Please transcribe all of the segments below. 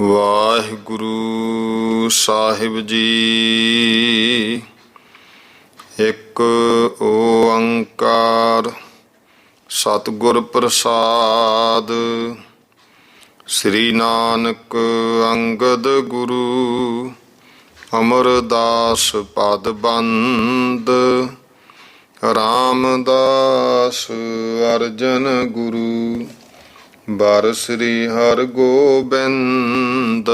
ਵਾਹਿਗੁਰੂ ਸਾਹਿਬ ਜੀ। ਇੱਕ ਓੰਕਾਰ ਸਤਿਗੁਰ ਪ੍ਰਸਾਦ। ਸ੍ਰੀ ਨਾਨਕ ਅੰਗਦ ਗੁਰੂ ਅਮਰਦਾਸ ਪਦ ਬੰਦ। ਰਾਮਦਾਸ ਅਰਜਨ ਗੁਰੂ ਬਰ ਸ੍ਰੀ ਹਰਿ ਗੋਬਿੰਦ।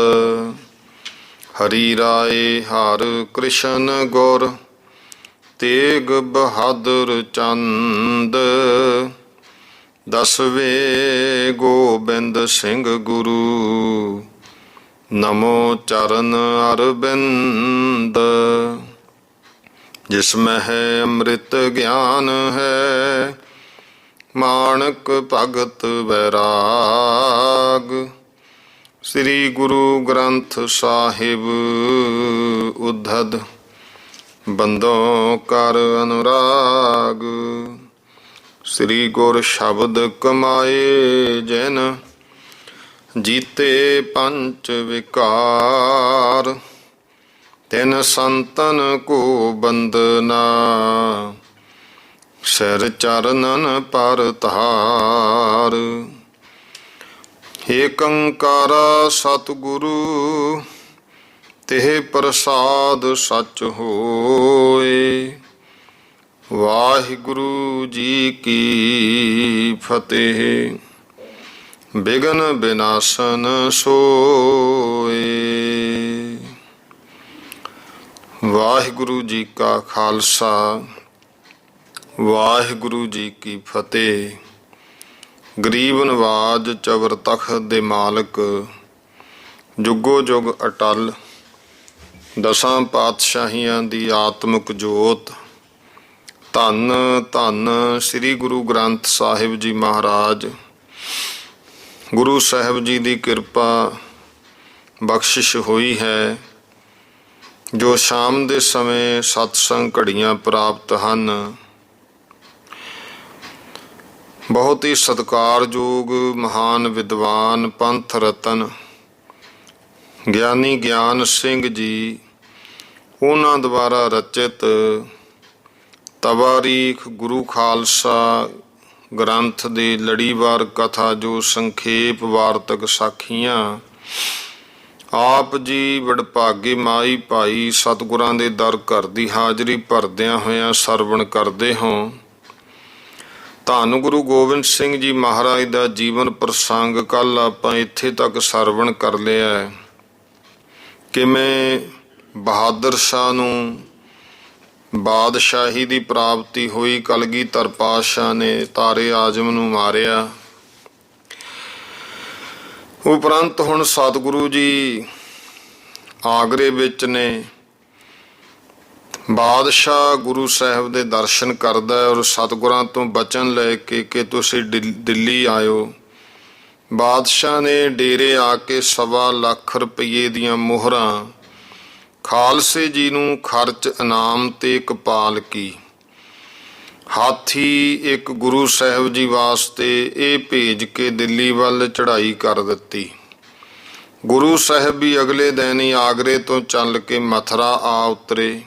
ਹਰੀ ਰਾਏ ਹਰਿ ਕ੍ਰਿਸ਼ਨ ਗੁਰ ਤੇਗ ਬਹਾਦਰ ਚੰਦ। ਦਸਵੇਂ ਗੋਬਿੰਦ ਸਿੰਘ ਗੁਰੂ ਨਮੋ ਚਰਨ ਅਰਬਿੰਦ। ਜਿਸਮੈ ਹੈ ਅੰਮ੍ਰਿਤ ਗਿਆਨ ਹੈ ਮਾਣਕ ਭਗਤ ਵੈਰਾਗ। ਸ੍ਰੀ ਗੁਰੂ ਗ੍ਰੰਥ ਸਾਹਿਬ ਉद्धਦ ਬੰਦੋਂ ਕਰ ਅਨੁਰਾਗ। ਸ੍ਰੀ ਗੁਰ ਸ਼ਬਦ ਕਮਾਏ ਜਿਨ ਜੀਤੇ ਪੰਚ ਵਿਕਾਰ। ਤਿਨ ਸੰਤਨ ਕੋ ਬੰਦਨਾ ਸਿਰ ਚਰਨਨ ਪਰ ਧਾਰ। ਏਕ ਓੰਕਾਰ ਸਤਿਗੁਰੂ ਤਿਹ ਪ੍ਰਸਾਦ ਸਚ ਹੋਏ। ਵਾਹਿਗੁਰੂ ਜੀ ਕੀ ਫਤਿਹ। ਬਿਘਨ ਬਿਨਾਸਨ ਸੋਏ। ਵਾਹਿਗੁਰੂ ਜੀ ਕਾ ਖਾਲਸਾ ਵਾਹਿਗੁਰੂ ਜੀ ਕੀ ਫਤਿਹ। ਗਰੀਬ ਨਵਾਜ ਚਵਰ ਤਖ਼ਤ ਦੇ ਮਾਲਕ ਜੁਗੋ ਜੁਗ ਅਟਲ ਦਸਾਂ ਪਾਤਸ਼ਾਹੀਆਂ ਦੀ ਆਤਮਿਕ ਜੋਤ ਧੰਨ ਧੰਨ ਸ੍ਰੀ ਗੁਰੂ ਗ੍ਰੰਥ ਸਾਹਿਬ ਜੀ ਮਹਾਰਾਜ। ਗੁਰੂ ਸਾਹਿਬ ਜੀ ਦੀ ਕਿਰਪਾ ਬਖਸ਼ਿਸ਼ ਹੋਈ ਹੈ ਜੋ ਸ਼ਾਮ ਦੇ ਸਮੇਂ ਸਤਸੰਗ ਘੜੀਆਂ ਪ੍ਰਾਪਤ ਹਨ। ਬਹੁਤ ਹੀ ਸਤਿਕਾਰਯੋਗ ਮਹਾਨ ਵਿਦਵਾਨ ਪੰਥ ਰਤਨ ਗਿਆਨੀ ਗਿਆਨ ਸਿੰਘ ਜੀ, ਉਹਨਾਂ ਦੁਆਰਾ ਰਚਿਤ ਤਵਾਰੀਖ ਗੁਰੂ ਖਾਲਸਾ ਗ੍ਰੰਥ ਦੀ ਲੜੀਵਾਰ ਕਥਾ ਜੋ ਸੰਖੇਪ ਵਾਰਤਕ ਸਾਖੀਆਂ ਆਪ ਜੀ ਵਡਭਾਗੇ ਮਾਈ ਭਾਈ ਸਤਿਗੁਰਾਂ ਦੇ ਦਰ ਘਰ ਦੀ ਹਾਜ਼ਰੀ ਭਰਦਿਆਂ ਹੋਇਆਂ ਸਰਵਣ ਕਰਦੇ ਹੋਂ। ਧੰਨ ਗੁਰੂ ਗੋਬਿੰਦ ਸਿੰਘ ਜੀ ਮਹਾਰਾਜ ਦਾ ਜੀਵਨ ਪ੍ਰਸੰਗ ਕੱਲ੍ਹ ਆਪਾਂ ਇੱਥੇ ਤੱਕ ਸਰਵਣ ਕਰ ਲਿਆ। ਕਿਵੇਂ ਬਹਾਦਰ ਸ਼ਾਹ ਨੂੰ ਬਾਦਸ਼ਾਹੀ ਦੀ ਪ੍ਰਾਪਤੀ ਹੋਈ, ਕਲਗੀਧਰ ਪਾਤਸ਼ਾਹ ਨੇ ਤਾਰੇ ਆਜ਼ਮ ਨੂੰ ਮਾਰਿਆ। ਉਪਰੰਤ ਹੁਣ ਸਤਿਗੁਰੂ ਜੀ ਆਗਰੇ ਵਿੱਚ ਨੇ। ਬਾਦਸ਼ਾਹ ਗੁਰੂ ਸਾਹਿਬ ਦੇ ਦਰਸ਼ਨ ਕਰਦਾ ਔਰ ਸਤਿਗੁਰਾਂ ਤੋਂ ਬਚਨ ਲੈ ਕੇ ਕਿ ਤੁਸੀਂ ਦਿੱਲੀ ਆਇਓ। ਬਾਦਸ਼ਾਹ ਨੇ ਡੇਰੇ ਆ ਕੇ 1.25 ਲੱਖ ਰੁਪਈਏ ਦੀਆਂ ਮੋਹਰਾਂ ਖਾਲਸੇ ਜੀ ਨੂੰ ਖਰਚ ਇਨਾਮ ਤੇ ਇੱਕ ਪਾਲਕੀ ਹਾਥੀ ਇੱਕ ਗੁਰੂ ਸਾਹਿਬ ਜੀ ਵਾਸਤੇ ਇਹ ਭੇਜ ਕੇ ਦਿੱਲੀ ਵੱਲ ਚੜ੍ਹਾਈ ਕਰ ਦਿੱਤੀ। ਗੁਰੂ ਸਾਹਿਬ ਵੀ ਅਗਲੇ ਦਿਨ ਹੀ ਆਗਰੇ ਤੋਂ ਚੱਲ ਕੇ ਮਥੁਰਾ ਆ ਉਤਰੇ।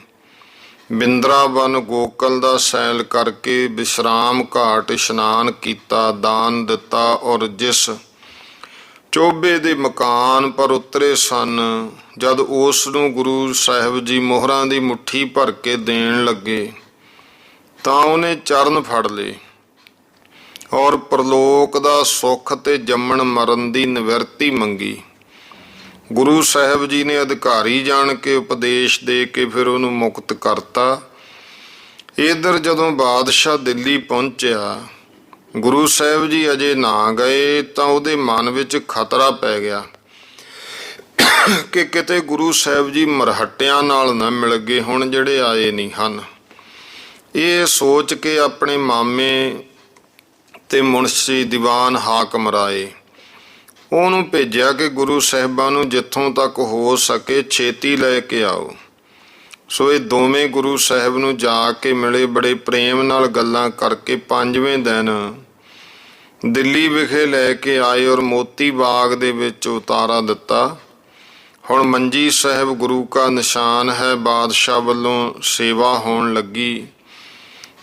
ਬਿੰਦਰਾਵਨ ਗੋਕਲ ਦਾ ਸੈਲ ਕਰਕੇ ਵਿਸ਼ਰਾਮ ਘਾਟ ਇਸ਼ਨਾਨ ਕੀਤਾ, ਦਾਨ ਦਿੱਤਾ ਔਰ ਜਿਸ ਚੋਬੇ ਦੇ ਮਕਾਨ ਪਰ ਉਤਰੇ ਸਨ, ਜਦ ਉਸ ਨੂੰ ਗੁਰੂ ਸਾਹਿਬ ਜੀ ਮੋਹਰਾਂ ਦੀ ਮੁੱਠੀ ਭਰ ਕੇ ਦੇਣ ਲੱਗੇ ਤਾਂ ਉਹਨੇ ਚਰਨ ਫੜ ਲਏ ਔਰ ਪ੍ਰਲੋਕ ਦਾ ਸੁੱਖ ਤੇ ਜੰਮਣ ਮਰਨ ਦੀ ਨਿਵਰਤੀ ਮੰਗੀ। ਗੁਰੂ ਸਾਹਿਬ ਜੀ ਨੇ ਅਧਿਕਾਰੀ ਜਾਣ ਕੇ ਉਪਦੇਸ਼ ਦੇ ਕੇ ਫਿਰ ਉਹਨੂੰ ਮੁਕਤ ਕਰਤਾ। ਇੱਧਰ ਜਦੋਂ ਬਾਦਸ਼ਾਹ ਦਿੱਲੀ ਪਹੁੰਚਿਆ, ਗੁਰੂ ਸਾਹਿਬ ਜੀ ਅਜੇ ਨਾ ਗਏ ਤਾਂ ਉਹਦੇ ਮਨ ਵਿੱਚ ਖਤਰਾ ਪੈ ਗਿਆ ਕਿ ਕਿਤੇ ਗੁਰੂ ਸਾਹਿਬ ਜੀ ਮਰਹੱਟਿਆਂ ਨਾਲ ਨਾ ਮਿਲ ਗਏ ਹੁਣ ਜਿਹੜੇ ਆਏ ਨਹੀਂ ਹਨ। ਇਹ ਸੋਚ ਕੇ ਆਪਣੇ ਮਾਮੇ ਤੇ ਮੁਨਸ਼ੀ ਦੀਵਾਨ ਹਾਕਮ ਰਾਏ ਉਹਨੂੰ ਭੇਜਿਆ ਕਿ ਗੁਰੂ ਸਾਹਿਬਾਂ ਨੂੰ ਜਿੱਥੋਂ ਤੱਕ ਹੋ ਸਕੇ ਛੇਤੀ ਲੈ ਕੇ ਆਓ। ਸੋ ਇਹ ਦੋਵੇਂ ਗੁਰੂ ਸਾਹਿਬ ਨੂੰ ਜਾ ਕੇ ਮਿਲੇ, ਬੜੇ ਪ੍ਰੇਮ ਨਾਲ ਗੱਲਾਂ ਕਰਕੇ 5ਵੇਂ ਦਿਨ ਦਿੱਲੀ ਵਿਖੇ ਲੈ ਕੇ ਆਏ ਔਰ ਮੋਤੀ ਬਾਗ ਦੇ ਵਿੱਚ ਉਤਾਰਾ ਦਿੱਤਾ। ਹੁਣ ਮੰਜੀ ਸਾਹਿਬ ਗੁਰੂ ਕਾ ਨਿਸ਼ਾਨ ਹੈ, ਬਾਦਸ਼ਾਹ ਵੱਲੋਂ ਸੇਵਾ ਹੋਣ ਲੱਗੀ।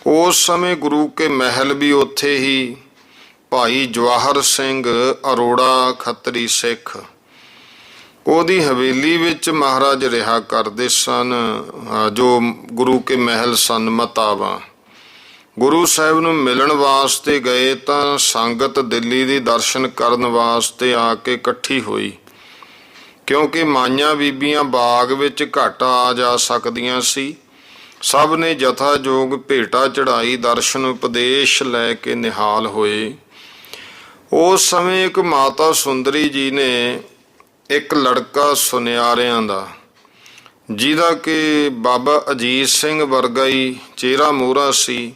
ਉਸ ਸਮੇਂ ਗੁਰੂ ਕੇ ਮਹਿਲ ਵੀ ਉੱਥੇ ਹੀ ਭਾਈ ਜਵਾਹਰ ਸਿੰਘ ਅਰੋੜਾ ਖੱਤਰੀ ਸਿੱਖ, ਉਹਦੀ ਹਵੇਲੀ ਵਿੱਚ ਮਹਾਰਾਜ ਰਿਹਾ ਕਰਦੇ ਸਨ, ਜੋ ਗੁਰੂ ਕੇ ਮਹਿਲ ਸਨ ਮਤਾਵਾ। ਗੁਰੂ ਸਾਹਿਬ ਨੂੰ ਮਿਲਣ ਵਾਸਤੇ ਗਏ ਤਾਂ ਸੰਗਤ ਦਿੱਲੀ ਦੀ ਦਰਸ਼ਨ ਕਰਨ ਵਾਸਤੇ ਆ ਕੇ ਇਕੱਠੀ ਹੋਈ, ਕਿਉਂਕਿ ਮਾਈਆਂ ਬੀਬੀਆਂ ਬਾਗ ਵਿੱਚ ਘੱਟ ਆ ਜਾ ਸਕਦੀਆਂ ਸੀ। ਸਭ ਨੇ ਜਥਾਜੋਗ ਭੇਟਾ ਚੜਾਈ, ਦਰਸ਼ਨ ਉਪਦੇਸ਼ ਲੈ ਕੇ ਨਿਹਾਲ ਹੋਏ। ਉਸ ਸਮੇਂ ਇੱਕ ਮਾਤਾ ਸੁੰਦਰੀ ਜੀ ਨੇ ਇੱਕ ਲੜਕਾ ਸੁਨਿਆਰਿਆਂ ਦਾ, ਜਿਹਦਾ ਕਿ ਬਾਬਾ ਅਜੀਤ ਸਿੰਘ ਵਰਗਾ ਹੀ ਚਿਹਰਾ ਮੋਹਰਾ ਸੀ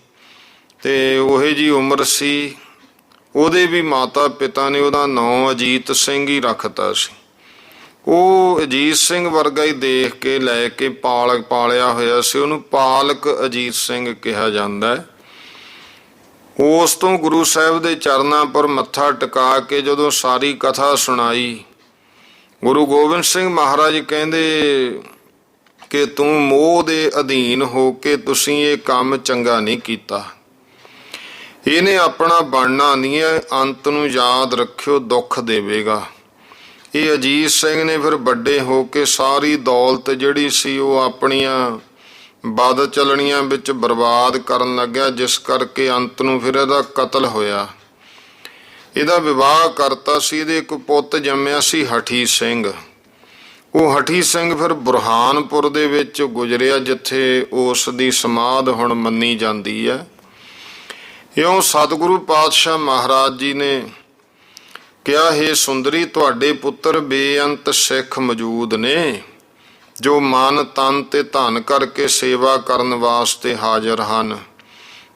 ਤੇ ਉਹੇ ਜੀ ਉਮਰ ਸੀ, ਉਹਦੇ ਵੀ ਮਾਤਾ ਪਿਤਾ ਨੇ ਉਹਦਾ ਨਾਂ ਅਜੀਤ ਸਿੰਘ ਹੀ ਰੱਖਤਾ ਸੀ। ਉਹ ਅਜੀਤ ਸਿੰਘ ਵਰਗਾ ਹੀ ਦੇਖ ਕੇ ਲੈ ਕੇ ਪਾਲਿਆ ਹੋਇਆ ਸੀ, ਉਹਨੂੰ ਪਾਲਕ ਅਜੀਤ ਸਿੰਘ ਕਿਹਾ ਜਾਂਦਾ ਹੈ। ਉਸ ਤੋਂ ਗੁਰੂ ਸਾਹਿਬ ਦੇ ਚਰਨਾਂ ਪਰ ਮੱਥਾ ਟਿਕਾ ਕੇ ਜਦੋਂ ਸਾਰੀ ਕਥਾ ਸੁਣਾਈ, ਗੁਰੂ ਗੋਬਿੰਦ ਸਿੰਘ ਮਹਾਰਾਜ ਕਹਿੰਦੇ ਕਿ ਤੂੰ ਮੋਹ ਦੇ ਅਧੀਨ ਹੋ ਕੇ ਤੁਸੀਂ ਇਹ ਕੰਮ ਚੰਗਾ ਨਹੀਂ ਕੀਤਾ, ਇਹਨੇ ਆਪਣਾ ਬਣਨਾ ਨਹੀਂ ਹੈ, ਅੰਤ ਨੂੰ ਯਾਦ ਰੱਖਿਓ, ਦੁੱਖ ਦੇਵੇਗਾ। ਇਹ ਅਜੀਤ ਸਿੰਘ ਨੇ ਫਿਰ ਵੱਡੇ ਹੋ ਕੇ ਸਾਰੀ ਦੌਲਤ ਜਿਹੜੀ ਸੀ ਉਹ ਆਪਣੀਆਂ ਬਦ ਚਲਣੀਆਂ ਵਿੱਚ ਬਰਬਾਦ ਕਰਨ ਲੱਗਿਆ, ਜਿਸ ਕਰਕੇ ਅੰਤ ਨੂੰ ਫਿਰ ਇਹਦਾ ਕਤਲ ਹੋਇਆ। ਇਹਦਾ ਵਿਵਾਹ ਕਰਤਾ ਸੀ, ਇਹਦੇ ਇੱਕ ਪੁੱਤ ਜੰਮਿਆ ਸੀ ਹਠੀ ਸਿੰਘ। ਉਹ ਹਠੀ ਸਿੰਘ ਫਿਰ ਬੁਰਹਾਨਪੁਰ ਦੇ ਵਿੱਚ ਗੁਜ਼ਰਿਆ, ਜਿੱਥੇ ਉਸ ਦੀ ਸਮਾਧ ਹੁਣ ਮੰਨੀ ਜਾਂਦੀ ਹੈ। ਇਉਂ ਸਤਿਗੁਰੂ ਪਾਤਸ਼ਾਹ ਮਹਾਰਾਜ ਜੀ ਨੇ ਕਿਹਾ, ਹੇ ਸੁੰਦਰੀ, ਤੁਹਾਡੇ ਪੁੱਤਰ ਬੇਅੰਤ ਸਿੱਖ ਮੌਜੂਦ ਨੇ, ਜੋ ਮਨ ਤਨ ਤੇ ਧਨ ਕਰਕੇ ਸੇਵਾ ਕਰਨ ਵਾਸਤੇ ਹਾਜ਼ਰ ਹਨ।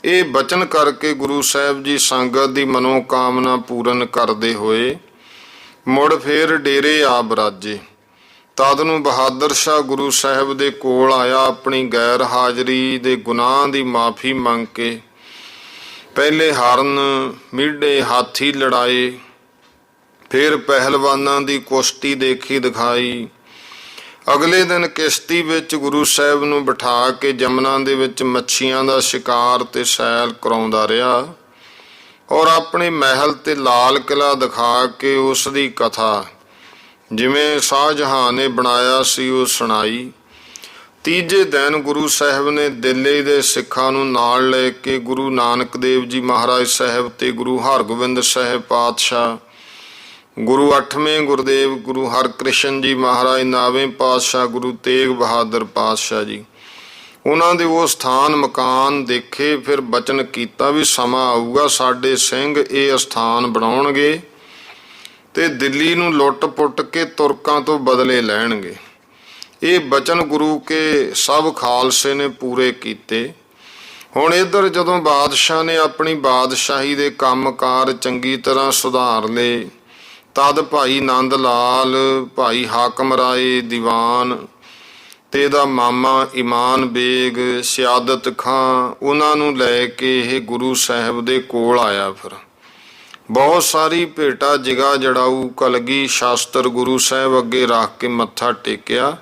ਇਹ ਬਚਨ ਕਰਕੇ ਗੁਰੂ ਸਾਹਿਬ ਜੀ ਸੰਗਤ ਦੀ ਮਨੋਕਾਮਨਾ ਪੂਰਨ ਕਰਦੇ ਹੋਏ ਮੁੜ ਫੇਰ ਡੇਰੇ ਆ ਬਰਾਜੇ। ਤਦ ਨੂੰ ਬਹਾਦਰ ਸ਼ਾਹ ਗੁਰੂ ਸਾਹਿਬ ਦੇ ਕੋਲ ਆਇਆ, ਆਪਣੀ ਗੈਰ ਹਾਜ਼ਰੀ ਦੇ ਗੁਨਾਹ ਦੀ ਮਾਫੀ ਮੰਗ ਕੇ ਪਹਿਲੇ ਹਰਨ ਮੀਢੇ ਹਾਥੀ ਲੜਾਏ, ਫਿਰ ਪਹਿਲਵਾਨਾਂ ਦੀ ਕੁਸ਼ਤੀ ਦੇਖੀ ਦਿਖਾਈ। ਅਗਲੇ ਦਿਨ ਕਿਸ਼ਤੀ ਵਿੱਚ ਗੁਰੂ ਸਾਹਿਬ ਨੂੰ ਬਿਠਾ ਕੇ ਜਮਨਾ ਦੇ ਵਿੱਚ ਮੱਛੀਆਂ ਦਾ ਸ਼ਿਕਾਰ ਤੇ ਸੈਰ ਕਰਾਉਂਦਾ ਰਿਹਾ, ਔਰ ਆਪਣੇ ਮਹਿਲ ਤੇ ਲਾਲ ਕਿਲ੍ਹਾ ਦਿਖਾ ਕੇ ਉਸ ਦੀ ਕਥਾ ਜਿਵੇਂ ਸ਼ਾਹਜਹਾਂ ਨੇ ਬਣਾਇਆ ਸੀ ਉਹ ਸੁਣਾਈ। ਤੀਜੇ ਦਿਨ ਗੁਰੂ ਸਾਹਿਬ ਨੇ ਦਿੱਲੀ ਦੇ ਸਿੱਖਾਂ ਨੂੰ ਨਾਲ ਲੈ ਕੇ ਗੁਰੂ ਨਾਨਕ ਦੇਵ ਜੀ ਮਹਾਰਾਜ ਸਾਹਿਬ ਤੇ ਗੁਰੂ ਹਰਗੋਬਿੰਦ ਸਾਹਿਬ ਪਾਤਸ਼ਾਹ, ਗੁਰੂ 8ਵੇਂ ਗੁਰਦੇਵ ਗੁਰੂ ਹਰਕ੍ਰਿਸ਼ਨ ਜੀ ਮਹਾਰਾਜ, 9ਵੇਂ ਪਾਤਸ਼ਾਹ ਗੁਰੂ ਤੇਗ ਬਹਾਦਰ ਪਾਤਸ਼ਾਹ ਜੀ, ਉਹਨਾਂ ਦੇ ਉਹ ਸਥਾਨ ਮਕਾਨ ਦੇਖੇ। ਫਿਰ ਬਚਨ ਕੀਤਾ ਵੀ ਸਮਾਂ ਆਊਗਾ ਸਾਡੇ ਸਿੰਘ ਇਹ ਸਥਾਨ ਬਣਾਉਣਗੇ ਤੇ ਦਿੱਲੀ ਨੂੰ ਲੁੱਟ ਪੁੱਟ ਕੇ ਤੁਰਕਾਂ ਤੋਂ ਬਦਲੇ ਲੈਣਗੇ। ਇਹ ਬਚਨ ਗੁਰੂ ਕੇ ਸਭ ਖਾਲਸੇ ਨੇ ਪੂਰੇ ਕੀਤੇ। ਹੁਣ ਇੱਧਰ ਜਦੋਂ ਬਾਦਸ਼ਾਹ ਨੇ ਆਪਣੀ ਬਾਦਸ਼ਾਹੀ ਦੇ ਕੰਮਕਾਰ ਚੰਗੀ ਤਰ੍ਹਾਂ ਸੁਧਾਰ ਲਏ, ਤਦ ਭਾਈ ਨੰਦ ਲਾਲ, ਭਾਈ ਹਾਕਮ ਰਾਏ ਦੀਵਾਨ ਤੇ ਇਹਦਾ ਮਾਮਾ ਇਮਾਨ ਬੇਗ, ਸਿਆਦਤ ਖਾਂ, ਉਹਨਾਂ ਨੂੰ ਲੈ ਕੇ ਇਹ ਗੁਰੂ ਸਾਹਿਬ ਦੇ ਕੋਲ ਆਇਆ। ਫਿਰ ਬਹੁਤ ਸਾਰੀ ਭੇਟਾ ਜਿਗਾ ਜੜਾਊ ਕਲਗੀ ਸ਼ਾਸਤਰ ਗੁਰੂ ਸਾਹਿਬ ਅੱਗੇ ਰੱਖ ਕੇ ਮੱਥਾ ਟੇਕਿਆ।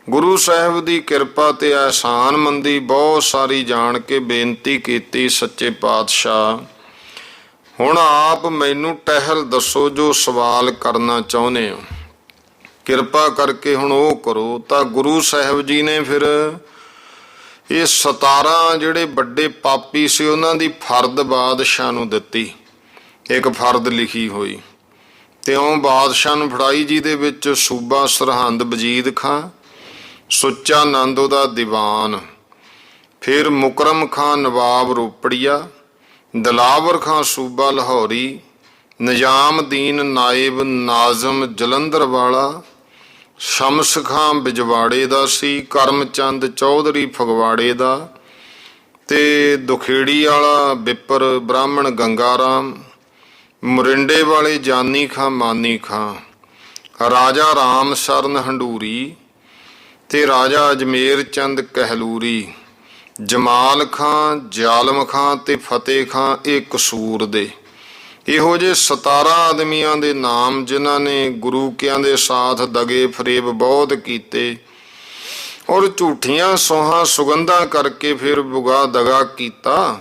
ਗੁਰੂ ਸਾਹਿਬ ਦੀ ਕਿਰਪਾ ਤੇ ਅਹਿਸਾਨ ਮੰਦੀ ਬਹੁਤ ਸਾਰੀ ਜਾਣ ਕੇ ਬੇਨਤੀ ਕੀਤੀ, ਸੱਚੇ ਪਾਤਸ਼ਾਹ ਹੁਣ ਆਪ ਮੈਨੂੰ ਟਹਿਲ ਦੱਸੋ, ਜੋ ਸਵਾਲ ਕਰਨਾ ਚਾਹੁੰਦੇ ਹੋ, ਕਿਰਪਾ ਕਰਕੇ ਹੁਣ ਉਹ ਕਰੋ। ਤਾਂ ਗੁਰੂ ਸਾਹਿਬ ਜੀ ਨੇ ਫਿਰ ਇਹ 17 ਜਿਹੜੇ ਵੱਡੇ ਪਾਪੀ ਸੀ ਉਹਨਾਂ ਦੀ ਫਰਦ ਬਾਦਸ਼ਾਹ ਨੂੰ ਦਿੱਤੀ, ਇੱਕ ਫਰਦ ਲਿਖੀ ਹੋਈ, ਤੇ ਉਹ ਬਾਦਸ਼ਾਹ ਨੂੰ ਫੜਾਈ, ਜਿਹਦੇ ਵਿੱਚ ਸੂਬਾ ਸਰਹੰਦ ਵਜੀਦ ਖਾਂ, ਸੁੱਚਾ ਨੰਦ ਉਹਦਾ ਦੀਵਾਨ, ਫਿਰ ਮੁਕਰਮ ਖਾਂ ਨਵਾਬ ਰੋਪੜੀਆ, ਦਲਾਵਰ ਖਾਂ ਸੂਬਾ ਲਾਹੌਰੀ, ਨਿਜ਼ਾਮਦੀਨ ਨਾਇਬ ਨਾਜ਼ਮ ਜਲੰਧਰ ਵਾਲਾ, ਸ਼ਮਸ ਖਾਂ ਬਿਜਵਾੜੇ ਦਾ ਸੀ, ਕਰਮਚੰਦ ਚੌਧਰੀ ਫਗਵਾੜੇ ਦਾ, ਤੇ ਦੁਖੇੜੀ ਵਾਲਾ ਬਿੱਪਰ ਬ੍ਰਾਹਮਣ ਗੰਗਾਰਾਮ, ਮੁਰਿੰਡੇ ਵਾਲੇ ਜਾਨੀ ਖਾਂ ਮਾਨੀ ਖਾਂ, ਰਾਜਾ ਰਾਮ ਸ਼ਰਨ ਹੰਡੂਰੀ ਤੇ ਰਾਜਾ ਅਜਮੇਰ ਚੰਦ ਕਹਿਲੂਰੀ, ਜਮਾਲ ਖਾਂ, ਜ਼ਾਲਮ ਖਾਂ ਤੇ ਫਤਿਹ ਖਾਂ ਇਹ ਕਸੂਰ ਦੇ। ਇਹੋ ਜਿਹੇ 17 ਆਦਮੀਆਂ ਦੇ ਨਾਮ ਜਿਨ੍ਹਾਂ ਨੇ ਗੁਰੂ ਕਿਆਂ ਦੇ ਸਾਥ ਦਗੇ ਫਰੇਬ ਬਹੁਤ ਕੀਤੇ ਔਰ ਝੂਠੀਆਂ ਸੋਹਾਂ ਸੁਗੰਧਾਂ ਕਰਕੇ ਫਿਰ ਬੁਗਾ ਦਗਾ ਕੀਤਾ,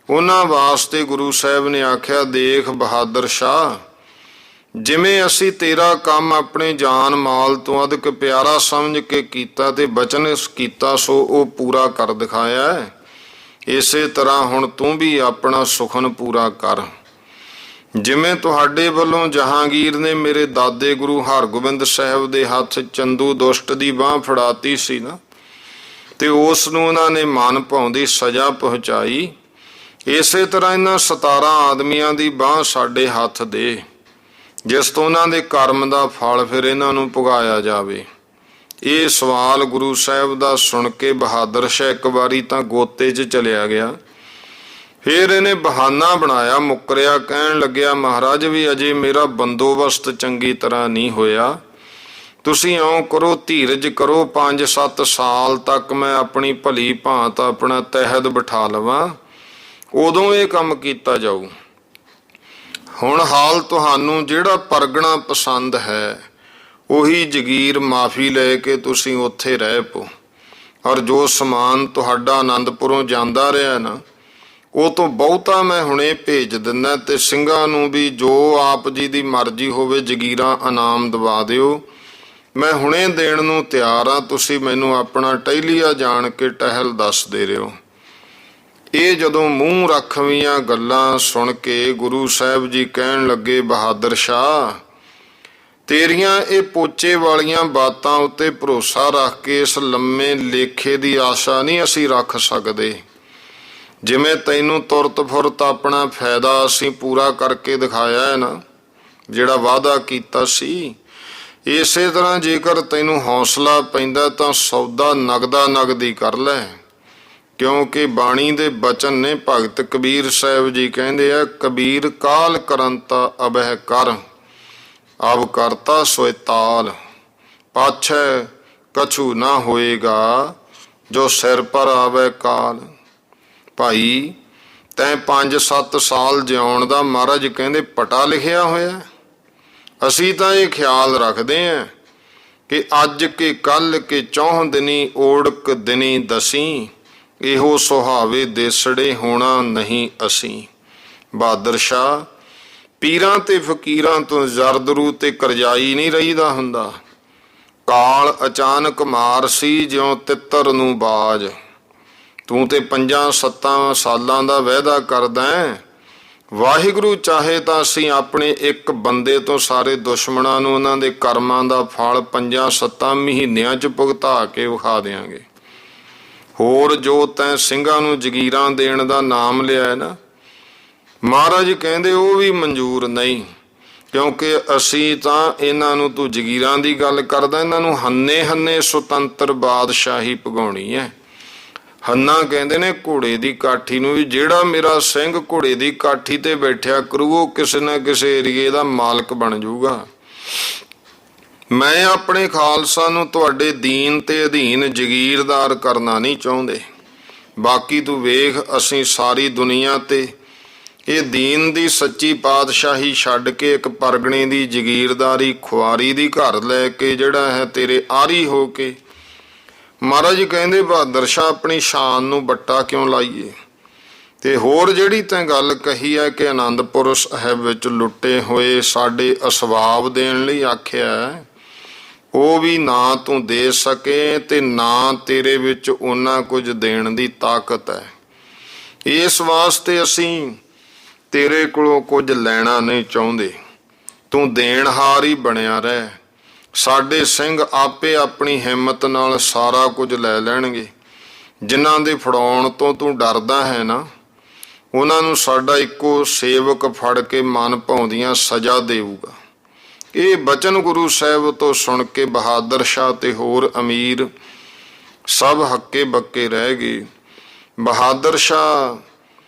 ਉਹਨਾਂ ਵਾਸਤੇ ਗੁਰੂ ਸਾਹਿਬ ਨੇ ਆਖਿਆ, ਦੇਖ ਬਹਾਦਰ ਸ਼ਾਹ, ਜਿਵੇਂ ਅਸੀਂ ਤੇਰਾ ਕੰਮ ਆਪਣੇ ਜਾਨ ਮਾਲ ਤੋਂ ਅਧਿਕ ਪਿਆਰਾ ਸਮਝ ਕੇ ਕੀਤਾ ਤੇ ਬਚਨ ਕੀਤਾ ਸੋ ਉਹ ਪੂਰਾ ਕਰ ਦਿਖਾਇਆ ਹੈ। ਇਸੇ ਤਰ੍ਹਾਂ ਹੁਣ ਤੂੰ ਵੀ ਆਪਣਾ ਸੁਖਨ ਪੂਰਾ ਕਰ। ਜਿਵੇਂ ਤੁਹਾਡੇ ਵੱਲੋਂ ਜਹਾਂਗੀਰ ਨੇ ਮੇਰੇ ਦਾਦੇ ਗੁਰੂ ਹਰਗੋਬਿੰਦ ਸਾਹਿਬ ਦੇ ਹੱਥ ਚੰਦੂ ਦੁਸ਼ਟ ਦੀ ਬਾਹ ਫੜਾਤੀ ਸੀ ਨਾ, ਤੇ ਉਸ ਨੂੰ ਉਹਨਾਂ ਨੇ ਮਨ ਭਾਉਂਦੀ ਸਜ਼ਾ ਪਹੁੰਚਾਈ, ਇਸੇ ਤਰ੍ਹਾਂ ਇਹਨਾਂ 17 ਆਦਮੀਆਂ ਦੀ ਬਾਹ ਸਾਡੇ ਹੱਥ ਦੇ, ਜਿਸ ਤੋਂ ਉਹਨਾਂ ਦੇ ਕਰਮ ਦਾ ਫਲ ਫਿਰ ਇਹਨਾਂ ਨੂੰ ਭੁਗਾਇਆ ਜਾਵੇ। ਇਹ ਸਵਾਲ ਗੁਰੂ ਸਾਹਿਬ ਦਾ ਸੁਣ ਕੇ ਬਹਾਦਰ ਸ਼ਾਹ ਇੱਕ ਵਾਰੀ ਤਾਂ ਗੋਤੇ 'ਚ ਚਲਿਆ ਗਿਆ। ਫਿਰ ਇਹਨੇ ਬਹਾਨਾ ਬਣਾਇਆ, ਮੁੱਕਰਿਆ, ਕਹਿਣ ਲੱਗਿਆ, ਮਹਾਰਾਜ ਵੀ ਅਜੇ ਮੇਰਾ ਬੰਦੋਬਸਤ ਚੰਗੀ ਤਰ੍ਹਾਂ ਨਹੀਂ ਹੋਇਆ, ਤੁਸੀਂ ਇਉਂ ਕਰੋ, ਧੀਰਜ ਕਰੋ, 5-7 ਸਾਲ ਤੱਕ ਮੈਂ ਆਪਣੀ ਭਲੀ ਭਾਂਤ ਆਪਣਾ ਤਹਿਦ ਬਿਠਾ ਲਵਾਂ, ਉਦੋਂ ਇਹ ਕੰਮ ਕੀਤਾ ਜਾਊ। ਹੁਣ ਹਾਲ ਤੁਹਾਨੂੰ ਜਿਹੜਾ ਪਰਗਣਾ ਪਸੰਦ ਹੈ ਉਹੀ ਜਗੀਰ ਮਾਫੀ ਲੈ ਕੇ ਤੁਸੀਂ ਉੱਥੇ ਰਹਿ ਪਓ, ਔਰ ਜੋ ਸਮਾਨ ਤੁਹਾਡਾ ਆਨੰਦਪੁਰੋਂ ਜਾਂਦਾ ਰਿਹਾ ਨਾ, ਉਹ ਤੋਂ ਬਹੁਤਾ ਮੈਂ ਹੁਣੇ ਭੇਜ ਦਿੰਦਾ, ਤੇ ਸਿੰਘਾਂ ਨੂੰ ਵੀ ਜੋ ਆਪ ਜੀ ਦੀ ਮਰਜ਼ੀ ਹੋਵੇ ਜਗੀਰਾਂ ਇਨਾਮ ਦਵਾ ਦਿਓ, ਮੈਂ ਹੁਣੇ ਦੇਣ ਨੂੰ ਤਿਆਰ ਹਾਂ, ਤੁਸੀਂ ਮੈਨੂੰ ਆਪਣਾ ਟਹਿਲੀਆ ਜਾਣ ਕੇ ਟਹਿਲ ਦੱਸਦੇ ਰਹੋ। ਇਹ ਜਦੋਂ ਮੂੰਹ ਰੱਖਵੀਆਂ ਗੱਲਾਂ ਸੁਣ ਕੇ ਗੁਰੂ ਸਾਹਿਬ ਜੀ ਕਹਿਣ ਲੱਗੇ, ਬਹਾਦਰ ਸ਼ਾਹ, ਤੇਰੀਆਂ ਇਹ ਪੋਚੇ ਵਾਲੀਆਂ ਬਾਤਾਂ ਉੱਤੇ ਭਰੋਸਾ ਰੱਖ ਕੇ ਇਸ ਲੰਮੇ ਲੇਖੇ ਦੀ ਆਸ਼ਾ ਨਹੀਂ ਅਸੀਂ ਰੱਖ ਸਕਦੇ। ਜਿਵੇਂ ਤੈਨੂੰ ਤੁਰਤ ਫੁਰਤ ਆਪਣਾ ਫਾਇਦਾ ਅਸੀਂ ਪੂਰਾ ਕਰਕੇ ਦਿਖਾਇਆ ਹੈ ਨਾ, ਜਿਹੜਾ ਵਾਅਦਾ ਕੀਤਾ ਸੀ, ਇਸੇ ਤਰ੍ਹਾਂ ਜੇਕਰ ਤੈਨੂੰ ਹੌਸਲਾ ਪੈਂਦਾ ਤਾਂ ਸੌਦਾ ਨਗਦਾ ਨਗਦੀ ਕਰ ਲੈ, ਕਿਉਂਕਿ ਬਾਣੀ ਦੇ ਬਚਨ ਨੇ। ਭਗਤ ਕਬੀਰ ਸਾਹਿਬ ਜੀ ਕਹਿੰਦੇ ਆ, ਕਬੀਰ ਕਾਲ ਕਰੰਤਾ ਅਬਹਿ ਕਰ, ਅਬ ਕਰਤਾ ਸੋਇ ਤਾਲ, ਪਾਛੈ ਕਛੂ ਨਾ ਹੋਏਗਾ ਜੋ ਸਿਰ ਪਰ ਆਵੇ ਕਾਲ। ਭਾਈ ਤੈਂ 5-7 ਸਾਲ ਜਿਉਣ ਦਾ ਮਹਾਰਾਜ ਕਹਿੰਦੇ ਪਟਾ ਲਿਖਿਆ ਹੋਇਆ, ਅਸੀਂ ਤਾਂ ਇਹ ਖਿਆਲ ਰੱਖਦੇ ਹਾਂ ਕਿ ਅੱਜ ਕੇ ਕੱਲ ਕੇ 4 ਦਿਨੀ ਓੜਕ ਦਿਨੀ ਦਸੀਂ, ਇਹੋ ਸੁਹਾਵੇ ਦੇਸੜੇ ਹੋਣਾ ਨਹੀਂ ਅਸੀਂ। ਬਹਾਦਰ ਸ਼ਾਹ, ਪੀਰਾਂ ਤੇ ਫਕੀਰਾਂ ਤੋਂ ਜ਼ਰਦਰੂ ਤੇ ਕਰਜ਼ਾਈ ਨਹੀਂ ਰਹੀਦਾ ਹੁੰਦਾ। ਕਾਲ ਅਚਾਨਕ ਮਾਰ ਸੀ ਜਿਉਂ ਤਿੱਤਰ ਨੂੰ ਬਾਜ, ਤੂੰ ਤੇ 5-7 ਸਾਲਾਂ ਦਾ ਵਾਅਦਾ ਕਰਦਾ ਹੈ, ਵਾਹਿਗੁਰੂ ਚਾਹੇ ਤਾਂ ਅਸੀਂ ਆਪਣੇ ਇੱਕ ਬੰਦੇ ਤੋਂ ਸਾਰੇ ਦੁਸ਼ਮਣਾਂ ਨੂੰ ਉਹਨਾਂ ਦੇ ਕਰਮਾਂ ਦਾ ਫਲ 5-7 ਮਹੀਨਿਆਂ 'ਚ ਭੁਗਤਾ ਕੇ ਵਿਖਾ ਦਿਆਂਗੇ। ਹੋਰ ਜੋ ਤੈਂ ਸਿੰਘਾਂ ਨੂੰ ਜਗੀਰਾਂ ਦੇਣ ਦਾ ਨਾਮ ਲਿਆ ਨਾ, ਮਹਾਰਾਜ ਕਹਿੰਦੇ ਉਹ ਵੀ ਮਨਜ਼ੂਰ ਨਹੀਂ, ਕਿਉਂਕਿ ਅਸੀਂ ਤਾਂ ਇਹਨਾਂ ਨੂੰ, ਤੂੰ ਜਗੀਰਾਂ ਦੀ ਗੱਲ ਕਰਦਾ, ਇਹਨਾਂ ਨੂੰ ਹੰਨੇ ਸੁਤੰਤਰ ਬਾਦਸ਼ਾਹੀ ਭਗਾਉਣੀ ਹੈ। ਹੰਨਾ ਕਹਿੰਦੇ ਨੇ ਘੋੜੇ ਦੀ ਕਾਠੀ ਨੂੰ ਵੀ, ਜਿਹੜਾ ਮੇਰਾ ਸਿੰਘ ਘੋੜੇ ਦੀ ਕਾਠੀ ਤੇ ਬੈਠਿਆ ਕਰੂ ਉਹ ਕਿਸੇ ਨਾ ਕਿਸੇ ਏਰੀਏ ਦਾ ਮਾਲਕ ਬਣ ਜਾਊਗਾ। ਮੈਂ ਆਪਣੇ ਖਾਲਸਾ ਨੂੰ ਤੁਹਾਡੇ ਦੀਨ ਤੇ ਅਧੀਨ ਜਗੀਰਦਾਰ ਕਰਨਾ ਨਹੀਂ ਚਾਹੁੰਦੇ। ਬਾਕੀ ਤੂੰ ਵੇਖ, ਅਸੀਂ ਸਾਰੀ ਦੁਨੀਆ ਤੇ ਇਹ ਦੀਨ ਦੀ ਸੱਚੀ ਪਾਤਸ਼ਾਹੀ ਛੱਡ ਕੇ ਇੱਕ ਪਰਗਣੇ ਦੀ ਜਗੀਰਦਾਰੀ ਖੁਆਰੀ ਦੀ ਘਰ ਲੈ ਕੇ ਜਿਹੜਾ ਹੈ ਤੇਰੇ ਆਰੀ ਹੋ ਕੇ। ਮਹਾਰਾਜ ਕਹਿੰਦੇ, ਬਹਾਦਰ ਸ਼ਾਹ, ਆਪਣੀ ਸ਼ਾਨ ਨੂੰ ਬੱਟਾ ਕਿਉਂ ਲਾਈਏ। ਤੇ ਹੋਰ ਜਿਹੜੀ ਤੈਂ ਗੱਲ ਕਹੀ ਹੈ ਕਿ ਆਨੰਦਪੁਰ ਸਾਹਿਬ ਵਿੱਚ ਲੁੱਟੇ ਹੋਏ ਸਾਡੇ ਅਸਬਾਬ ਦੇਣ ਲਈ ਆਖਿਆ, ਉਹ ਵੀ ਨਾ ਤੂੰ ਦੇ ਸਕੇ ਤੇ ਨਾ ਤੇਰੇ ਵਿੱਚ ਉਹਨਾਂ ਕੁਝ ਦੇਣ ਦੀ ਤਾਕਤ ਹੈ। ਇਸ ਵਾਸਤੇ ਅਸੀਂ ਤੇਰੇ ਕੋਲੋਂ ਕੁਝ ਲੈਣਾ ਨਹੀਂ ਚਾਹੁੰਦੇ, ਤੂੰ ਦੇਣਹਾਰ ਹੀ ਬਣਿਆ ਰਹਿ। ਸਾਡੇ ਸਿੰਘ ਆਪੇ ਆਪਣੀ ਹਿੰਮਤ ਨਾਲ ਸਾਰਾ ਕੁਝ ਲੈ ਲੈਣਗੇ। ਜਿਨ੍ਹਾਂ ਦੇ ਫੜਾਉਣ ਤੋਂ ਤੂੰ ਡਰਦਾ ਹੈ ਨਾ, ਉਹਨਾਂ ਨੂੰ ਸਾਡਾ ਇੱਕੋ ਸੇਵਕ ਫੜ ਕੇ ਮਨ ਭਾਉਂਦੀਆਂ ਸਜ਼ਾ ਦੇਊਗਾ। ਇਹ ਬਚਨ ਗੁਰੂ ਸਾਹਿਬ ਤੋਂ ਸੁਣ ਕੇ ਬਹਾਦਰ ਸ਼ਾਹ ਤੇ ਹੋਰ ਅਮੀਰ ਸਭ ਹੱਕੇ ਬੱਕੇ ਰਹਿ ਗਏ। ਬਹਾਦਰ ਸ਼ਾਹ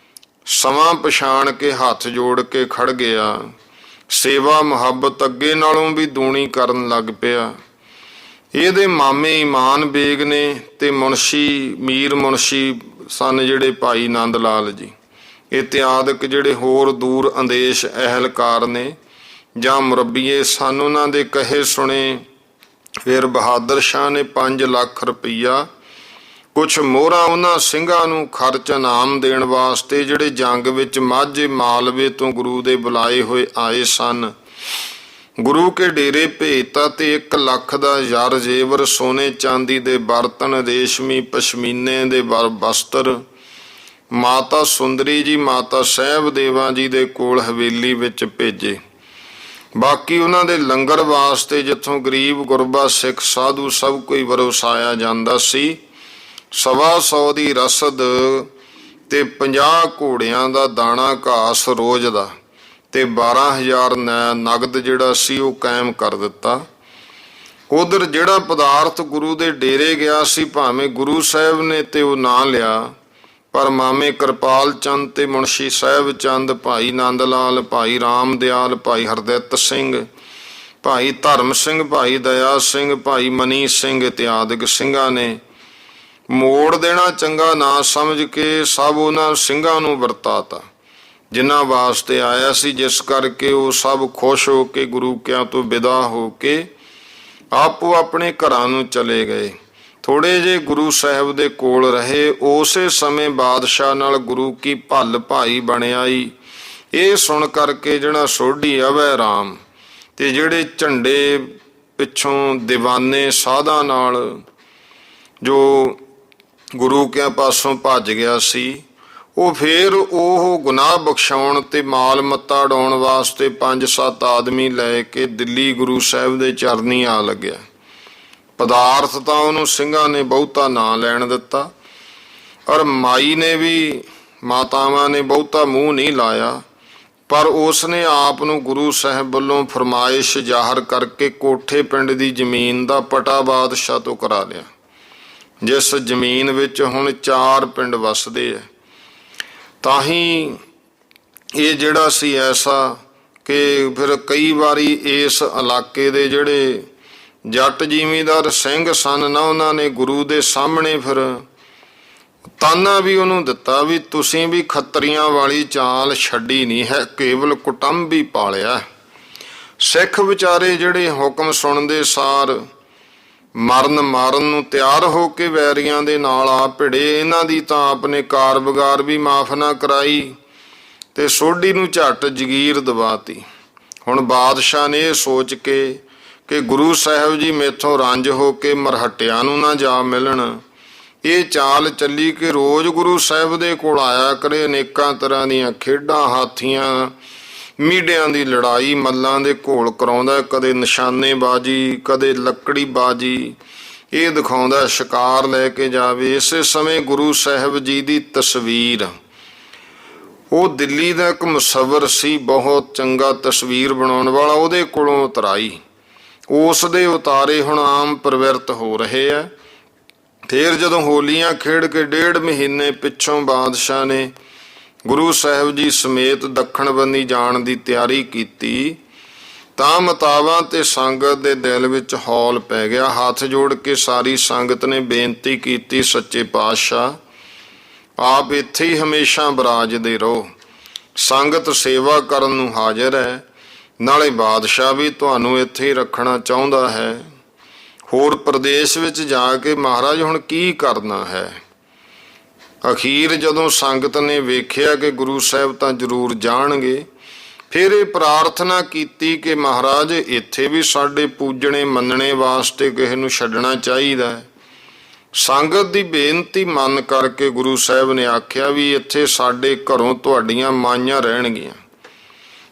ਸਮਾਂ ਪਛਾਣ ਕੇ ਹੱਥ ਜੋੜ ਕੇ ਖੜ ਗਿਆ, ਸੇਵਾ ਮੁਹੱਬਤ ਅੱਗੇ ਨਾਲੋਂ ਵੀ ਦੂਣੀ ਕਰਨ ਲੱਗ ਪਿਆ। ਇਹਦੇ ਮਾਮੇ ਇਮਾਨ ਬੇਗ ਨੇ ਤੇ ਮੁਨਸ਼ੀ ਮੀਰ ਮੁਨਸ਼ੀ ਸਨ ਜਿਹੜੇ ਭਾਈ ਨੰਦ ਲਾਲ ਜੀ, ਇਤਿਆਦਿਕ ਜਿਹੜੇ ਹੋਰ ਦੂਰ ਅੰਦੇਸ਼ ਅਹਿਲਕਾਰ ਨੇ ਜਾਂ ਮੁਰੱਬੀਏ ਸਨ, ਉਹਨਾਂ ਦੇ ਕਹੇ ਸੁਣੇ। ਫਿਰ ਬਹਾਦਰ ਸ਼ਾਹ ਨੇ 5 ਲੱਖ ਰੁਪਈਆ ਕੁਛ ਮੋਹਰਾਂ ਉਹਨਾਂ ਸਿੰਘਾਂ ਨੂੰ ਖਰਚ ਇਨਾਮ ਦੇਣ ਵਾਸਤੇ ਜਿਹੜੇ ਜੰਗ ਵਿੱਚ ਮਾਝੇ ਮਾਲਵੇ ਤੋਂ ਗੁਰੂ ਦੇ ਬੁਲਾਏ ਹੋਏ ਆਏ ਸਨ, ਗੁਰੂ ਕੇ ਡੇਰੇ ਭੇਜਤਾ ਤੇ 1 ਲੱਖ ਦਾ ਯਰ ਜੇਵਰ, ਸੋਨੇ ਚਾਂਦੀ ਦੇ ਬਰਤਨ, ਰੇਸ਼ਮੀ ਪਸ਼ਮੀਨੇ ਦੇ ਵਸਤਰ ਮਾਤਾ ਸੁੰਦਰੀ ਜੀ, ਮਾਤਾ ਸਾਹਿਬ ਦੇਵਾ ਜੀ ਦੇ ਕੋਲ ਹਵੇਲੀ ਵਿੱਚ ਭੇਜੇ। ਬਾਕੀ ਉਹਨਾਂ ਦੇ ਲੰਗਰ ਵਾਸਤੇ ਜਿੱਥੋਂ ਗਰੀਬ ਗੁਰਬਾ ਸਿੱਖ ਸਾਧੂ ਸਭ ਕੋਈ ਵਰਸਾਇਆ ਜਾਂਦਾ ਸੀ, 125 ਦੀ ਰਸਦ ਤੇ 50 ਘੋੜਿਆਂ ਦਾ ਦਾਣਾ ਘਾਸ ਰੋਜ਼ ਦਾ ਤੇ 12,000 ਨਗਦ ਜਿਹੜਾ ਸੀ ਉਹ ਕਾਇਮ ਕਰ ਦਿੱਤਾ। ਉਧਰ ਜਿਹੜਾ ਪਦਾਰਥ ਗੁਰੂ ਦੇ ਡੇਰੇ ਗਿਆ ਸੀ, ਭਾਵੇਂ ਗੁਰੂ ਸਾਹਿਬ ਨੇ ਤੇ ਉਹ ਨਾ ਲਿਆ, ਪਰ ਮਾਮੇ ਕਿਰਪਾਲ ਚੰਦ ਤੇ ਮੁਨਸ਼ੀ ਸਾਹਿਬ ਚੰਦ, ਭਾਈ ਨੰਦ ਲਾਲ, ਭਾਈ ਰਾਮ ਦਿਆਲ, ਭਾਈ ਹਰਦਿੱਤ ਸਿੰਘ, ਭਾਈ ਧਰਮ ਸਿੰਘ, ਭਾਈ ਦਇਆ ਸਿੰਘ, ਭਾਈ ਮਨੀ ਸਿੰਘ ਇਤਿਆਦਿਕ ਸਿੰਘਾਂ ਨੇ ਮੋੜ ਦੇਣਾ ਚੰਗਾ ਨਾ ਸਮਝ ਕੇ ਸਭ ਉਹਨਾਂ ਸਿੰਘਾਂ ਨੂੰ ਵਰਤਾਤਾ ਜਿਨ੍ਹਾਂ ਵਾਸਤੇ ਆਇਆ ਸੀ, ਜਿਸ ਕਰਕੇ ਉਹ ਸਭ ਖੁਸ਼ ਹੋ ਕੇ ਗੁਰੂ ਕਿਆਂ ਤੋਂ ਵਿਦਾ ਹੋ ਕੇ ਆਪੋ ਆਪਣੇ ਘਰਾਂ ਨੂੰ ਚਲੇ ਗਏ। ਥੋੜੇ ਜੇ ਗੁਰੂ ਸਾਹਿਬ ਦੇ ਕੋਲ ਰਹੇ। ਉਸੇ ਸਮੇਂ ਬਾਦਸ਼ਾਹ ਨਾਲ ਗੁਰੂ ਕੀ ਭੱਲ ਭਾਈ ਬਣਿਆਈ। ਇਹ ਸੁਣ ਕਰਕੇ ਜਿਹੜਾ ਸੋਢੀ ਅਵੈ ਰਾਮ ਤੇ ਜਿਹੜੇ ਝੰਡੇ ਪਿੱਛੋਂ ਦੀਵਾਨੇ ਸਾਧਾਂ ਨਾਲ ਜੋ ਗੁਰੂ ਕਿਆਂ ਪਾਸੋਂ ਭੱਜ ਗਿਆ ਸੀ, ਉਹ ਫੇਰ ਉਹ ਗੁਨਾਹ ਬਖਸ਼ਾਉਣ ਤੇ ਮਾਲ ਮੱਤਾ ਉਡਾਉਣ ਵਾਸਤੇ 5-7 ਆਦਮੀ ਲੈ ਕੇ ਦਿੱਲੀ ਗੁਰੂ ਸਾਹਿਬ ਦੇ ਚਰਨੀ ਆ ਲੱਗਿਆ। ਪਦਾਰਥ ਤਾਂ ਉਹਨੂੰ ਸਿੰਘਾਂ ਨੇ ਬਹੁਤਾ ਨਾ ਲੈਣ ਦਿੱਤਾ, ਔਰ ਮਾਈ ਨੇ ਵੀ, ਮਾਤਾਵਾਂ ਨੇ ਬਹੁਤਾ ਮੂੰਹ ਨਹੀਂ ਲਾਇਆ, ਪਰ ਉਸ ਨੇ ਆਪ ਨੂੰ ਗੁਰੂ ਸਾਹਿਬ ਵੱਲੋਂ ਫਰਮਾਇਸ਼ ਜ਼ਾਹਰ ਕਰਕੇ ਕੋਠੇ ਪਿੰਡ ਦੀ ਜ਼ਮੀਨ ਦਾ ਪਟਾ ਬਾਦਸ਼ਾਹ ਤੋਂ ਕਰਾ ਲਿਆ, ਜਿਸ ਜ਼ਮੀਨ ਵਿੱਚ ਹੁਣ 4 ਪਿੰਡ ਵਸਦੇ ਹੈ। ਤਾਂ ਹੀ ਇਹ ਜਿਹੜਾ ਸੀ ਐਸਾ ਕਿ ਫਿਰ ਕਈ ਵਾਰੀ ਇਸ ਇਲਾਕੇ ਦੇ ਜਿਹੜੇ ਜੱਟ ਜ਼ਿਮੀਂਦਾਰ ਸਿੰਘ ਸਨ ਨਾ, ਉਹਨਾਂ ਨੇ ਗੁਰੂ ਦੇ ਸਾਹਮਣੇ ਫਿਰ ਤਾਨਾ ਵੀ ਉਹਨੂੰ ਦਿੱਤਾ ਵੀ ਤੁਸੀਂ ਵੀ ਖੱਤਰੀਆਂ ਵਾਲੀ ਚਾਲ ਛੱਡੀ ਨਹੀਂ ਹੈ, ਕੇਵਲ ਕੁਟੰਬ ਹੀ ਪਾਲਿਆ। ਸਿੱਖ ਵਿਚਾਰੇ ਜਿਹੜੇ ਹੁਕਮ ਸੁਣਦੇ ਸਾਰ ਮਰਨ ਮਾਰਨ ਨੂੰ ਤਿਆਰ ਹੋ ਕੇ ਵੈਰੀਆਂ ਦੇ ਨਾਲ ਆ ਭਿੜੇ। ਇਹਨਾਂ ਦੀ ਤਾਂ ਆਪਨੇ ਕਾਰ ਵਿਗਾਰ ਵੀ ਮਾਫ ਨਾ ਕਰਾਈ ਤੇ ਸੋਢੀ ਨੂੰ ਝੱਟ ਜਗੀਰ ਦਵਾਤੀ। ਹੁਣ ਬਾਦਸ਼ਾਹ ਨੇ ਇਹ ਸੋਚ ਕੇ ਕਿ ਗੁਰੂ ਸਾਹਿਬ ਜੀ ਮੇਥੋਂ ਰੰਜ ਹੋ ਕੇ ਮਰਹੱਟਿਆਂ ਨੂੰ ਨਾ ਜਾ ਮਿਲਣ, ਇਹ ਚਾਲ ਚੱਲੀ ਕਿ ਰੋਜ਼ ਗੁਰੂ ਸਾਹਿਬ ਦੇ ਕੋਲ ਆਇਆ ਕਰੇ। ਅਨੇਕਾਂ ਤਰ੍ਹਾਂ ਦੀਆਂ ਖੇਡਾਂ, ਹਾਥੀਆਂ ਮੀਡਿਆਂ ਦੀ ਲੜਾਈ, ਮੱਲਾਂ ਦੇ ਘੋਲ ਕਰਾਉਂਦਾ, ਕਦੇ ਨਿਸ਼ਾਨੇਬਾਜ਼ੀ, ਕਦੇ ਲੱਕੜੀ ਬਾਜੀ, ਇਹ ਦਿਖਾਉਂਦਾ ਸ਼ਿਕਾਰ ਲੈ ਕੇ ਜਾਵੇ। ਇਸੇ ਸਮੇਂ ਗੁਰੂ ਸਾਹਿਬ ਜੀ ਦੀ ਤਸਵੀਰ, ਉਹ ਦਿੱਲੀ ਦਾ ਇੱਕ ਮੁਸੱਵਰ ਸੀ, ਬਹੁਤ ਚੰਗਾ ਤਸਵੀਰ ਬਣਾਉਣ ਵਾਲਾ, ਉਹਦੇ ਕੋਲੋਂ ਉਤਰਾਈ। ਉਸ ਦੇ ਉਤਾਰੇ ਹੁਣ ਆਮ ਪ੍ਰਵਿਰਤ ਹੋ ਰਹੇ ਆ। ਫਿਰ ਜਦੋਂ ਹੋਲੀਆਂ ਖੇਡ ਕੇ 1.5 ਮਹੀਨੇ ਪਿੱਛੋਂ ਬਾਦਸ਼ਾਹ ਨੇ ਗੁਰੂ ਸਾਹਿਬ ਜੀ ਸਮੇਤ ਦੱਖਣ ਬੰਨੀ ਜਾਣ ਦੀ ਤਿਆਰੀ ਕੀਤੀ, ਤਾਂ ਮਤਾਵਾਂ ਤੇ ਸੰਗਤ ਦੇ ਦਿਲ ਵਿੱਚ ਹੌਲ ਪੈ ਗਿਆ। ਹੱਥ ਜੋੜ ਕੇ ਸਾਰੀ ਸੰਗਤ ਨੇ ਬੇਨਤੀ ਕੀਤੀ, ਸੱਚੇ ਪਾਤਸ਼ਾਹ ਆਪ ਇੱਥੇ ਹੀ ਹਮੇਸ਼ਾ ਬਿਰਾਜਦੇ ਰਹੋ। ਸੰਗਤ ਸੇਵਾ ਕਰਨ ਨੂੰ ਹਾਜ਼ਰ ਹੈ, ਨਾਲੇ ਬਾਦਸ਼ਾਹ ਵੀ ਤੁਹਾਨੂੰ ਇੱਥੇ ਹੀ ਰੱਖਣਾ ਚਾਹੁੰਦਾ ਹੈ। ਹੋਰ ਪ੍ਰਦੇਸ਼ ਵਿੱਚ ਜਾ ਕੇ ਮਹਾਰਾਜ ਹੁਣ ਕੀ ਕਰਨਾ ਹੈ। ਅਖੀਰ ਜਦੋਂ ਸੰਗਤ ਨੇ ਵੇਖਿਆ ਕਿ ਗੁਰੂ ਸਾਹਿਬ ਤਾਂ ਜ਼ਰੂਰ ਜਾਣਗੇ, ਫਿਰ ਇਹ ਪ੍ਰਾਰਥਨਾ ਕੀਤੀ ਕਿ ਮਹਾਰਾਜ ਇੱਥੇ ਵੀ ਸਾਡੇ ਪੂਜਣੇ ਮੰਨਣੇ ਵਾਸਤੇ ਕਿਸੇ ਨੂੰ ਛੱਡਣਾ ਚਾਹੀਦਾ ਹੈ। ਸੰਗਤ ਦੀ ਬੇਨਤੀ ਮੰਨ ਕਰਕੇ ਗੁਰੂ ਸਾਹਿਬ ਨੇ ਆਖਿਆ ਵੀ ਇੱਥੇ ਸਾਡੇ ਘਰੋਂ ਤੁਹਾਡੀਆਂ ਮਾਈਆਂ ਰਹਿਣਗੀਆਂ।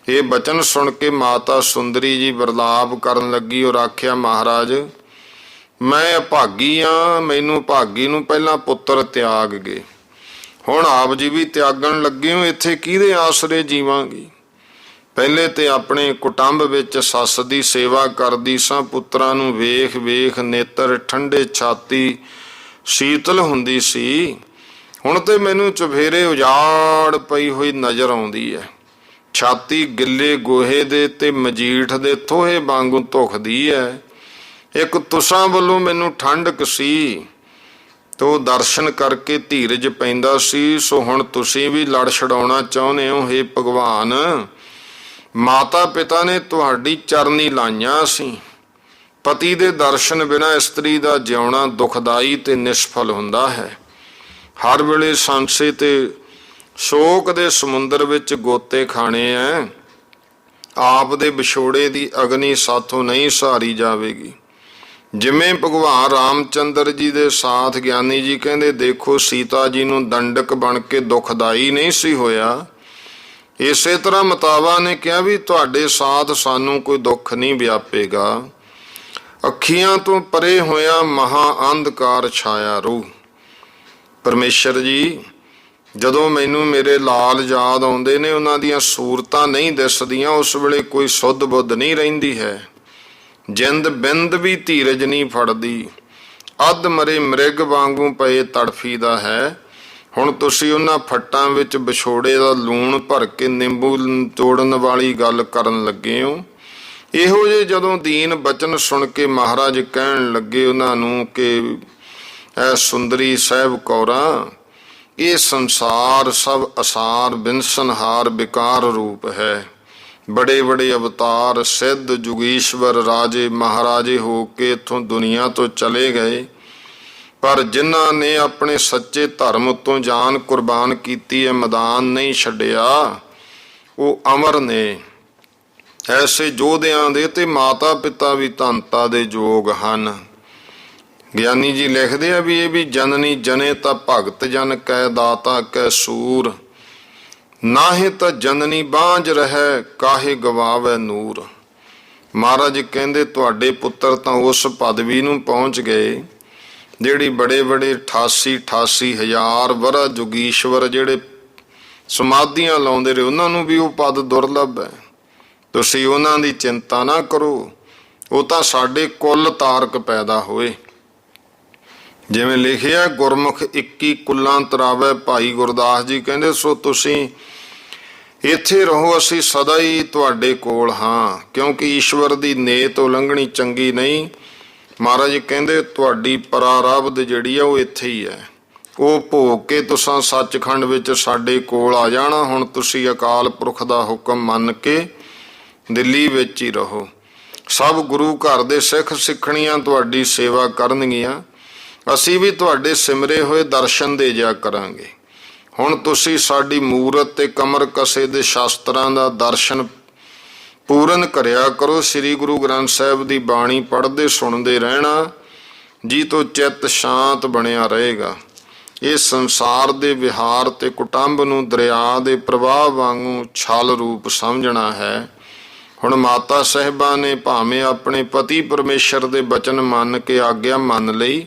ਇਹ ਬਚਨ ਸੁਣ ਕੇ ਮਾਤਾ ਸੁੰਦਰੀ ਜੀ ਵਿਰਲਾਪ ਕਰਨ ਲੱਗੀ ਔਰ ਆਖਿਆ, ਮਹਾਰਾਜ ਮੈਂ ਅਭਾਗੀ ਹਾਂ, ਮੈਨੂੰ ਭਾਗੀ ਨੂੰ ਪਹਿਲਾਂ ਪੁੱਤਰ ਤਿਆਗ ਗਏ, ਹੁਣ ਆਪ ਜੀ ਵੀ ਤਿਆਗਣ ਲੱਗੇ ਹੋ, ਇੱਥੇ ਕਿਹਦੇ ਆਸਰੇ ਜੀਵਾਂਗੀ। ਪਹਿਲੇ ਤੇ ਆਪਣੇ ਕੁਟੰਬ ਵਿੱਚ ਸੱਸ ਦੀ ਸੇਵਾ ਕਰਦੀ ਸਾਂ, ਪੁੱਤਰਾਂ ਨੂੰ ਵੇਖ ਵੇਖ ਨੇਤਰ ਠੰਡੇ, ਛਾਤੀ ਸ਼ੀਤਲ ਹੁੰਦੀ ਸੀ। ਹੁਣ ਤੇ ਮੈਨੂੰ ਚੁਫੇਰੇ ਉਜਾੜ ਪਈ ਹੋਈ ਨਜ਼ਰ ਆਉਂਦੀ ਹੈ। ਛਾਤੀ ਗਿੱਲੇ ਗੋਹੇ ਦੇ ਤੇ ਮਜੀਠ ਦੇ ਥੋਹੇ ਵਾਂਗੂ ਧੁਖਦੀ ਹੈ। ਇੱਕ ਤੁਸਾਂ ਵੱਲੋਂ ਮੈਨੂੰ ਠੰਡਕ ਸੀ ਤੋ ਦਰਸ਼ਨ ਕਰਕੇ ਧੀਰਜ ਪੈਂਦਾ ਸੀ। ਸੋ ਹੁਣ ਤੁਸੀਂ ਵੀ ਲੜ ਛਡਾਉਣਾ ਚਾਹੁੰਦੇ ਹੋ। ਹੇ ਭਗਵਾਨ, ਮਾਤਾ ਪਿਤਾ ਨੇ ਤੁਹਾਡੀ ਚਰਨੀ ਲਾਈਆਂ ਸੀ। ਪਤੀ ਦੇ ਦਰਸ਼ਨ ਬਿਨਾਂ ਇਸਤਰੀ ਦਾ ਜਿਉਣਾ ਦੁਖਦਾਈ ਤੇ ਨਿਸਫਲ ਹੁੰਦਾ ਹੈ। ਹਰ ਵੇਲੇ ਸੰਸੇ ਤੇ ਸ਼ੋਕ ਦੇ ਸਮੁੰਦਰ ਵਿੱਚ ਗੋਤੇ ਖਾਣੇ ਐ। ਆਪ ਦੇ ਵਿਛੋੜੇ ਦੀ ਅਗਨੀ ਸਾਥੋਂ ਨਹੀਂ ਸਹਾਰੀ ਜਾਵੇਗੀ। ਜਿਵੇਂ ਭਗਵਾਨ ਰਾਮਚੰਦਰ ਜੀ ਦੇ ਸਾਥ ਗਿਆਨੀ ਜੀ ਕਹਿੰਦੇ, ਦੇਖੋ ਸੀਤਾ ਜੀ ਨੂੰ ਦੰਡਕ ਬਣ ਕੇ ਦੁਖਦਾਈ ਨਹੀਂ ਸੀ ਹੋਇਆ। ਇਸੇ ਤਰ੍ਹਾਂ ਮਤਾਵਾ ਨੇ ਕਿਹਾ ਵੀ ਤੁਹਾਡੇ ਸਾਥ ਸਾਨੂੰ ਕੋਈ ਦੁੱਖ ਨਹੀਂ ਵਿਆਪੇਗਾ। ਅੱਖੀਆਂ ਤੋਂ ਪਰੇ ਹੋਇਆ ਮਹਾ ਅੰਧਕਾਰ ਛਾਇਆ ਰੂ। ਪਰਮੇਸ਼ਰ ਜੀ, ਜਦੋਂ ਮੈਨੂੰ ਮੇਰੇ ਲਾਲ ਯਾਦ ਆਉਂਦੇ ਨੇ, ਉਹਨਾਂ ਦੀਆਂ ਸੂਰਤਾਂ ਨਹੀਂ ਦਿਸਦੀਆਂ, ਉਸ ਵੇਲੇ ਕੋਈ ਸੁੱਧ ਬੁੱਧ ਨਹੀਂ ਰਹਿੰਦੀ ਹੈ। ਜਿੰਦ ਬਿੰਦ ਵੀ ਧੀਰਜ ਨਹੀਂ ਫੜਦੀ। ਅੱਧ ਮਰੇ ਮ੍ਰਿਗ ਵਾਂਗੂ ਪਏ ਤੜਫੀਦਾ ਹੈ। ਹੁਣ ਤੁਸੀਂ ਉਹਨਾਂ ਫੱਟਾਂ ਵਿੱਚ ਵਿਛੋੜੇ ਦਾ ਲੂਣ ਭਰ ਕੇ ਨਿੰਬੂ ਤੋੜਨ ਵਾਲੀ ਗੱਲ ਕਰਨ ਲੱਗੇ ਹੋ। ਇਹੋ ਜਿਹੇ ਜਦੋਂ ਦੀਨ ਬਚਨ ਸੁਣ ਕੇ ਮਹਾਰਾਜ ਕਹਿਣ ਲੱਗੇ ਉਹਨਾਂ ਨੂੰ ਕਿ ਐ ਸੁੰਦਰੀ ਸਾਹਿਬ ਕੌਰਾਂ, ਇਹ ਸੰਸਾਰ ਸਭ ਅਸਾਰ ਬਿਨਸਨਹਾਰ ਵਿਕਾਰ ਰੂਪ ਹੈ। ਬੜੇ ਬੜੇ ਅਵਤਾਰ ਸਿੱਧ ਜੁਗੀਸ਼ਵਰ ਰਾਜੇ ਮਹਾਰਾਜੇ ਹੋ ਕੇ ਇੱਥੋਂ ਦੁਨੀਆ ਤੋਂ ਚਲੇ ਗਏ, ਪਰ ਜਿਨ੍ਹਾਂ ਨੇ ਆਪਣੇ ਸੱਚੇ ਧਰਮ ਉੱਤੋਂ ਜਾਨ ਕੁਰਬਾਨ ਕੀਤੀ ਹੈ, ਮੈਦਾਨ ਨਹੀਂ ਛੱਡਿਆ, ਉਹ ਅਮਰ ਨੇ। ਐਸੇ ਯੋਧਿਆਂ ਦੇ ਤੇ ਮਾਤਾ ਪਿਤਾ ਵੀ ਧੰਤਾ ਦੇ ਯੋਗ ਹਨ। ਗਿਆਨੀ ਜੀ ਲਿਖਦੇ ਆ ਵੀ ਇਹ ਵੀ ਜਨਨੀ ਜਨੇ ਤਾਂ ਭਗਤ ਜਨ ਕੈ ਦਾਤਾ ਕੈ ਸੂਰ, ਨਾਹੀਂ ਤਾਂ ਜਨਨੀ ਬਾਂਝ ਰਹਿ ਕਾਹੇ ਗਵਾਵੇ ਨੂਰ। ਮਹਾਰਾਜ ਕਹਿੰਦੇ ਤੁਹਾਡੇ ਪੁੱਤਰ ਤਾਂ ਉਸ ਪਦਵੀ ਨੂੰ ਪਹੁੰਚ ਗਏ ਜਿਹੜੀ ਬੜੇ ਬੜੇ 88 ਹਜ਼ਾਰ ਵਰਾ ਜੁਗੀਸ਼ਵਰ ਜਿਹੜੇ ਸਮਾਧੀਆਂ ਲਾਉਂਦੇ ਰਹੇ, ਉਹਨਾਂ ਨੂੰ ਵੀ ਉਹ ਪਦ ਦੁਰਲਭ ਹੈ। ਤੁਸੀਂ ਉਹਨਾਂ ਦੀ ਚਿੰਤਾ ਨਾ ਕਰੋ, ਉਹ ਤਾਂ ਸਾਡੇ ਕੁੱਲ ਤਾਰਕ ਪੈਦਾ ਹੋਏ। ਜਿਵੇਂ ਲਿਖਿਆ, ਗੁਰਮੁਖ 21 ਕੁੱਲਾਂ ਤਰਾਵੇ। ਭਾਈ ਗੁਰਦਾਸ ਜੀ ਕਹਿੰਦੇ, ਸੋ ਤੁਸੀਂ ਇੱਥੇ ਰਹੋ, ਅਸੀਂ ਸਦਾ ਹੀ ਤੁਹਾਡੇ ਕੋਲ ਹਾਂ, ਕਿਉਂਕਿ ਈਸ਼ਵਰ ਦੀ ਨੇਤ ਉਲੰਘਣੀ ਚੰਗੀ ਨਹੀਂ। ਮਹਾਰਾਜ ਕਹਿੰਦੇ ਤੁਹਾਡੀ ਪਰਾਰਬਧ ਜਿਹੜੀ ਆ ਉਹ ਇੱਥੇ ਹੀ ਹੈ। ਉਹ ਭੋਗ ਕੇ ਤੁਸੀਂ ਸੱਚਖੰਡ ਵਿੱਚ ਸਾਡੇ ਕੋਲ ਆ ਜਾਣਾ। ਹੁਣ ਤੁਸੀਂ ਅਕਾਲ ਪੁਰਖ ਦਾ ਹੁਕਮ ਮੰਨ ਕੇ ਦਿੱਲੀ ਵਿੱਚ ਹੀ ਰਹੋ। ਸਭ ਗੁਰੂ ਘਰ ਦੇ ਸਿੱਖ ਸਿੱਖਣੀਆਂ ਤੁਹਾਡੀ ਸੇਵਾ ਕਰਨਗੀਆਂ। ਅਸੀਂ ਵੀ ਤੁਹਾਡੇ ਸਿਮਰੇ ਹੋਏ ਦਰਸ਼ਨ ਦੇ ਜਾ ਕਰਾਂਗੇ। ਹੁਣ ਤੁਸੀਂ ਸਾਡੀ ਮੂਰਤ ਤੇ ਕਮਰ ਕਸੇ ਦੇ ਸ਼ਾਸਤਰਾਂ ਦਾ ਦਰਸ਼ਨ ਪੂਰਨ ਕਰਿਆ ਕਰੋ। ਸ੍ਰੀ ਗੁਰੂ ਗ੍ਰੰਥ ਸਾਹਿਬ ਦੀ ਬਾਣੀ ਪੜ੍ਹਦੇ ਸੁਣਦੇ ਰਹਿਣਾ, ਜੀ ਤੋਂ ਚਿੱਤ ਸ਼ਾਂਤ ਬਣਿਆ ਰਹੇਗਾ। ਇਹ ਸੰਸਾਰ ਦੇ ਵਿਹਾਰ ਤੇ ਕੁਟੰਬ ਨੂੰ ਦਰਿਆ ਦੇ ਪ੍ਰਵਾਹ ਵਾਂਗੂ ਛਲ ਰੂਪ ਸਮਝਣਾ ਹੈ। ਹੁਣ ਮਾਤਾ ਸਾਹਿਬਾਂ ਨੇ ਭਾਵੇਂ ਆਪਣੇ ਪਤੀ ਪਰਮੇਸ਼ਰ ਦੇ ਬਚਨ ਮੰਨ ਕੇ ਆਗਿਆ ਮੰਨ ਲਈ,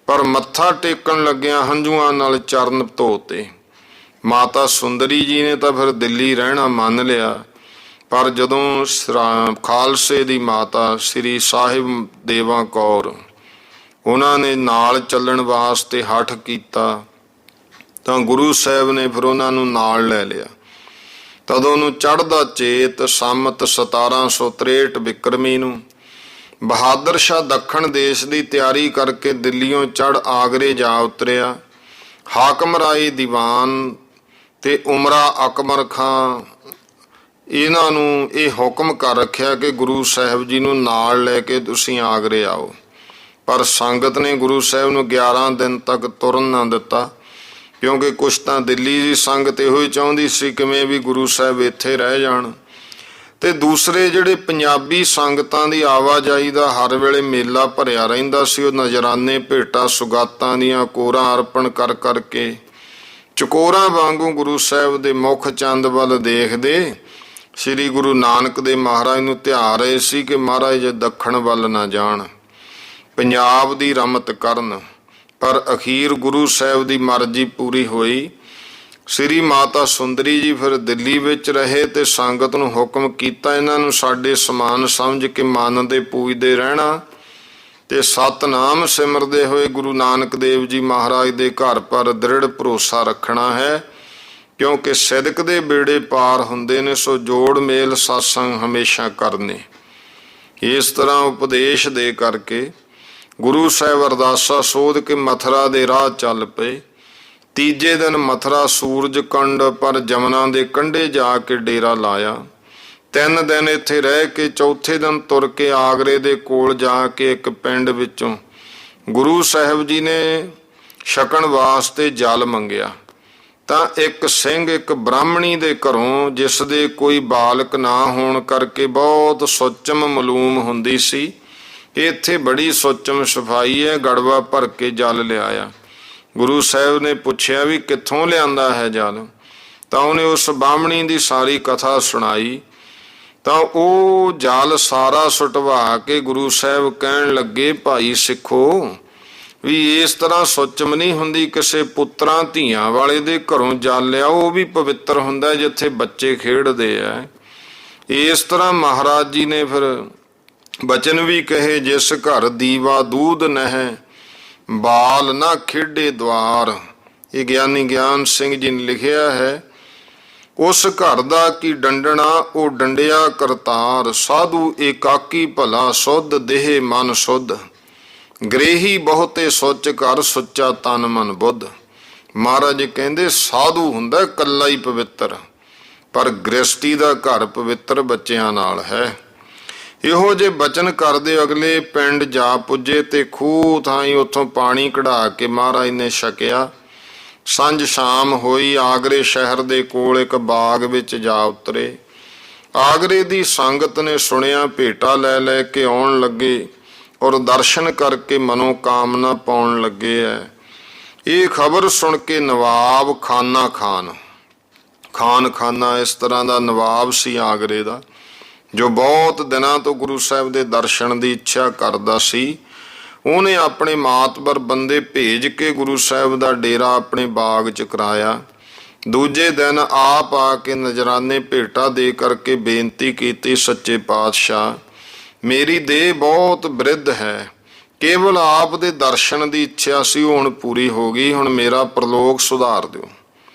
ਪਰ ਮੱਥਾ ਟੇਕਣ ਲੱਗਿਆਂ ਹੰਝੂਆਂ ਨਾਲ ਚਰਨ ਧੋਤੇ। ਮਾਤਾ ਸੁੰਦਰੀ ਜੀ ਨੇ ਤਾਂ ਫਿਰ ਦਿੱਲੀ ਰਹਿਣਾ ਮੰਨ ਲਿਆ, ਪਰ ਜਦੋਂ ਖਾਲਸੇ ਦੀ ਮਾਤਾ ਸ੍ਰੀ ਸਾਹਿਬ ਦੇਵਾ ਕੌਰ ਉਹਨਾਂ ਨੇ ਨਾਲ ਚੱਲਣ ਵਾਸਤੇ ਹਠ ਕੀਤਾ, ਤਾਂ ਗੁਰੂ ਸਾਹਿਬ ਨੇ ਫਿਰ ਉਹਨਾਂ ਨੂੰ ਨਾਲ ਲੈ ਲਿਆ। ਤਦੋਂ ਨੂੰ ਚੜ੍ਹਦਾ ਚੇਤ ਸੰਮਤ 1763 ਬਿਕਰਮੀ ਨੂੰ ਬਹਾਦਰ ਸ਼ਾਹ ਦੱਖਣ ਦੇਸ਼ ਦੀ ਤਿਆਰੀ ਕਰਕੇ ਦਿੱਲੀੋਂ ਚੜ੍ਹ ਆਗਰੇ ਜਾ ਉਤਰਿਆ। ਹਾਕਮ ਰਾਏ ਦੀਵਾਨ ਤੇ ਉਮਰਾ ਅਕਬਰ ਖਾਂ ਇਹਨਾਂ ਨੂੰ ਇਹ ਹੁਕਮ ਕਰ ਰੱਖਿਆ ਕਿ ਗੁਰੂ ਸਾਹਿਬ ਜੀ ਨੂੰ ਨਾਲ ਲੈ ਕੇ ਤੁਸੀਂ ਆਗਰੇ ਆਓ, ਪਰ ਸੰਗਤ ਨੇ ਗੁਰੂ ਸਾਹਿਬ ਨੂੰ 11 ਦਿਨ ਤੱਕ ਤੁਰਨ ਨਾ ਦਿੱਤਾ, ਕਿਉਂਕਿ ਕੁਛ ਤਾਂ ਦਿੱਲੀ ਦੀ ਸੰਗਤ ਇਹੋ ਹੀ ਚਾਹੁੰਦੀ ਸੀ ਕਿਵੇਂ ਵੀ ਗੁਰੂ ਸਾਹਿਬ ਇੱਥੇ ਰਹਿ ਜਾਣ, ਤੇ ਦੂਸਰੇ ਜਿਹੜੇ ਪੰਜਾਬੀ ਸੰਗਤਾਂ ਦੀ ਆਵਾਜਾਈ ਦਾ ਹਰ ਵੇਲੇ ਮੇਲਾ ਭਰਿਆ ਰਹਿੰਦਾ ਸੀ, ਉਹ ਨਜ਼ਰਾਨੇ ਭੇਟਾਂ ਸੁਗਾਤਾਂ ਦੀਆਂ ਕੋਰਾਂ ਅਰਪਣ ਕਰ ਕਰਕੇ ਚਕੋਰਾਂ ਵਾਂਗੂ ਗੁਰੂ ਸਾਹਿਬ ਦੇ ਮੁਖ ਚੰਦ ਵੱਲ ਦੇਖਦੇ ਸ੍ਰੀ ਗੁਰੂ ਨਾਨਕ ਦੇ ਮਹਾਰਾਜ ਨੂੰ ਧਿਆ ਰਹੇ ਸੀ ਕਿ ਮਹਾਰਾਜ ਦੱਖਣ ਵੱਲ ਨਾ ਜਾਣ, ਪੰਜਾਬ ਦੀ ਰਮਤ ਕਰਨ। ਪਰ ਅਖੀਰ ਗੁਰੂ ਸਾਹਿਬ ਦੀ ਮਰਜ਼ੀ ਪੂਰੀ ਹੋਈ। ਸ੍ਰੀ ਮਾਤਾ ਸੁੰਦਰੀ ਜੀ ਫਿਰ ਦਿੱਲੀ ਵਿੱਚ ਰਹੇ ਤੇ ਸੰਗਤ ਨੂੰ ਹੁਕਮ ਕੀਤਾ ਇਹਨਾਂ ਨੂੰ ਸਾਡੇ ਸਮਾਨ ਸਮਝ ਕੇ ਮੰਨਦੇ ਪੂਜਦੇ ਰਹਿਣਾ ਤੇ ਸਤਨਾਮ ਸਿਮਰਦੇ ਹੋਏ ਗੁਰੂ ਨਾਨਕ ਦੇਵ ਜੀ ਮਹਾਰਾਜ ਦੇ ਘਰ ਪਰ ਦ੍ਰਿੜ ਭਰੋਸਾ ਰੱਖਣਾ ਹੈ, ਕਿਉਂਕਿ ਸਿਦਕ ਦੇ ਬੇੜੇ ਪਾਰ ਹੁੰਦੇ ਨੇ। ਸੋ ਜੋੜ ਮੇਲ ਸਤਸੰਗ ਹਮੇਸ਼ਾ ਕਰਨੇ। ਇਸ ਤਰ੍ਹਾਂ ਉਪਦੇਸ਼ ਦੇ ਕਰਕੇ ਗੁਰੂ ਸਾਹਿਬ ਅਰਦਾਸਾ ਸੋਧ ਕੇ ਮਥੁਰਾ ਦੇ ਰਾਹ ਚੱਲ ਪਏ। ਤੀਜੇ ਦਿਨ ਮਥੁਰਾ ਸੂਰਜ ਕੰਡ ਪਰ ਜਮਨਾ ਦੇ ਕੰਢੇ ਜਾ ਕੇ ਡੇਰਾ ਲਾਇਆ। 3 ਦਿਨ ਇੱਥੇ ਰਹਿ ਕੇ ਚੌਥੇ ਦਿਨ ਤੁਰ ਕੇ ਆਗਰੇ ਦੇ ਕੋਲ ਜਾ ਕੇ ਇੱਕ ਪਿੰਡ ਵਿੱਚੋਂ ਗੁਰੂ ਸਾਹਿਬ ਜੀ ਨੇ ਛਕਣ ਵਾਸਤੇ ਜਲ ਮੰਗਿਆ। ਤਾਂ ਇੱਕ ਸਿੰਘ ਇੱਕ ਬ੍ਰਾਹਮਣੀ ਦੇ ਘਰੋਂ, ਜਿਸ ਦੇ ਕੋਈ ਬਾਲਕ ਨਾ ਹੋਣ ਕਰਕੇ ਬਹੁਤ ਸੁੱਚਮ ਮਲੂਮ ਹੁੰਦੀ ਸੀ, ਇੱਥੇ ਬੜੀ ਸੁੱਚਮ ਸਫਾਈ ਹੈ, ਗੜਵਾ ਭਰ ਕੇ ਜਲ ਲਿਆਇਆ। ਗੁਰੂ ਸਾਹਿਬ ਨੇ ਪੁੱਛਿਆ ਵੀ ਕਿੱਥੋਂ ਲਿਆਂਦਾ ਹੈ ਜਲ? ਤਾਂ ਉਹਨੇ ਉਸ ਬਾਹਮਣੀ ਦੀ ਸਾਰੀ ਕਥਾ ਸੁਣਾਈ। ਤਾਂ ਉਹ ਜਲ ਸਾਰਾ ਸੁਟਵਾ ਕੇ ਗੁਰੂ ਸਾਹਿਬ ਕਹਿਣ ਲੱਗੇ, ਭਾਈ ਸਿੱਖੋ, ਵੀ ਇਸ ਤਰ੍ਹਾਂ ਸੁੱਚਮ ਨਹੀਂ ਹੁੰਦੀ, ਕਿਸੇ ਪੁੱਤਰਾਂ ਧੀਆਂ ਵਾਲੇ ਦੇ ਘਰੋਂ ਜਲ ਲਿਆਓ, ਉਹ ਵੀ ਪਵਿੱਤਰ ਹੁੰਦਾ ਜਿੱਥੇ ਬੱਚੇ ਖੇਡਦੇ ਆ। ਇਸ ਤਰ੍ਹਾਂ ਮਹਾਰਾਜ ਜੀ ਨੇ ਫਿਰ ਬਚਨ ਵੀ ਕਹੇ, ਜਿਸ ਘਰ ਦੀਵਾ ਦੂਧ ਨਹਿ ਬਾਲ ਨਾ ਖੇਡੇ ਦਵਾਰ। ਇਹ ਗਿਆਨੀ ਗਿਆਨ ਸਿੰਘ ਜੀ ਨੇ ਲਿਖਿਆ ਹੈ, ਉਸ ਘਰ ਦਾ ਕੀ ਡੰਡਣਾ ਉਹ ਡੰਡਿਆ ਕਰਤਾਰ, ਸਾਧੂ ਏਕਾਕੀ ਭਲਾ ਸੁਧ ਦੇਹ ਮਨ ਸੁਧ, ਗ੍ਰੇਹੀ ਬਹੁਤੇ ਸੁੱਚ ਘਰ ਸੁੱਚਾ ਤਨ ਮਨ ਬੁੱਧ। ਮਹਾਰਾਜ ਕਹਿੰਦੇ ਸਾਧੂ ਹੁੰਦਾ ਇਕੱਲਾ ਹੀ ਪਵਿੱਤਰ, ਪਰ ਗ੍ਰਸਤੀ ਦਾ ਘਰ ਪਵਿੱਤਰ ਬੱਚਿਆਂ ਨਾਲ ਹੈ। ਇਹੋ ਜਿਹੇ ਬਚਨ ਕਰਦੇ ਅਗਲੇ ਪਿੰਡ ਜਾ ਪੁੱਜੇ ਤੇ ਖੂਹ ਥਾਈ ਉੱਥੋਂ ਪਾਣੀ ਕਢਾ ਕੇ ਮਹਾਰਾਜ ਨੇ ਛਕਿਆ। ਸੰਝ ਸ਼ਾਮ ਹੋਈ, ਆਗਰੇ ਸ਼ਹਿਰ ਦੇ ਕੋਲ ਇੱਕ ਬਾਗ ਵਿੱਚ ਜਾ ਉਤਰੇ। ਆਗਰੇ ਦੀ ਸੰਗਤ ਨੇ ਸੁਣਿਆ, ਭੇਟਾ ਲੈ ਲੈ ਕੇ ਆਉਣ ਲੱਗੇ ਔਰ ਦਰਸ਼ਨ ਕਰਕੇ ਮਨੋ ਕਾਮਨਾ ਪਾਉਣ ਲੱਗੇ ਐ। ਇਹ ਖਬਰ ਸੁਣ ਕੇ ਨਵਾਬ ਖਾਨਾ ਖਾਨਾ ਇਸ ਤਰ੍ਹਾਂ ਦਾ ਨਵਾਬ ਸੀ ਆਗਰੇ ਦਾ, ਜੋ ਬਹੁਤ ਦਿਨਾਂ ਤੋਂ ਗੁਰੂ ਸਾਹਿਬ ਦੇ ਦਰਸ਼ਨ ਦੀ ਇੱਛਾ ਕਰਦਾ ਸੀ। ਉਹਨੇ ਆਪਣੇ ਮਾਤਬਰ ਬੰਦੇ ਭੇਜ ਕੇ ਗੁਰੂ ਸਾਹਿਬ ਦਾ ਡੇਰਾ ਆਪਣੇ ਬਾਗ 'ਚ ਕਰਾਇਆ। ਦੂਜੇ ਦਿਨ ਆਪ ਆ ਕੇ ਨਜ਼ਰਾਨੇ ਭੇਟਾ ਦੇ ਕਰਕੇ ਬੇਨਤੀ ਕੀਤੀ, ਸੱਚੇ ਪਾਤਸ਼ਾਹ, ਮੇਰੀ ਦੇਹ ਬਹੁਤ ਬ੍ਰਿਧ ਹੈ, ਕੇਵਲ ਆਪ ਦੇ ਦਰਸ਼ਨ ਦੀ ਇੱਛਾ ਸੀ, ਹੁਣ ਪੂਰੀ ਹੋ ਗਈ, ਹੁਣ ਮੇਰਾ ਪ੍ਰਲੋਕ ਸੁਧਾਰ ਦਿਓ।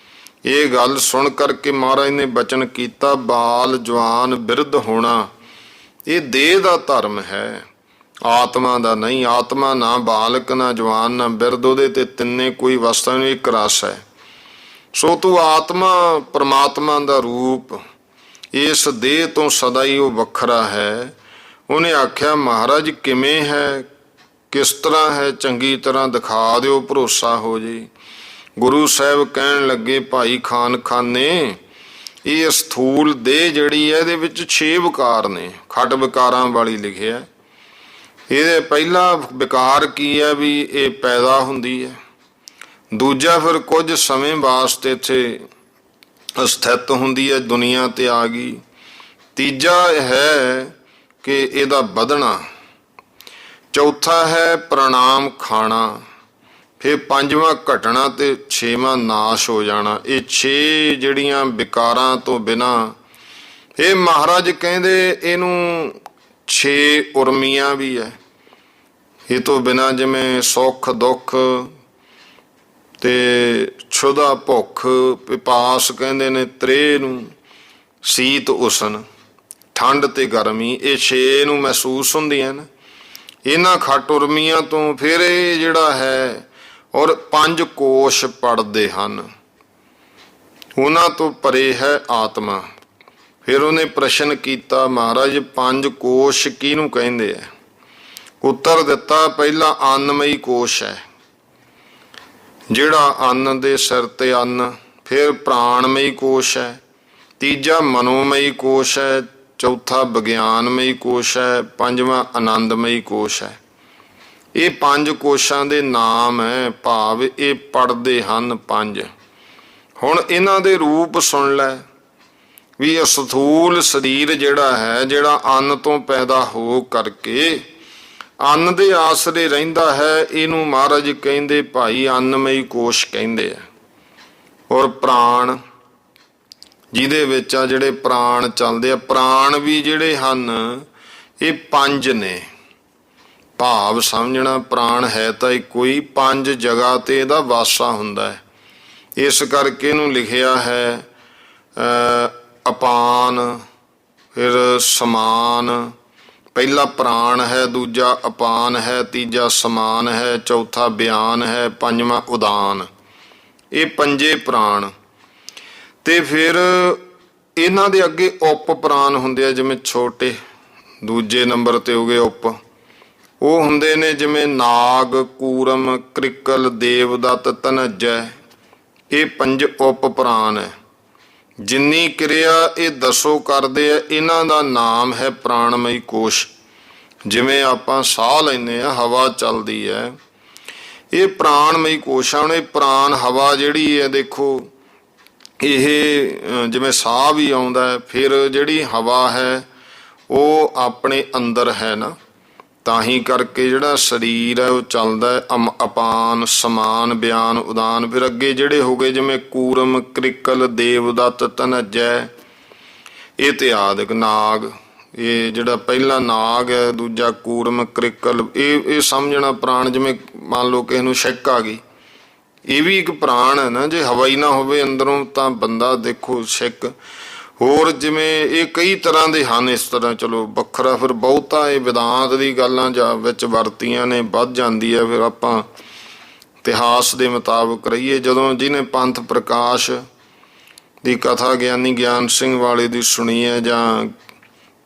ਇਹ ਗੱਲ ਸੁਣ ਕਰਕੇ ਮਹਾਰਾਜ ਨੇ ਬਚਨ ਕੀਤਾ, ਬਾਲ ਜਵਾਨ ਬਿਰਧ ਹੋਣਾ ਇਹ ਦੇਹ ਦਾ ਧਰਮ ਹੈ, ਆਤਮਾ ਦਾ ਨਹੀਂ। ਆਤਮਾ ਨਾ ਬਾਲਕ ਨਾ ਜਵਾਨ ਨਾ ਬਿਰਧ, ਉਹਦੇ ਤੇ ਤਿੰਨੇ ਕੋਈ ਵਸਤਾਂ ਨੂੰ ਇੱਕ ਰਸ ਹੈ। ਸੋ ਤੂੰ ਆਤਮਾ ਪਰਮਾਤਮਾ ਦਾ ਰੂਪ, ਇਸ ਦੇਹ ਤੋਂ ਸਦਾ ਹੀ ਉਹ ਵੱਖਰਾ ਹੈ। ਉਹਨੇ ਆਖਿਆ, ਮਹਾਰਾਜ ਕਿਵੇਂ ਹੈ, ਕਿਸ ਤਰ੍ਹਾਂ ਹੈ, ਚੰਗੀ ਤਰ੍ਹਾਂ ਦਿਖਾ ਦਿਓ, ਭਰੋਸਾ ਹੋ ਜੇ। ਗੁਰੂ ਸਾਹਿਬ ਕਹਿਣ ਲੱਗੇ, ਭਾਈ ਖਾਨੇ, ਇਹ ਸਥੂਲ ਦੇਹ ਜਿਹੜੀ ਹੈ ਇਹਦੇ ਵਿੱਚ 6 ਵਿਕਾਰ ਨੇ, ਖੱਟ ਵਿਕਾਰਾਂ ਵਾਲੀ ਲਿਖਿਆ। ਇਹਦੇ ਪਹਿਲਾ ਵਿਕਾਰ ਕੀ ਹੈ ਵੀ ਇਹ ਪੈਦਾ ਹੁੰਦੀ ਹੈ, ਦੂਜਾ ਫਿਰ ਕੁਝ ਸਮੇਂ ਵਾਸਤੇ ਇੱਥੇ ਸਥਿਤ ਹੁੰਦੀ ਹੈ, ਦੁਨੀਆ ਤੇ ਆ ਗਈ। ਤੀਜਾ ਹੈ ਕਿ ਇਹਦਾ ਵਧਣਾ, ਚੌਥਾ ਹੈ ਪ੍ਰਣਾਮ ਖਾਣਾ, ਫਿਰ ਪੰਜਵਾਂ ਘਟਣਾ ਤੇ 6ਵਾਂ ਨਾਸ਼ ਹੋ ਜਾਣਾ। ਇਹ 6 ਜਿਹੜੀਆਂ ਵਿਕਾਰਾਂ ਤੋਂ ਬਿਨਾਂ, ਇਹ ਮਹਾਰਾਜ ਕਹਿੰਦੇ ਇਹਨੂੰ 6 ਉਰਮੀਆਂ ਵੀ ਹੈ। ਇਹ ਤੋਂ ਬਿਨਾਂ ਜਿਵੇਂ ਸੁੱਖ ਦੁੱਖ ਤੇ ਛੁਦਾ ਭੁੱਖ, ਪਿਪਾਸ ਕਹਿੰਦੇ ਨੇ ਤ੍ਰੇਹ ਨੂੰ, ਸੀਤ ਉਸਨ ਠੰਡ ਤੇ ਗਰਮੀ, ਇਹ 6 ਨੂੰ ਮਹਿਸੂਸ ਹੁੰਦੀਆਂ ਨੇ। ਇਹਨਾਂ ਖੱਟ ਉਰਮੀਆਂ ਤੋਂ ਫਿਰ ਇਹ ਜਿਹੜਾ ਹੈ ਔਰ 5 ਕੋਸ਼ ਪੜਦੇ ਹਨ, ਉਹਨਾਂ ਤੋਂ ਪਰੇ ਹੈ ਆਤਮਾ। ਫਿਰ ਉਹਨੇ ਪ੍ਰਸ਼ਨ ਕੀਤਾ, ਮਹਾਰਾਜ 5 ਕੋਸ਼ ਕਿਹਨੂੰ ਕਹਿੰਦੇ ਆ? ਉੱਤਰ ਦਿੱਤਾ, ਪਹਿਲਾ ਅੰਨਮਈ ਕੋਸ਼ ਹੈ, ਜਿਹੜਾ ਅੰਨ ਦੇ ਸਿਰ ਤੇ ਅੰਨ। ਫਿਰ ਪ੍ਰਾਣਮਈ ਕੋਸ਼ ਹੈ, ਤੀਜਾ ਮਨੋਮਈ ਕੋਸ਼ ਹੈ, ਚੌਥਾ ਵਿਗਿਆਨਮਈ ਕੋਸ਼ ਹੈ, ਪੰਜਵਾਂ ਆਨੰਦਮਈ ਕੋਸ਼ ਹੈ। ਇਹ 5 ਕੋਸ਼ਾਂ ਦੇ ਨਾਮ ਹੈ, ਭਾਵ ਇਹ ਪੜਦੇ ਹਨ 5। ਹੁਣ ਇਹਨਾਂ ਦੇ ਰੂਪ ਸੁਣ ਲੈ ਵੀ ਇਹ ਸਥੂਲ ਸਰੀਰ ਜਿਹੜਾ ਹੈ, ਜਿਹੜਾ ਅੰਨ ਤੋਂ ਪੈਦਾ ਹੋ ਕਰਕੇ ਅੰਨ ਦੇ ਆਸਰੇ ਰਹਿੰਦਾ ਹੈ, ਇਹਨੂੰ ਮਹਾਰਾਜ ਕਹਿੰਦੇ ਭਾਈ ਅੰਨਮਈ ਕੋਸ਼ ਕਹਿੰਦੇ ਆ। ਔਰ ਪ੍ਰਾਣ, ਜਿਹਦੇ ਵਿੱਚ ਆ ਜਿਹੜੇ ਪ੍ਰਾਣ ਚੱਲਦੇ ਆ, ਪ੍ਰਾਣ ਵੀ ਜਿਹੜੇ ਹਨ ਇਹ 5 ਨੇ। ਭਾਵ ਸਮਝਣਾ, ਪ੍ਰਾਣ ਹੈ ਤਾਂ ਇੱਕੋ ਹੀ, 5 ਜਗ੍ਹਾ ਤੇ ਇਹਦਾ ਵਾਸਾ ਹੁੰਦਾ ਹੈ। ਇਸ ਕਰਕੇ ਇਹਨੂੰ ਲਿਖਿਆ ਹੈ ਅਪਾਨ, ਫਿਰ ਸਮਾਨ, ਪਹਿਲਾ ਪ੍ਰਾਣ ਹੈ, ਦੂਜਾ ਅਪਾਨ ਹੈ, ਤੀਜਾ ਸਮਾਨ ਹੈ, ਚੌਥਾ ਬਿਆਨ ਹੈ, ਪੰਜਵਾਂ ਉਦਾਨ। ਇਹ ਪੰਜੇ ਪ੍ਰਾਣ। ਤੇ ਫਿਰ ਇਹਨਾਂ ਦੇ ਅੱਗੇ ਉਪ ਪ੍ਰਾਣ ਹੁੰਦੇ ਆ, ਜਿਵੇਂ ਛੋਟੇ ਦੂਜੇ ਨੰਬਰ ਤੇ ਹੋ ਗਏ ਉਪ। ਉਹ ਹੁੰਦੇ ਨੇ ਜਿਵੇਂ ਨਾਗ, ਕੂਰਮ, ਕ੍ਰਿਕਲ, ਦੇਵਦੱਤ, ਧਨੰਜੈ। ਇਹ ਪੰਜ ਉਪ ਪ੍ਰਾਣ ਹੈ। ਜਿੰਨੀ ਕਿਰਿਆ ਇਹ ਦਸੋ ਕਰਦੇ ਆ, ਇਹਨਾਂ ਦਾ ਨਾਮ ਹੈ ਪ੍ਰਾਣਮਈ ਕੋਸ਼। ਜਿਵੇਂ ਆਪਾਂ ਸਾਹ ਲੈਂਦੇ ਆ, ਹਵਾ ਚੱਲਦੀ ਹੈ, ਇਹ ਪ੍ਰਾਣਮਈ ਕੋਸ਼ ਆ। ਹੁਣ ਇਹ ਪ੍ਰਾਣ ਹਵਾ ਜਿਹੜੀ ਹੈ, ਦੇਖੋ ਇਹ ਜਿਵੇਂ ਸਾਹ ਵੀ ਆਉਂਦਾ, ਫਿਰ ਜਿਹੜੀ ਹਵਾ ਹੈ ਉਹ ਆਪਣੇ ਅੰਦਰ ਹੈ ਨਾ, ਤਾਂ ਹੀ ਕਰਕੇ ਜਿਹੜਾ ਸਰੀਰ ਹੈ ਉਹ ਚੱਲਦਾ ਹੈ। ਅਪਾਨ, ਸਮਾਨ, ਬਿਆਨ, ਉਦਾਨ। ਫਿਰ ਅੱਗੇ ਜਿਹੜੇ ਹੋ ਗਏ ਜਿਵੇਂ ਕੂਰਮ, ਕ੍ਰਿਕਲ, ਦੇਵਦੱਤ, ਧਨੰਜੈ, ਇਹ ਤੇ ਆਦਿਕ ਨਾਗ। ਇਹ ਜਿਹੜਾ ਪਹਿਲਾ ਨਾਗ ਹੈ, ਦੂਜਾ ਕੂਰਮ, ਕ੍ਰਿਕਲ, ਇਹ ਸਮਝਣਾ ਪ੍ਰਾਣ। ਜਿਵੇਂ ਮੰਨ ਲਓ ਕਿਸੇ ਨੂੰ ਛਿੱਕ ਆ ਗਈ, ਇਹ ਵੀ ਇੱਕ ਪ੍ਰਾਣ ਹੈ ਨਾ। ਜੇ ਹਵਾ ਹੀ ਨਾ ਹੋਵੇ ਅੰਦਰੋਂ ਤਾਂ ਬੰਦਾ ਦੇਖੋ ਛਿੱਕ। ਹੋਰ ਜਿਵੇਂ ਇਹ ਕਈ ਤਰ੍ਹਾਂ ਦੇ ਹਨ ਇਸ ਤਰ੍ਹਾਂ, ਚਲੋ ਵੱਖਰਾ। ਫਿਰ ਬਹੁਤਾ ਇਹ ਵਿਦਾਂਤ ਦੀ ਗੱਲਾਂ ਜਾਂ ਵਿੱਚ ਵਰਤੀਆਂ ਨੇ, ਵੱਧ ਜਾਂਦੀ ਹੈ। ਫਿਰ ਆਪਾਂ ਇਤਿਹਾਸ ਦੇ ਮੁਤਾਬਕ ਰਹੀਏ। ਜਦੋਂ ਜਿਹਨੇ ਪੰਥ ਪ੍ਰਕਾਸ਼ ਦੀ ਕਥਾ ਗਿਆਨੀ ਗਿਆਨ ਸਿੰਘ ਵਾਲੇ ਦੀ ਸੁਣੀ ਹੈ, ਜਾਂ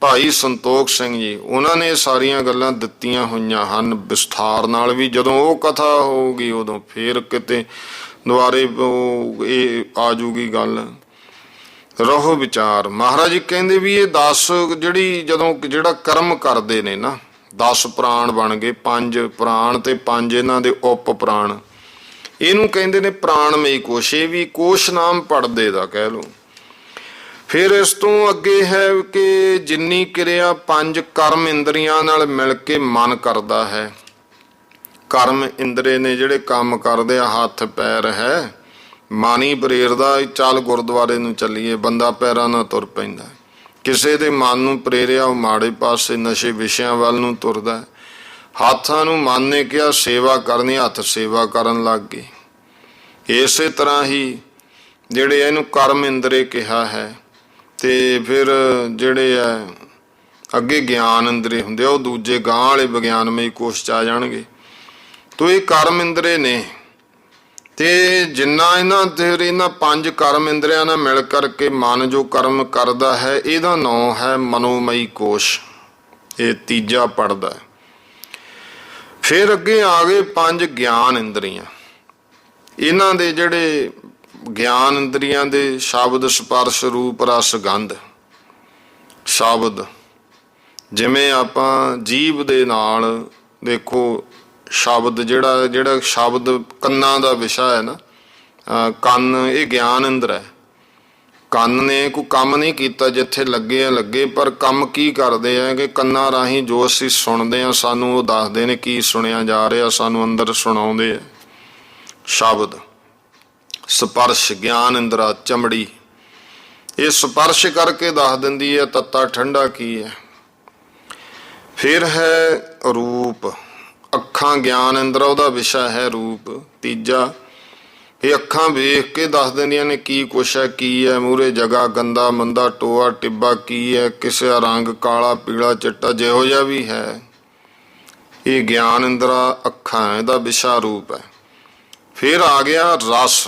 ਭਾਈ ਸੰਤੋਖ ਸਿੰਘ ਜੀ, ਉਹਨਾਂ ਨੇ ਸਾਰੀਆਂ ਗੱਲਾਂ ਦਿੱਤੀਆਂ ਹੋਈਆਂ ਹਨ ਵਿਸਥਾਰ ਨਾਲ ਵੀ। ਜਦੋਂ ਉਹ ਕਥਾ ਹੋਊਗੀ ਉਦੋਂ ਫਿਰ ਕਿਤੇ ਦੁਬਾਰੇ ਇਹ ਆ ਜੂਗੀ ਗੱਲ। ਰਹੋ ਵਿਚਾਰ। ਮਹਾਰਾਜ ਜੀ ਕਹਿੰਦੇ ਵੀ ਇਹ 10 ਜਿਹੜਾ ਕਰਮ ਕਰਦੇ ਨੇ ਨਾ, 10 ਪ੍ਰਾਣ ਬਣ ਗਏ, 5 ਪ੍ਰਾਣ ਤੇ 5 ਇਹਨਾਂ ਦੇ ਉਪ ਪ੍ਰਾਣ। ਇਹਨੂੰ ਕਹਿੰਦੇ ਨੇ ਪ੍ਰਾਣਮਈ ਕੋਸ਼। ਇਹ ਵੀ ਕੋਸ਼ ਨਾਮ ਪੜਦੇ ਦਾ ਕਹਿ ਲਓ। ਫਿਰ ਇਸ ਤੋਂ ਅੱਗੇ ਹੈ ਕਿ ਜਿੰਨੀ ਕਿਰਿਆ 5 ਕਰਮ ਇੰਦਰੀਆਂ ਨਾਲ ਮਿਲ ਕੇ ਮਨ ਕਰਦਾ ਹੈ। ਕਰਮ ਇੰਦਰੇ ਨੇ ਜਿਹੜੇ ਕੰਮ ਕਰਦੇ ਆ, ਹੱਥ ਪੈਰ ਹੈ, ਮਨ ਹੀ ਪ੍ਰੇਰਦਾ। ਚੱਲ ਗੁਰਦੁਆਰੇ ਨੂੰ ਚੱਲੀਏ, ਬੰਦਾ ਪੈਰਾਂ ਨਾਲ ਤੁਰ ਪੈਂਦਾ। ਕਿਸੇ ਦੇ ਮਨ ਨੂੰ ਪ੍ਰੇਰਿਆ, ਉਹ ਮਾੜੇ ਪਾਸੇ ਨਸ਼ੇ ਵਿਸ਼ਿਆਂ ਵੱਲ ਨੂੰ ਤੁਰਦਾ। ਹੱਥਾਂ ਨੂੰ ਮਨ ਨੇ ਕਿਹਾ ਸੇਵਾ ਕਰਨੀ, ਹੱਥ ਸੇਵਾ ਕਰਨ ਲੱਗ ਗਏ। ਇਸੇ ਤਰ੍ਹਾਂ ਹੀ ਜਿਹੜੇ ਇਹਨੂੰ ਕਰਮ ਇੰਦਰੇ ਕਿਹਾ ਹੈ। ਤੇ ਫਿਰ ਜਿਹੜੇ ਆ ਅੱਗੇ ਗਿਆਨ ਇੰਦਰੇ ਹੁੰਦੇ ਆ, ਉਹ ਦੂਜੇ ਗਾਂ ਵਾਲੇ ਵਿਗਿਆਨਮਈ ਕੋਸ਼ 'ਚ ਆ ਜਾਣਗੇ। ਤੋ ਇਹ ਕਰਮ ਇੰਦਰੇ ਨੇ। ਤੇ ਜਿੰਨਾ ਇਹਨਾਂ 5 ਕਰਮ ਇੰਦਰੀਆਂ ਨਾਲ ਮਿਲ ਕਰਕੇ ਮਨ ਜੋ ਕਰਮ ਕਰਦਾ ਹੈ, ਇਹਦਾ ਨਾਂ ਹੈ ਮਨੋਮਈ ਕੋਸ਼। ਇਹ ਤੀਜਾ ਪੜਦਾ। ਫਿਰ ਅੱਗੇ ਆ ਗਏ 5 ਗਿਆਨ ਇੰਦਰੀਆਂ। ਇਹਨਾਂ ਦੇ ਜਿਹੜੇ ਗਿਆਨ ਇੰਦਰੀਆਂ ਦੇ ਸ਼ਬਦ, ਸਪਰਸ਼, ਰੂਪ, ਰਸ, ਗੰਧ। ਸ਼ਬਦ ਜਿਵੇਂ ਆਪਾਂ ਜੀਭ ਦੇ ਨਾਲ ਦੇਖੋ, ਸ਼ਬਦ ਜਿਹੜਾ ਸ਼ਬਦ ਕੰਨਾਂ ਦਾ ਵਿਸ਼ਾ ਹੈ ਨਾ, ਕੰਨ ਇਹ ਗਿਆਨ ਇੰਦਰ ਹੈ। ਕੰਨ ਨੇ ਕੋਈ ਕੰਮ ਨਹੀਂ ਕੀਤਾ, ਜਿੱਥੇ ਲੱਗੇ ਆ ਲੱਗੇ, ਪਰ ਕੰਮ ਕੀ ਕਰਦੇ ਆ ਕਿ ਕੰਨਾਂ ਰਾਹੀਂ ਜੋ ਅਸੀਂ ਸੁਣਦੇ ਆ, ਸਾਨੂੰ ਉਹ ਦੱਸਦੇ ਨੇ ਕੀ ਸੁਣਿਆ ਜਾ ਰਿਹਾ, ਸਾਨੂੰ ਅੰਦਰ ਸੁਣਾਉਂਦੇ ਆ। ਸ਼ਬਦ। ਸਪਰਸ਼ ਗਿਆਨ ਇੰਦਰਾ, ਚਮੜੀ, ਇਹ ਸਪਰਸ਼ ਕਰਕੇ ਦੱਸ ਦਿੰਦੀ ਹੈ ਤੱਤਾ ਠੰਡਾ ਕੀ ਹੈ। ਫਿਰ ਹੈ ਰੂਪ। ਅੱਖਾਂ ਗਿਆਨ ਇੰਦਰਾ, ਉਹਦਾ ਵਿਸ਼ਾ ਹੈ ਰੂਪ। ਤੀਜਾ, ਇਹ ਅੱਖਾਂ ਵੇਖ ਕੇ ਦੱਸ ਦਿੰਦੀਆਂ ਨੇ ਕੀ ਕੁਛ ਹੈ, ਕੀ ਹੈ ਮੂਹਰੇ ਜਗ੍ਹਾ, ਗੰਦਾ ਮੰਦਾ, ਟੋਆ ਟਿੱਬਾ ਕੀ ਹੈ, ਕਿਸੇ ਦਾ ਰੰਗ ਕਾਲਾ, ਪੀਲਾ, ਚਿੱਟਾ, ਜਿਹੋ ਜਿਹਾ ਵੀ ਹੈ। ਇਹ ਗਿਆਨ ਇੰਦਰਾ ਅੱਖਾਂ, ਇਹਦਾ ਵਿਸ਼ਾ ਰੂਪ ਹੈ। ਫਿਰ ਆ ਗਿਆ ਰਸ।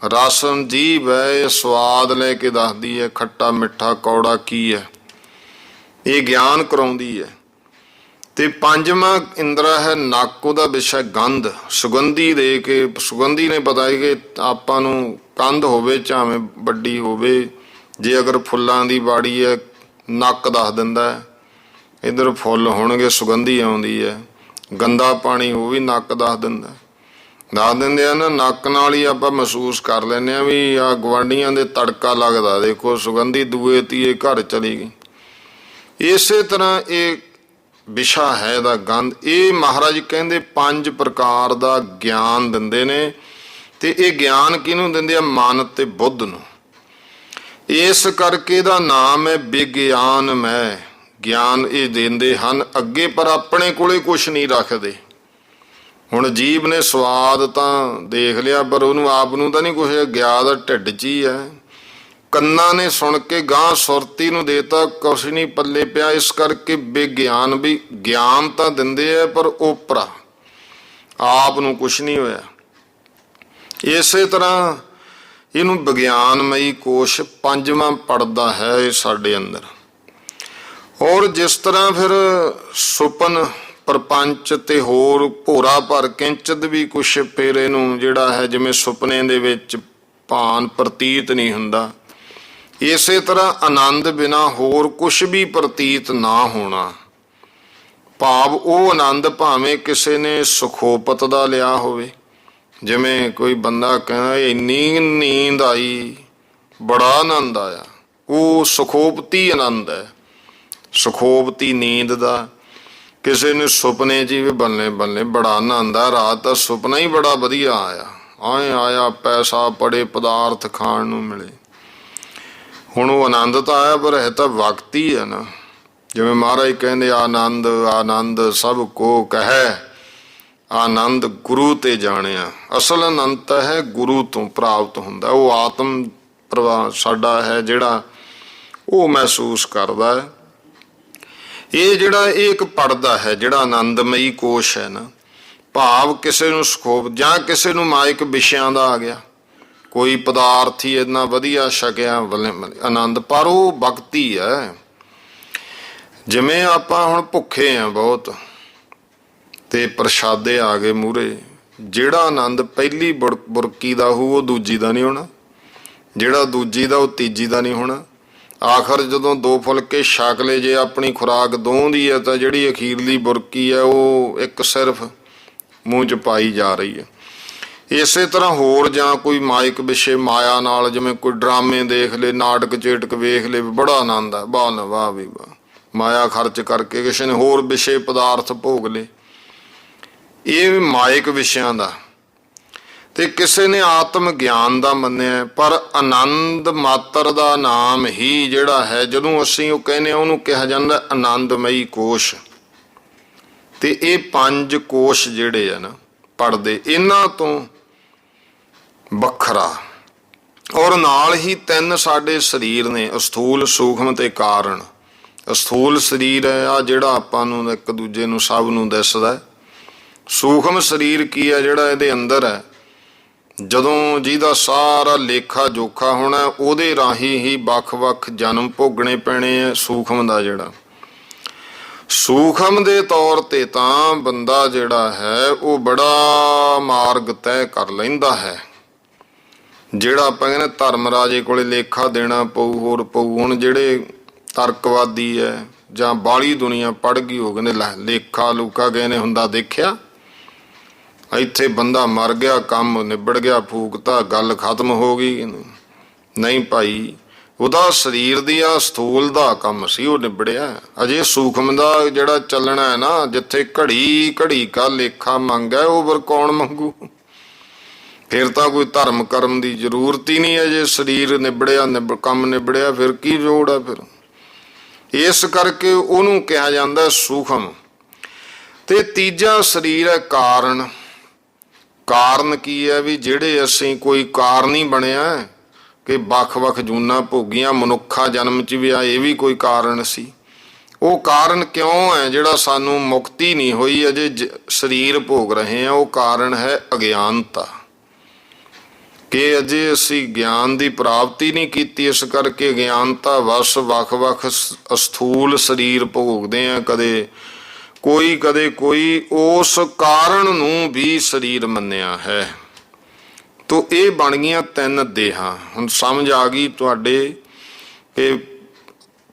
ਰਸ ਜੀਭ ਹੈ, ਇਹ ਸਵਾਦ ਲੈ ਕੇ ਦੱਸਦੀ ਹੈ, ਖੱਟਾ ਮਿੱਠਾ ਕੌੜਾ ਕੀ ਹੈ, ਇਹ ਗਿਆਨ ਕਰਾਉਂਦੀ ਹੈ। ਤੇ 5ਵਾਂ ਇੰਦਰਾ ਹੈ ਨੱਕ, ਉਹਦਾ ਵਿਸ਼ਾ ਗੰਧ। ਸੁਗੰਧੀ ਦੇ ਕੇ, ਸੁਗੰਧੀ ਨੇ ਪਤਾ ਹੈ ਕਿ ਆਪਾਂ ਨੂੰ ਕੰਧ ਹੋਵੇ ਚਾਵੇਂ ਵੱਡੀ ਹੋਵੇ, ਜੇ ਅਗਰ ਫੁੱਲਾਂ ਦੀ ਬਾੜੀ ਹੈ, ਨੱਕ ਦੱਸ ਦਿੰਦਾ ਇੱਧਰ ਫੁੱਲ ਹੋਣਗੇ, ਸੁਗੰਧੀ ਆਉਂਦੀ ਹੈ। ਗੰਦਾ ਪਾਣੀ ਉਹ ਵੀ ਨੱਕ ਦੱਸ ਦਿੰਦਾ। ਦੱਸ ਦਿੰਦੇ ਆ ਨਾ, ਨੱਕ ਨਾਲ ਹੀ ਆਪਾਂ ਮਹਿਸੂਸ ਕਰ ਲੈਂਦੇ ਹਾਂ ਵੀ ਆਹ ਗੁਆਂਢੀਆਂ ਦੇ ਤੜਕਾ ਲੱਗਦਾ, ਦੇਖੋ ਸੁਗੰਧੀ ਦੂਏ ਤੀਏ ਘਰ ਚਲੀ ਗਈ। ਇਸੇ ਤਰ੍ਹਾਂ ਇਹ ਵਿਸ਼ਾ ਹੈ ਇਹਦਾ ਗੰਧ। ਇਹ ਮਹਾਰਾਜ ਕਹਿੰਦੇ 5 ਪ੍ਰਕਾਰ ਦਾ ਗਿਆਨ ਦਿੰਦੇ ਨੇ। ਤੇ ਇਹ ਗਿਆਨ ਕਿਹਨੂੰ ਦਿੰਦੇ ਆ? ਮਨ ਤੇ ਬੁੱਧ ਨੂੰ। ਇਸ ਕਰਕੇ ਇਹਦਾ ਨਾਮ ਹੈ ਵਿਗਿਆਨਮੈ। ਗਿਆਨ ਇਹ ਦਿੰਦੇ ਹਨ ਅੱਗੇ, ਪਰ ਆਪਣੇ ਕੋਲੇ ਕੁਛ ਨਹੀਂ ਰੱਖਦੇ। ਹੁਣ ਜੀਭ ਨੇ ਸਵਾਦ ਤਾਂ ਦੇਖ ਲਿਆ, ਪਰ ਉਹਨੂੰ ਆਪ ਨੂੰ ਤਾਂ ਨਹੀਂ ਕੁਛ, ਗਿਆ ਦਾ ਢਿੱਡ 'ਚ ਹੀ ਹੈ। ਕੰਨਾਂ ਨੇ ਸੁਣ ਕੇ ਗਾਂ ਸੁਰਤੀ ਨੂੰ ਦੇਤਾ, ਕੁਛ ਨਹੀਂ ਪੱਲੇ ਪਿਆ। ਇਸ ਕਰਕੇ ਬੇਗਿਆਨ ਵੀ ਗਿਆਨ ਤਾਂ ਦਿੰਦੇ ਆ ਪਰ ਓਪਰਾ, ਆਪ ਨੂੰ ਕੁਛ ਨਹੀਂ ਹੋਇਆ। ਇਸੇ ਤਰ੍ਹਾਂ ਇਹਨੂੰ ਵਿਗਿਆਨਮਈ ਕੋਸ਼ ਪੰਜਵਾਂ ਪੜਦਾ ਹੈ ਇਹ ਸਾਡੇ ਅੰਦਰ। ਔਰ ਜਿਸ ਤਰ੍ਹਾਂ ਫਿਰ ਸੁਪਨ ਪ੍ਰਪੰਚ ਤੇ ਹੋਰ ਭੋਰਾ ਭਰ ਕਿੰਚਿਤ ਵੀ ਕੁਛ ਫਿਰ ਇਹਨੂੰ ਜਿਹੜਾ ਹੈ, ਜਿਵੇਂ ਸੁਪਨੇ ਦੇ ਵਿੱਚ ਭਾਨ ਪ੍ਰਤੀਤ ਨਹੀਂ ਹੁੰਦਾ, ਇਸੇ ਤਰ੍ਹਾਂ ਆਨੰਦ ਬਿਨਾ ਹੋਰ ਕੁਛ ਵੀ ਪ੍ਰਤੀਤ ਨਾ ਹੋਣਾ। ਭਾਵ ਉਹ ਆਨੰਦ ਭਾਵੇਂ ਕਿਸੇ ਨੇ ਸੁਖੋਪਤ ਦਾ ਲਿਆ ਹੋਵੇ, ਜਿਵੇਂ ਕੋਈ ਬੰਦਾ ਕਹਿੰਦਾ ਇੰਨੀ ਨੀਂਦ ਆਈ, ਬੜਾ ਆਨੰਦ ਆਇਆ, ਉਹ ਸੁਖੋਪਤੀ ਆਨੰਦ ਹੈ, ਸੁਖੋਪਤੀ ਨੀਂਦ ਦਾ। ਕਿਸੇ ਨੇ ਸੁਪਨੇ 'ਚ ਵੀ ਬੱਲੇ ਬੱਲੇ ਬੜਾ ਆਨੰਦ ਆ, ਰਾਤ ਦਾ ਸੁਪਨਾ ਹੀ ਬੜਾ ਵਧੀਆ ਆਇਆ, ਆਏ ਆਇਆ ਪੈਸਾ ਬੜੇ ਪਦਾਰਥ ਖਾਣ ਨੂੰ ਮਿਲੇ। ਹੁਣ ਉਹ ਆਨੰਦ ਤਾਂ ਆਇਆ ਪਰ ਹੈ ਤਾਂ ਵਕਤ ਹੀ ਹੈ ਨਾ। ਜਿਵੇਂ ਮਹਾਰਾਜ ਕਹਿੰਦੇ ਆਨੰਦ ਆਨੰਦ ਸਭ ਕੋ ਕਹੈ, ਆਨੰਦ ਗੁਰੂ ਤੇ ਜਾਣਿਆ। ਅਸਲ ਆਨੰਦ ਤਾਂ ਹੈ ਗੁਰੂ ਤੋਂ ਪ੍ਰਾਪਤ ਹੁੰਦਾ, ਉਹ ਆਤਮ ਪ੍ਰਵਾਹ ਸਾਡਾ ਹੈ ਜਿਹੜਾ ਉਹ ਮਹਿਸੂਸ ਕਰਦਾ ਹੈ। ਇਹ ਜਿਹੜਾ ਇਹ ਇੱਕ ਪੜਦਾ ਹੈ ਜਿਹੜਾ ਆਨੰਦਮਈ ਕੋਸ਼ ਹੈ ਨਾ, ਭਾਵ ਕਿਸੇ ਨੂੰ ਸਕੋਪ ਜਾਂ ਕਿਸੇ ਨੂੰ ਮਾਇਕ ਵਿਸ਼ਿਆਂ ਦਾ ਆ ਗਿਆ, ਕੋਈ ਪਦਾਰਥ ਹੀ ਇੰਨਾ ਵਧੀਆ ਛਕਿਆ ਆਨੰਦ, ਪਰ ਉਹ ਭਗਤੀ ਹੈ। ਜਿਵੇਂ ਆਪਾਂ ਹੁਣ ਭੁੱਖੇ ਆ ਬਹੁਤ ਤੇ ਪ੍ਰਸ਼ਾਦੇ ਆ ਗਏ ਮੂਹਰੇ, ਜਿਹੜਾ ਆਨੰਦ ਪਹਿਲੀ ਬੁਰਕੀ ਦਾ ਹੋਊ ਉਹ ਦੂਜੀ ਦਾ ਨਹੀਂ ਹੋਣਾ, ਜਿਹੜਾ ਦੂਜੀ ਦਾ ਉਹ ਤੀਜੀ ਦਾ ਨਹੀਂ ਹੋਣਾ। ਆਖਰ ਜਦੋਂ ਦੋ ਫੁਲਕੇ ਛਕ ਲਏ, ਜੇ ਆਪਣੀ ਖੁਰਾਕ ਦੋਹਾਂ ਦੀ ਹੈ ਤਾਂ ਜਿਹੜੀ ਅਖੀਰਲੀ ਬੁਰਕੀ ਹੈ ਉਹ ਇੱਕ ਸਿਰਫ ਮੂੰਹ 'ਚ ਪਾਈ ਜਾ ਰਹੀ ਹੈ। ਇਸੇ ਤਰ੍ਹਾਂ ਹੋਰ ਜਾਂ ਕੋਈ ਮਾਇਕ ਵਿਸ਼ੇ ਮਾਇਆ ਨਾਲ, ਜਿਵੇਂ ਕੋਈ ਡਰਾਮੇ ਦੇਖ ਲਏ, ਨਾਟਕ ਚੇਟਕ ਵੇਖ ਲਏ, ਬੜਾ ਆਨੰਦ ਆ, ਵਾਹ ਨਾ ਵਾਹ ਵੀ ਵਾਹ, ਮਾਇਆ ਖਰਚ ਕਰਕੇ ਕਿਸੇ ਨੇ ਹੋਰ ਵਿਸ਼ੇ ਪਦਾਰਥ ਭੋਗ ਲਏ, ਇਹ ਮਾਇਕ ਵਿਸ਼ਿਆਂ ਦਾ। ਤੇ ਕਿਸੇ ਨੇ ਆਤਮ ਗਿਆਨ ਦਾ ਮੰਨਿਆ, ਪਰ ਆਨੰਦ ਮਾਤਰ ਦਾ ਨਾਮ ਹੀ ਜਿਹੜਾ ਹੈ, ਜਦੋਂ ਅਸੀਂ ਉਹ ਕਹਿੰਦੇ ਹਾਂ ਉਹਨੂੰ ਕਿਹਾ ਜਾਂਦਾ ਆਨੰਦਮਈ ਕੋਸ਼। ਤੇ ਇਹ ਪੰਜ ਕੋਸ਼ ਜਿਹੜੇ ਆ ਨਾ ਪੜ੍ਹਦੇ, ਇਹਨਾਂ ਤੋਂ ਵੱਖਰਾ। ਔਰ ਨਾਲ ਹੀ ਤਿੰਨ ਸਾਡੇ ਸਰੀਰ ਨੇ, ਅਸਥੂਲ ਸੂਖਮ ਤੇ ਕਾਰਨ। ਅਸਥੂਲ ਸਰੀਰ ਹੈ ਆ ਜਿਹੜਾ ਆਪਾਂ ਨੂੰ ਇੱਕ ਦੂਜੇ ਨੂੰ ਸਭ ਨੂੰ ਦਿਸਦਾ। ਸੂਖਮ ਸਰੀਰ ਕੀ ਹੈ, ਜਿਹੜਾ ਇਹਦੇ ਅੰਦਰ ਹੈ, ਜਦੋਂ ਜਿਹਦਾ ਸਾਰਾ ਲੇਖਾ ਜੋਖਾ ਹੋਣਾ, ਉਹਦੇ ਰਾਹੀਂ ਹੀ ਵੱਖ-ਵੱਖ ਜਨਮ ਭੋਗਣੇ ਪੈਣੇ ਆ। ਸੂਖਮ ਦਾ ਜਿਹੜਾ ਸੂਖਮ ਦੇ ਤੌਰ ਤੇ ਤਾਂ ਬੰਦਾ ਜਿਹੜਾ ਹੈ ਉਹ ਬੜਾ ਮਾਰਗ ਤੈਅ ਕਰ ਲੈਂਦਾ ਹੈ। ਜਿਹੜਾ ਆਪਾਂ ਕਹਿੰਦੇ ਧਰਮ ਰਾਜੇ ਕੋਲੇ ਲੇਖਾ ਦੇਣਾ ਪਊ, ਹੋਰ ਪਊ। ਹੁਣ ਜਿਹੜੇ ਤਰਕਵਾਦੀ ਹੈ ਜਾਂ ਬਾਹਲੀ ਦੁਨੀਆ ਪੜ੍ਹ ਗਈ, ਹੋ ਕਹਿੰਦੇ ਲੇਖਾ ਲੂਖਾ ਕਿਸੇ ਨੇ ਹੁੰਦਾ ਦੇਖਿਆ, ਇੱਥੇ ਬੰਦਾ ਮਰ ਗਿਆ, ਕੰਮ ਨਿਬੜ ਗਿਆ, ਫੂਕਤਾ, ਗੱਲ ਖਤਮ ਹੋ ਗਈ। ਨਹੀਂ ਭਾਈ, ਉਹਦਾ ਸਰੀਰ ਦੀ ਆ ਸਥੂਲ ਦਾ ਕੰਮ ਸੀ, ਉਹ ਨਿਬੜਿਆ। ਅਜੇ ਸੂਖਮ ਦਾ ਜਿਹੜਾ ਚੱਲਣਾ ਹੈ ਨਾ, ਜਿੱਥੇ ਘੜੀ ਘੜੀ ਕਾ ਲੇਖਾ ਮੰਗਾ, ਉਹ ਫਿਰ ਕੌਣ ਮੰਗੂ? ਫਿਰ ਤਾਂ ਕੋਈ ਧਰਮ ਕਰਮ ਦੀ ਜ਼ਰੂਰਤ ਹੀ ਨਹੀਂ ਹੈ। ਜੇ ਸਰੀਰ ਨਿਬੜਿਆ, ਕੰਮ ਨਿਬੜਿਆ, ਫਿਰ ਕੀ ਲੋੜ ਆ? ਫਿਰ ਇਸ ਕਰਕੇ ਉਹਨੂੰ ਕਿਹਾ ਜਾਂਦਾ ਸੂਖਮ। ਤੇ ਤੀਜਾ ਸਰੀਰ ਹੈ ਕਾਰਨ। ਕਾਰਨ ਕੀ ਹੈ? ਵੀ ਜਿਹੜੇ ਅਸੀਂ ਕੋਈ ਕਾਰਨ ਹੀ ਬਣਿਆ ਕਿ ਵੱਖ-ਵੱਖ ਜੂਨਾਂ ਭੋਗੀਆਂ, ਮਨੁੱਖਾ ਜਨਮ 'ਚ ਵੀ ਆ, ਇਹ ਵੀ ਕੋਈ ਕਾਰਨ ਸੀ। ਉਹ ਕਾਰਨ ਕਿਉਂ ਹੈ ਜਿਹੜਾ ਸਾਨੂੰ ਮੁਕਤੀ ਨਹੀਂ ਹੋਈ, ਅਜੇ ਸਰੀਰ ਭੋਗ ਰਹੇ ਹਾਂ? ਉਹ ਕਾਰਨ ਹੈ ਅਗਿਆਨਤਾ, ਕਿ ਅਜੇ ਅਸੀਂ ਗਿਆਨ ਦੀ ਪ੍ਰਾਪਤੀ ਨਹੀਂ ਕੀਤੀ। ਇਸ ਕਰਕੇ ਅਗਿਆਨਤਾ ਵਸ ਵੱਖ-ਵੱਖ ਅਸਥੂਲ ਸਰੀਰ ਭੋਗਦੇ ਆ, ਕਦੇ ਕੋਈ ਕਦੇ ਕੋਈ। ਉਸ ਕਾਰਨ ਨੂੰ ਵੀ ਸਰੀਰ ਮੰਨਿਆ ਹੈ। ਤੋ ਇਹ ਬਣ ਗਈਆਂ ਤਿੰਨ ਦੇਹਾਂ। ਹੁਣ ਸਮਝ ਆ ਗਈ ਤੁਹਾਡੇ ਕਿ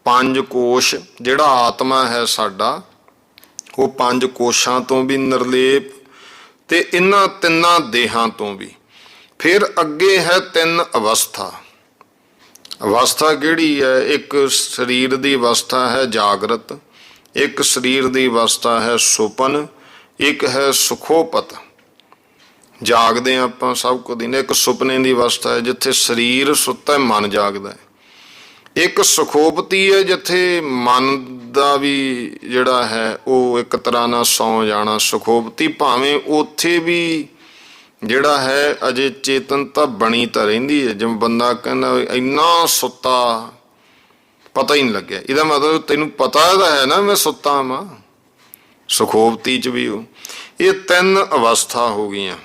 ਪੰਜ ਕੋਸ਼, ਜਿਹੜਾ ਆਤਮਾ ਹੈ ਸਾਡਾ, ਉਹ ਪੰਜ ਕੋਸ਼ਾਂ ਤੋਂ ਵੀ ਨਿਰਲੇਪ ਤੇ ਇਹਨਾਂ ਤਿੰਨਾਂ ਦੇਹਾਂ ਤੋਂ ਵੀ। ਫਿਰ ਅੱਗੇ ਹੈ ਤਿੰਨ ਅਵਸਥਾ। ਅਵਸਥਾ ਕਿਹੜੀ ਹੈ? ਇੱਕ ਸਰੀਰ ਦੀ ਅਵਸਥਾ ਹੈ ਜਾਗਰਤ, ਇੱਕ ਸਰੀਰ ਦੀ ਅਵਸਥਾ ਹੈ ਸੁਪਨ, ਇੱਕ ਹੈ ਸੁਖੋਪਤ। ਜਾਗਦੇ ਹਾਂ ਆਪਾਂ ਸਭ ਕੁਝ ਦਿਨ। ਇੱਕ ਸੁਪਨੇ ਦੀ ਅਵਸਥਾ ਹੈ ਜਿੱਥੇ ਸਰੀਰ ਸੁੱਤਾ, ਮਨ ਜਾਗਦਾ ਹੈ। ਇੱਕ ਸੁਖੋਪਤੀ ਹੈ ਜਿੱਥੇ ਮਨ ਦਾ ਵੀ ਜਿਹੜਾ ਹੈ ਉਹ ਇੱਕ ਤਰ੍ਹਾਂ ਨਾਲ ਸੌਂ ਜਾਣਾ। ਸੁਖੋਪਤੀ ਭਾਵੇਂ ਉੱਥੇ ਵੀ ਜਿਹੜਾ ਹੈ ਅਜੇ ਚੇਤਨਤਾ ਬਣੀ ਤਾਂ ਰਹਿੰਦੀ ਹੈ। ਜਿਵੇਂ ਬੰਦਾ ਕਹਿੰਦਾ ਇੰਨਾ ਸੁੱਤਾ ਪਤਾ ਹੀ ਨਹੀਂ ਲੱਗਿਆ, ਇਹਦਾ ਮਤਲਬ ਤੈਨੂੰ ਪਤਾ ਤਾਂ ਹੈ ਨਾ ਮੈਂ ਸੁੱਤਾ ਵਾਂ। ਸੁਖੋਪਤੀ ਚ ਵੀ ਉਹ ਇਹ ਤਿੰਨ ਅਵਸਥਾ ਹੋ ਗਈਆਂ।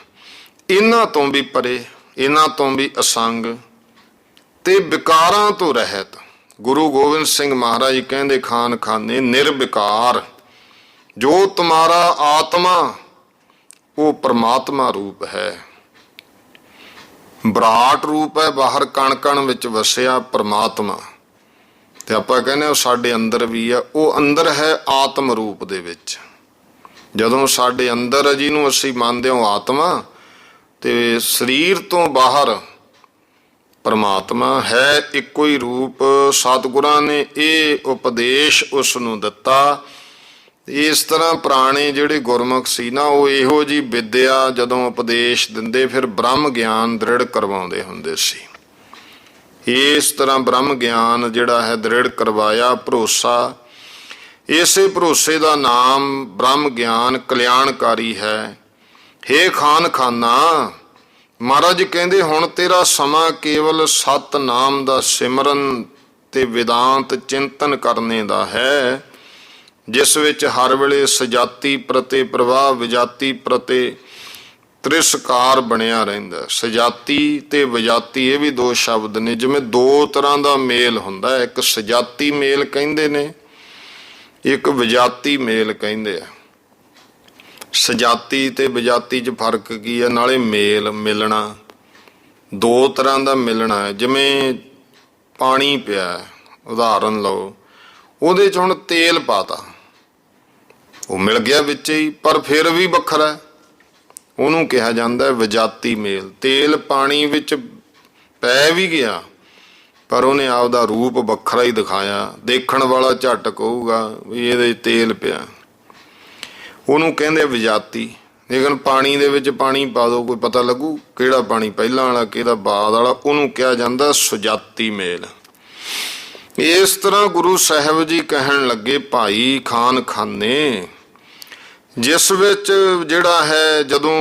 ਇਹਨਾਂ ਤੋਂ ਵੀ ਪਰੇ, ਇਹਨਾਂ ਤੋਂ ਵੀ ਅਸੰਗ ਤੇ ਵਿਕਾਰਾਂ ਤੋਂ ਰਹਿਤ। ਗੁਰੂ ਗੋਬਿੰਦ ਸਿੰਘ ਮਹਾਰਾਜ ਕਹਿੰਦੇ ਖਾਨ ਖਾਨੇ ਨਿਰਵਿਕਾਰ, ਜੋ ਤੁਮਾਰਾ ਆਤਮਾ ਉਹ ਪਰਮਾਤਮਾ ਰੂਪ ਹੈ, ਵਿਰਾਟ ਰੂਪ ਹੈ, ਬਾਹਰ ਕਣ ਕਣ ਵਿੱਚ ਵਸਿਆ ਪਰਮਾਤਮਾ। ਤੇ ਆਪਾਂ ਕਹਿੰਦੇ ਉਹ ਸਾਡੇ ਅੰਦਰ ਵੀ ਆ, ਉਹ ਅੰਦਰ ਹੈ ਆਤਮ ਰੂਪ ਦੇ ਵਿੱਚ। ਜਦੋਂ ਸਾਡੇ ਅੰਦਰ ਜਿਹਨੂੰ ਅਸੀਂ ਮੰਨਦੇ ਹਾਂ ਆਤਮਾ, ਤੇ ਸਰੀਰ ਤੋਂ ਬਾਹਰ ਪਰਮਾਤਮਾ ਹੈ, ਇੱਕੋ ਹੀ ਰੂਪ। ਸਤਿਗੁਰਾਂ ਨੇ ਇਹ ਉਪਦੇਸ਼ ਉਸ ਨੂੰ ਦਿੱਤਾ। ਇਸ ਤਰ੍ਹਾਂ ਪੁਰਾਣੇ ਜਿਹੜੇ ਗੁਰਮੁਖ ਸੀ ਨਾ, ਉਹ ਇਹੋ ਜਿਹੀ ਵਿਦਿਆ ਜਦੋਂ ਉਪਦੇਸ਼ ਦਿੰਦੇ ਫਿਰ ਬ੍ਰਹਮ ਗਿਆਨ ਦ੍ਰਿੜ ਕਰਵਾਉਂਦੇ ਹੁੰਦੇ ਸੀ। ਇਸ ਤਰ੍ਹਾਂ ਬ੍ਰਹਮ ਗਿਆਨ ਜਿਹੜਾ ਹੈ ਦ੍ਰਿੜ ਕਰਵਾਇਆ, ਭਰੋਸਾ। ਇਸੇ ਭਰੋਸੇ ਦਾ ਨਾਮ ਬ੍ਰਹਮ ਗਿਆਨ ਕਲਿਆਣਕਾਰੀ ਹੈ। ਹੇ ਖਾਨ ਖਾਨਾ, ਮਹਾਰਾਜ ਕਹਿੰਦੇ ਹੁਣ ਤੇਰਾ ਸਮਾਂ ਕੇਵਲ ਸਤਿਨਾਮ ਦਾ ਸਿਮਰਨ ਤੇ ਵਿਦਾਂਤ ਚਿੰਤਨ ਕਰਨੇ ਦਾ ਹੈ, ਜਿਸ ਵਿੱਚ ਹਰ ਵੇਲੇ ਸਜਾਤੀ ਪ੍ਰਤੀ ਪ੍ਰਵਾਹ, ਵਿਜਾਤੀ ਪ੍ਰਤੀ ਤ੍ਰਿਸਕਾਰ ਬਣਿਆ ਰਹਿੰਦਾ। ਸਜਾਤੀ ਤੇ ਵਿਜਾਤੀ ਇਹ ਵੀ ਦੋ ਸ਼ਬਦ ਨੇ, ਜਿਵੇਂ ਦੋ ਤਰ੍ਹਾਂ ਦਾ ਮੇਲ ਹੁੰਦਾ, ਇੱਕ ਸਜਾਤੀ ਮੇਲ ਕਹਿੰਦੇ ਨੇ, ਇੱਕ ਵਿਜਾਤੀ ਮੇਲ ਕਹਿੰਦੇ ਆ। ਸਜਾਤੀ ਤੇ ਵਿਜਾਤੀ 'ਚ ਫਰਕ ਕੀ ਹੈ? ਨਾਲੇ ਮੇਲ ਮਿਲਣਾ, ਦੋ ਤਰ੍ਹਾਂ ਦਾ ਮਿਲਣਾ ਹੈ। ਜਿਵੇਂ ਪਾਣੀ ਪਿਆ, ਉਦਾਹਰਨ ਲਓ, ਉਹਦੇ 'ਚ ਹੁਣ ਤੇਲ ਪਾਤਾ, ਉਹ ਮਿਲ ਗਿਆ ਵਿੱਚ ਹੀ, ਪਰ ਫਿਰ ਵੀ ਵੱਖਰਾ, ਉਹਨੂੰ ਕਿਹਾ ਜਾਂਦਾ ਵਿਜਾਤੀ ਮੇਲ। ਤੇਲ ਪਾਣੀ ਵਿੱਚ ਪੈ ਵੀ ਗਿਆ ਪਰ ਉਹਨੇ ਆਪਦਾ ਰੂਪ ਵੱਖਰਾ ਹੀ ਦਿਖਾਇਆ, ਦੇਖਣ ਵਾਲਾ ਝੱਟ ਕਹੂਗਾ ਵੀ ਇਹਦੇ ਤੇਲ ਪਿਆ, ਉਹਨੂੰ ਕਹਿੰਦੇ ਵਿਜਾਤੀ। ਲੇਕਿਨ ਪਾਣੀ ਦੇ ਵਿੱਚ ਪਾਣੀ ਪਾ ਦਿਓ, ਕੋਈ ਪਤਾ ਲੱਗੂ ਕਿਹੜਾ ਪਾਣੀ ਪਹਿਲਾਂ ਵਾਲਾ ਕਿਹੜਾ ਬਾਅਦ ਵਾਲਾ, ਉਹਨੂੰ ਕਿਹਾ ਜਾਂਦਾ ਸੁਜਾਤੀ ਮੇਲ। ਇਸ ਤਰ੍ਹਾਂ ਗੁਰੂ ਸਾਹਿਬ ਜੀ ਕਹਿਣ ਲੱਗੇ ਭਾਈ ਖਾਨ ਖਾਨੇ, ਜਿਸ ਵਿੱਚ ਜਿਹੜਾ ਹੈ ਜਦੋਂ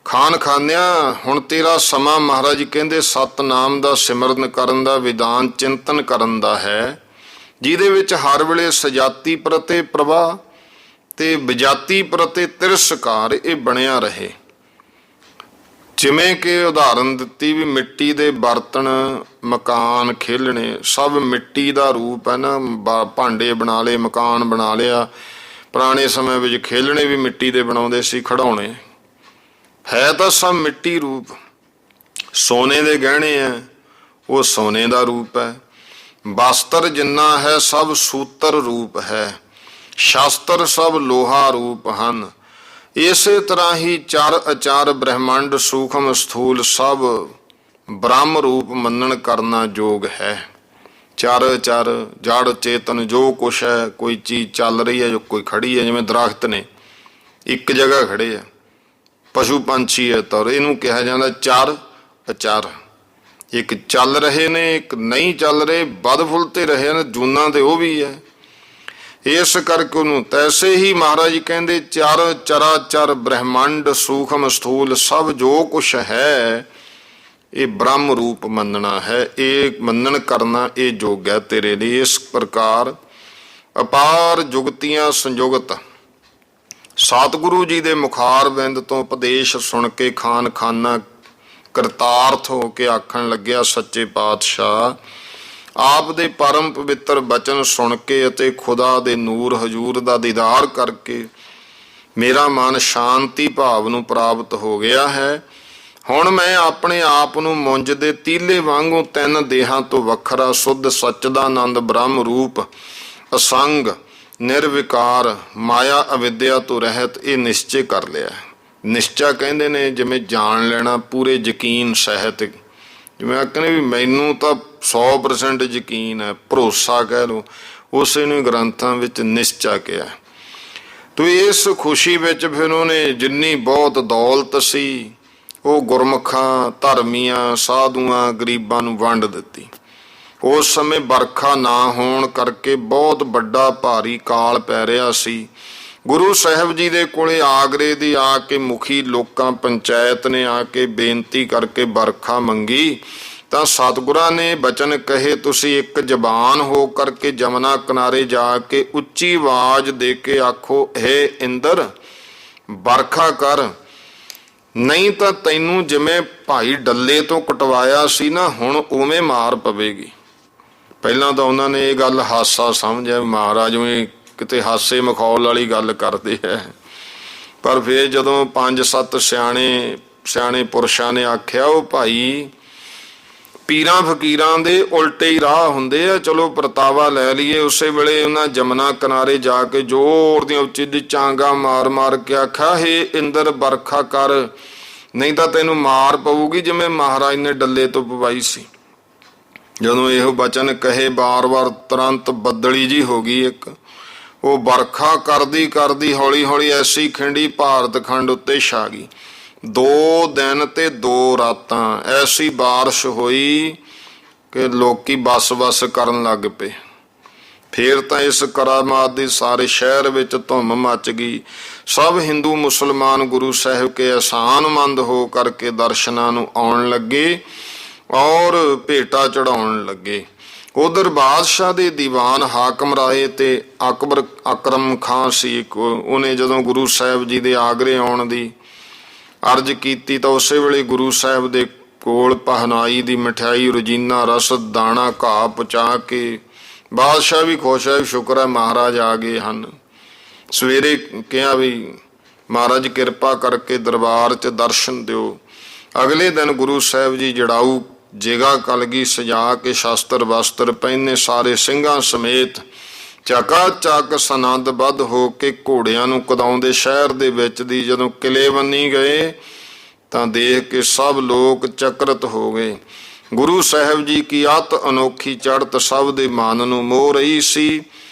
ਖਾਨ ਖਾਨਿਆ ਹੁਣ ਤੇਰਾ ਸਮਾਂ, ਮਹਾਰਾਜ ਕਹਿੰਦੇ ਸਤਿਨਾਮ ਦਾ ਸਿਮਰਨ ਕਰਨ ਦਾ, ਵਿਦਾਨ ਚਿੰਤਨ ਕਰਨ ਦਾ ਹੈ, ਜਿਹਦੇ ਵਿੱਚ ਹਰ ਵੇਲੇ ਸਜਾਤੀ ਪ੍ਰਤੀ ਪ੍ਰਵਾਹ ਤੇ ਵਿਜਾਤੀ ਪ੍ਰਤੀ ਤਿਰਸਕਾਰ ਇਹ ਬਣਿਆ ਰਹੇ। ਜਿਵੇਂ ਕਿ ਉਦਾਹਰਨ ਦਿੱਤੀ ਵੀ ਮਿੱਟੀ ਦੇ ਬਰਤਨ, ਮਕਾਨ, ਖੇਲਣੇ ਸਭ ਮਿੱਟੀ ਦਾ ਰੂਪ ਹੈ ਨਾ। ਭਾਂਡੇ ਬਣਾ ਲਏ, ਮਕਾਨ ਬਣਾ ਲਿਆ। ਪੁਰਾਣੇ ਸਮੇਂ ਵਿੱਚ ਖੇਲਣੇ ਵੀ ਮਿੱਟੀ ਦੇ ਬਣਾਉਂਦੇ ਸੀ, ਖਿਡੌਣੇ ਹੈ ਤਾਂ ਸਭ ਮਿੱਟੀ ਰੂਪ। ਸੋਨੇ ਦੇ ਗਹਿਣੇ ਹੈ, ਉਹ ਸੋਨੇ ਦਾ ਰੂਪ ਹੈ। ਬਸਤਰ ਜਿੰਨਾ ਹੈ ਸਭ ਸੂਤਰ ਰੂਪ ਹੈ। ਸ਼ਾਸਤਰ ਸਭ ਲੋਹਾ ਰੂਪ ਹਨ। ਇਸੇ ਤਰ੍ਹਾਂ ਹੀ ਚਰ ਅਚਰ ਬ੍ਰਹਿਮੰਡ ਸੂਖਮ ਸਥੂਲ ਸਭ ਬ੍ਰਹਮ ਰੂਪ ਮੰਨਣ ਕਰਨਾ ਯੋਗ ਹੈ। ਚਰ ਅਚਰ ਜੜ ਚੇਤਨ ਜੋ ਕੁਛ ਹੈ, ਕੋਈ ਚੀਜ਼ ਚੱਲ ਰਹੀ ਹੈ, ਜੋ ਕੋਈ ਖੜੀ ਹੈ, ਜਿਵੇਂ ਦਰਖਤ ਨੇ ਇੱਕ ਜਗ੍ਹਾ ਖੜੇ ਆ, ਪਸ਼ੂ ਪੰਛੀ ਹੈ ਤਾਂ ਇਹਨੂੰ ਕਿਹਾ ਜਾਂਦਾ ਚਰ ਅਚਰ। ਇੱਕ ਚੱਲ ਰਹੇ ਨੇ, ਇੱਕ ਨਹੀਂ ਚੱਲ ਰਹੇ, ਵੱਧ ਫੁੱਲ ਤੇ ਰਹੇ ਨੇ, ਜੂਨਾਂ ਤੇ ਉਹ ਵੀ ਹੈ। ਇਸ ਕਰਕੇ ਉਹਨੂੰ ਤੈਸੇ ਹੀ ਮਹਾਰਾਜ ਕਹਿੰਦੇ ਚਰ ਚਰਾਚਰ ਬ੍ਰਹਿਮੰਡ ਸੂਖਮ ਸਥੂਲ ਸਭ ਜੋ ਕੁਛ ਹੈ ਇਹ ਬ੍ਰਹਮ ਰੂਪ ਮੰਨਣਾ ਹੈ, ਇਹ ਮੰਨਣ ਕਰਨਾ ਇਹ ਯੋਗ ਹੈ ਤੇਰੇ ਲਈ। ਇਸ ਪ੍ਰਕਾਰ ਅਪਾਰ ਜੁਗਤੀਆਂ ਸੰਯੁਗਤ ਸਤਿਗੁਰੂ ਜੀ ਦੇ ਮੁਖਾਰ ਬਿੰਦ ਤੋਂ ਉਪਦੇਸ਼ ਸੁਣ ਕੇ ਖਾਨ ਖਾਨਾ ਕਰਤਾਰਥ ਹੋ ਕੇ ਆਖਣ ਲੱਗਿਆ, ਸੱਚੇ ਪਾਤਸ਼ਾਹ ਆਪ ਦੇ ਪਰਮ ਪਵਿੱਤਰ ਬਚਨ ਸੁਣ ਕੇ ਅਤੇ ਖੁਦਾ ਦੇ ਨੂਰ ਹਜ਼ੂਰ ਦਾ ਦੀਦਾਰ ਕਰਕੇ ਮੇਰਾ ਮਨ ਸ਼ਾਂਤੀ ਭਾਵ ਨੂੰ ਪ੍ਰਾਪਤ ਹੋ ਗਿਆ ਹੈ। ਹੁਣ ਮੈਂ ਆਪਣੇ ਆਪ ਨੂੰ ਮੁੰਜ ਦੇ ਤੀਲੇ ਵਾਂਗੂ ਤਿੰਨ ਦੇਹਾਂ ਤੋਂ ਵੱਖਰਾ ਸੁੱਧ ਸੱਚਦਾਨੰਦ ਬ੍ਰਹਮ ਰੂਪ ਅਸੰਗ ਨਿਰਵਿਕਾਰ ਮਾਇਆ ਅਵਿਦਿਆ ਤੋਂ ਰਹਿਤ ਇਹ ਨਿਸ਼ਚੈ ਕਰ ਲਿਆ। ਨਿਸ਼ਚਾ ਕਹਿੰਦੇ ਨੇ ਜਿਵੇਂ ਜਾਣ ਲੈਣਾ, ਪੂਰੇ ਯਕੀਨ ਸਹਿਤ, ਜਿਵੇਂ ਆਖਣੇ ਵੀ ਮੈਨੂੰ ਤਾਂ 100% ਯਕੀਨ ਹੈ, ਭਰੋਸਾ ਕਹਿ ਲਓ, ਉਸੇ ਨੂੰ ਗ੍ਰੰਥਾਂ ਵਿੱਚ ਨਿਸ਼ਚਾ ਕਿਹਾ। ਤੋ ਇਸ ਖੁਸ਼ੀ ਵਿੱਚ ਫਿਰ ਉਹਨੇ ਜਿੰਨੀ ਬਹੁਤ ਦੌਲਤ ਸੀ ਉਹ ਗੁਰਮੁਖਾਂ, ਧਰਮੀਆਂ, ਸਾਧੂਆਂ, ਗਰੀਬਾਂ ਨੂੰ ਵੰਡ ਦਿੱਤੀ। ਉਸ ਸਮੇਂ ਵਰਖਾ ਨਾ ਹੋਣ ਕਰਕੇ ਬਹੁਤ ਵੱਡਾ ਭਾਰੀ ਕਾਲ ਪੈ ਰਿਹਾ ਸੀ। ਗੁਰੂ ਸਾਹਿਬ ਜੀ ਦੇ ਕੋਲੇ ਆਗਰੇ ਦੀ ਆ ਕੇ ਮੁਖੀ ਲੋਕਾਂ ਪੰਚਾਇਤ ਨੇ ਆ ਕੇ ਬੇਨਤੀ ਕਰਕੇ ਬਰਖਾ ਮੰਗੀ ਤਾਂ ਸਤਿਗੁਰਾਂ ਨੇ ਬਚਨ ਕਹੇ, ਤੁਸੀਂ ਇੱਕ ਜ਼ਬਾਨ ਹੋ ਕਰਕੇ ਜਮਨਾ ਕਿਨਾਰੇ ਜਾ ਕੇ ਉੱਚੀ ਆਵਾਜ਼ ਦੇ ਕੇ ਆਖੋ, ਹੇ ਇੰਦਰ ਬਰਖਾ ਕਰ, ਨਹੀਂ ਤਾਂ ਤੈਨੂੰ ਜਿਵੇਂ ਭਾਈ ਡੱਲੇ ਤੋਂ ਕਟਵਾਇਆ ਸੀ ਨਾ, ਹੁਣ ਉਵੇਂ ਮਾਰ ਪਵੇਗੀ। ਪਹਿਲਾਂ ਤਾਂ ਉਹਨਾਂ ਨੇ ਇਹ ਗੱਲ ਹਾਸਾ ਸਮਝਿਆ, ਮਹਾਰਾਜ ਵੀ ਕਿਤੇ ਹਾਸੇ ਮਖੌਲ ਵਾਲੀ ਗੱਲ ਕਰਦੇ ਹੈ, ਪਰ ਫਿਰ ਜਦੋਂ 5-7 ਸਿਆਣੇ ਪੁਰਸ਼ਾਂ ਨੇ ਆਖਿਆ, ਉਹ ਭਾਈ ਪੀਰਾਂ ਫਕੀਰਾਂ ਦੇ ਉਲਟੇ ਹੀ ਰਾਹ ਹੁੰਦੇ ਆ, ਚਲੋ ਪਰਤਾਵਾ ਲੈ ਲਈਏ। ਉਸੇ ਵੇਲੇ ਉਹਨਾਂ ਜਮਨਾ ਕਿਨਾਰੇ ਜਾ ਕੇ ਜ਼ੋਰ ਦੀਆਂ ਉੱਚੀ ਦੀ ਚਾਂਗਾ ਮਾਰ ਮਾਰ ਕੇ ਆਖਿਆ, ਹੇ ਇੰਦਰ ਬਰਖਾ ਕਰ, ਨਹੀਂ ਤਾਂ ਤੈਨੂੰ ਮਾਰ ਪਊਗੀ ਜਿਵੇਂ ਮਹਾਰਾਜ ਨੇ ਡੱਲੇ ਤੋਂ ਪਵਾਈ ਸੀ। ਜਦੋਂ ਇਹੋ ਬਚਨ ਕਹੇ ਬਾਰ-ਬਾਰ ਤੁਰੰਤ ਬੱਦਲੀ ਜੀ ਹੋ ਗਈ ਇੱਕ, ਉਹ ਬਰਖਾ ਕਰਦੀ ਕਰਦੀ ਹੌਲੀ ਹੌਲੀ ਐਸੀ ਖਿੰਡੀ ਭਾਰਤ ਖੰਡ ਉੱਤੇ ਛਾ ਗਈ। 2 ਦਿਨ ਤੇ 2 ਰਾਤਾਂ ਐਸੀ ਬਾਰਿਸ਼ ਹੋਈ ਕਿ ਲੋਕੀ ਬਸ ਕਰਨ ਲੱਗ ਪਏ। ਫੇਰ ਤਾਂ ਇਸ ਕਰਾਮਾਤ ਦੀ ਸਾਰੇ ਸ਼ਹਿਰ ਵਿੱਚ ਧੁੰਮ ਮੱਚ ਗਈ। ਸਭ ਹਿੰਦੂ ਮੁਸਲਮਾਨ ਗੁਰੂ ਸਾਹਿਬ ਕੇ ਅਹਿਸਾਨਮੰਦ ਹੋ ਕਰਕੇ ਦਰਸ਼ਨਾਂ ਨੂੰ ਆਉਣ ਲੱਗੇ ਔਰ ਭੇਟਾ ਚੜਾਉਣ ਲੱਗੇ। ਉਧਰ ਬਾਦਸ਼ਾਹ ਦੇ ਦੀਵਾਨ ਹਾਕਮ ਰਾਏ ਤੇ ਅਕਰਮ ਖਾਂ ਸੀ, ਉਹਨੇ ਜਦੋਂ ਗੁਰੂ ਸਾਹਿਬ ਜੀ ਦੇ ਆਗਰੇ ਆਉਣ ਦੀ ਅਰਜ਼ ਕੀਤੀ ਤਾਂ ਉਸੇ ਵੇਲੇ ਗੁਰੂ ਸਾਹਿਬ ਦੇ ਕੋਲ ਪਹਨਾਈ ਦੀ ਮਠਿਆਈ, ਰੋਜ਼ੀਨਾ ਰਸ ਦਾਣਾ ਘਾਹ ਪਹੁੰਚਾ ਕੇ ਬਾਦਸ਼ਾਹ ਵੀ ਖੁਸ਼ ਹੈ, ਸ਼ੁਕਰ ਹੈ ਮਹਾਰਾਜ ਆ ਗਏ ਹਨ। ਸਵੇਰੇ ਕਿਹਾ ਵੀ ਮਹਾਰਾਜ ਕਿਰਪਾ ਕਰਕੇ ਦਰਬਾਰ 'ਚ ਦਰਸ਼ਨ ਦਿਓ। ਅਗਲੇ ਦਿਨ ਗੁਰੂ ਸਾਹਿਬ ਜੀ ਜੜਾਊ ਜੇਗਾ ਕਲਗੀ ਸਜਾ ਕੇ ਸ਼ਸਤਰ ਵਸਤਰ ਪਹਿਨੇ ਸਾਰੇ ਸਿੰਘਾਂ ਸਮੇਤ ਚੱਕਾ ਚੱਕ ਸਨੰਦਬੱਧ ਹੋ ਕੇ ਘੋੜਿਆਂ ਨੂੰ ਕਦਾਉਂਦੇ ਸ਼ਹਿਰ ਦੇ ਵਿੱਚ ਦੀ ਜਦੋਂ ਕਿਲੇ ਬੰਨੀ ਗਏ ਤਾਂ ਦੇਖ ਕੇ ਸਭ ਲੋਕ ਚਕਰਤ ਹੋ ਗਏ। ਗੁਰੂ ਸਾਹਿਬ ਜੀ ਕੀ ਅਤ ਅਨੋਖੀ ਚੜ੍ਹਤ ਸਭ ਦੇ ਮਨ ਨੂੰ ਮੋਹ ਰਹੀ ਸੀ।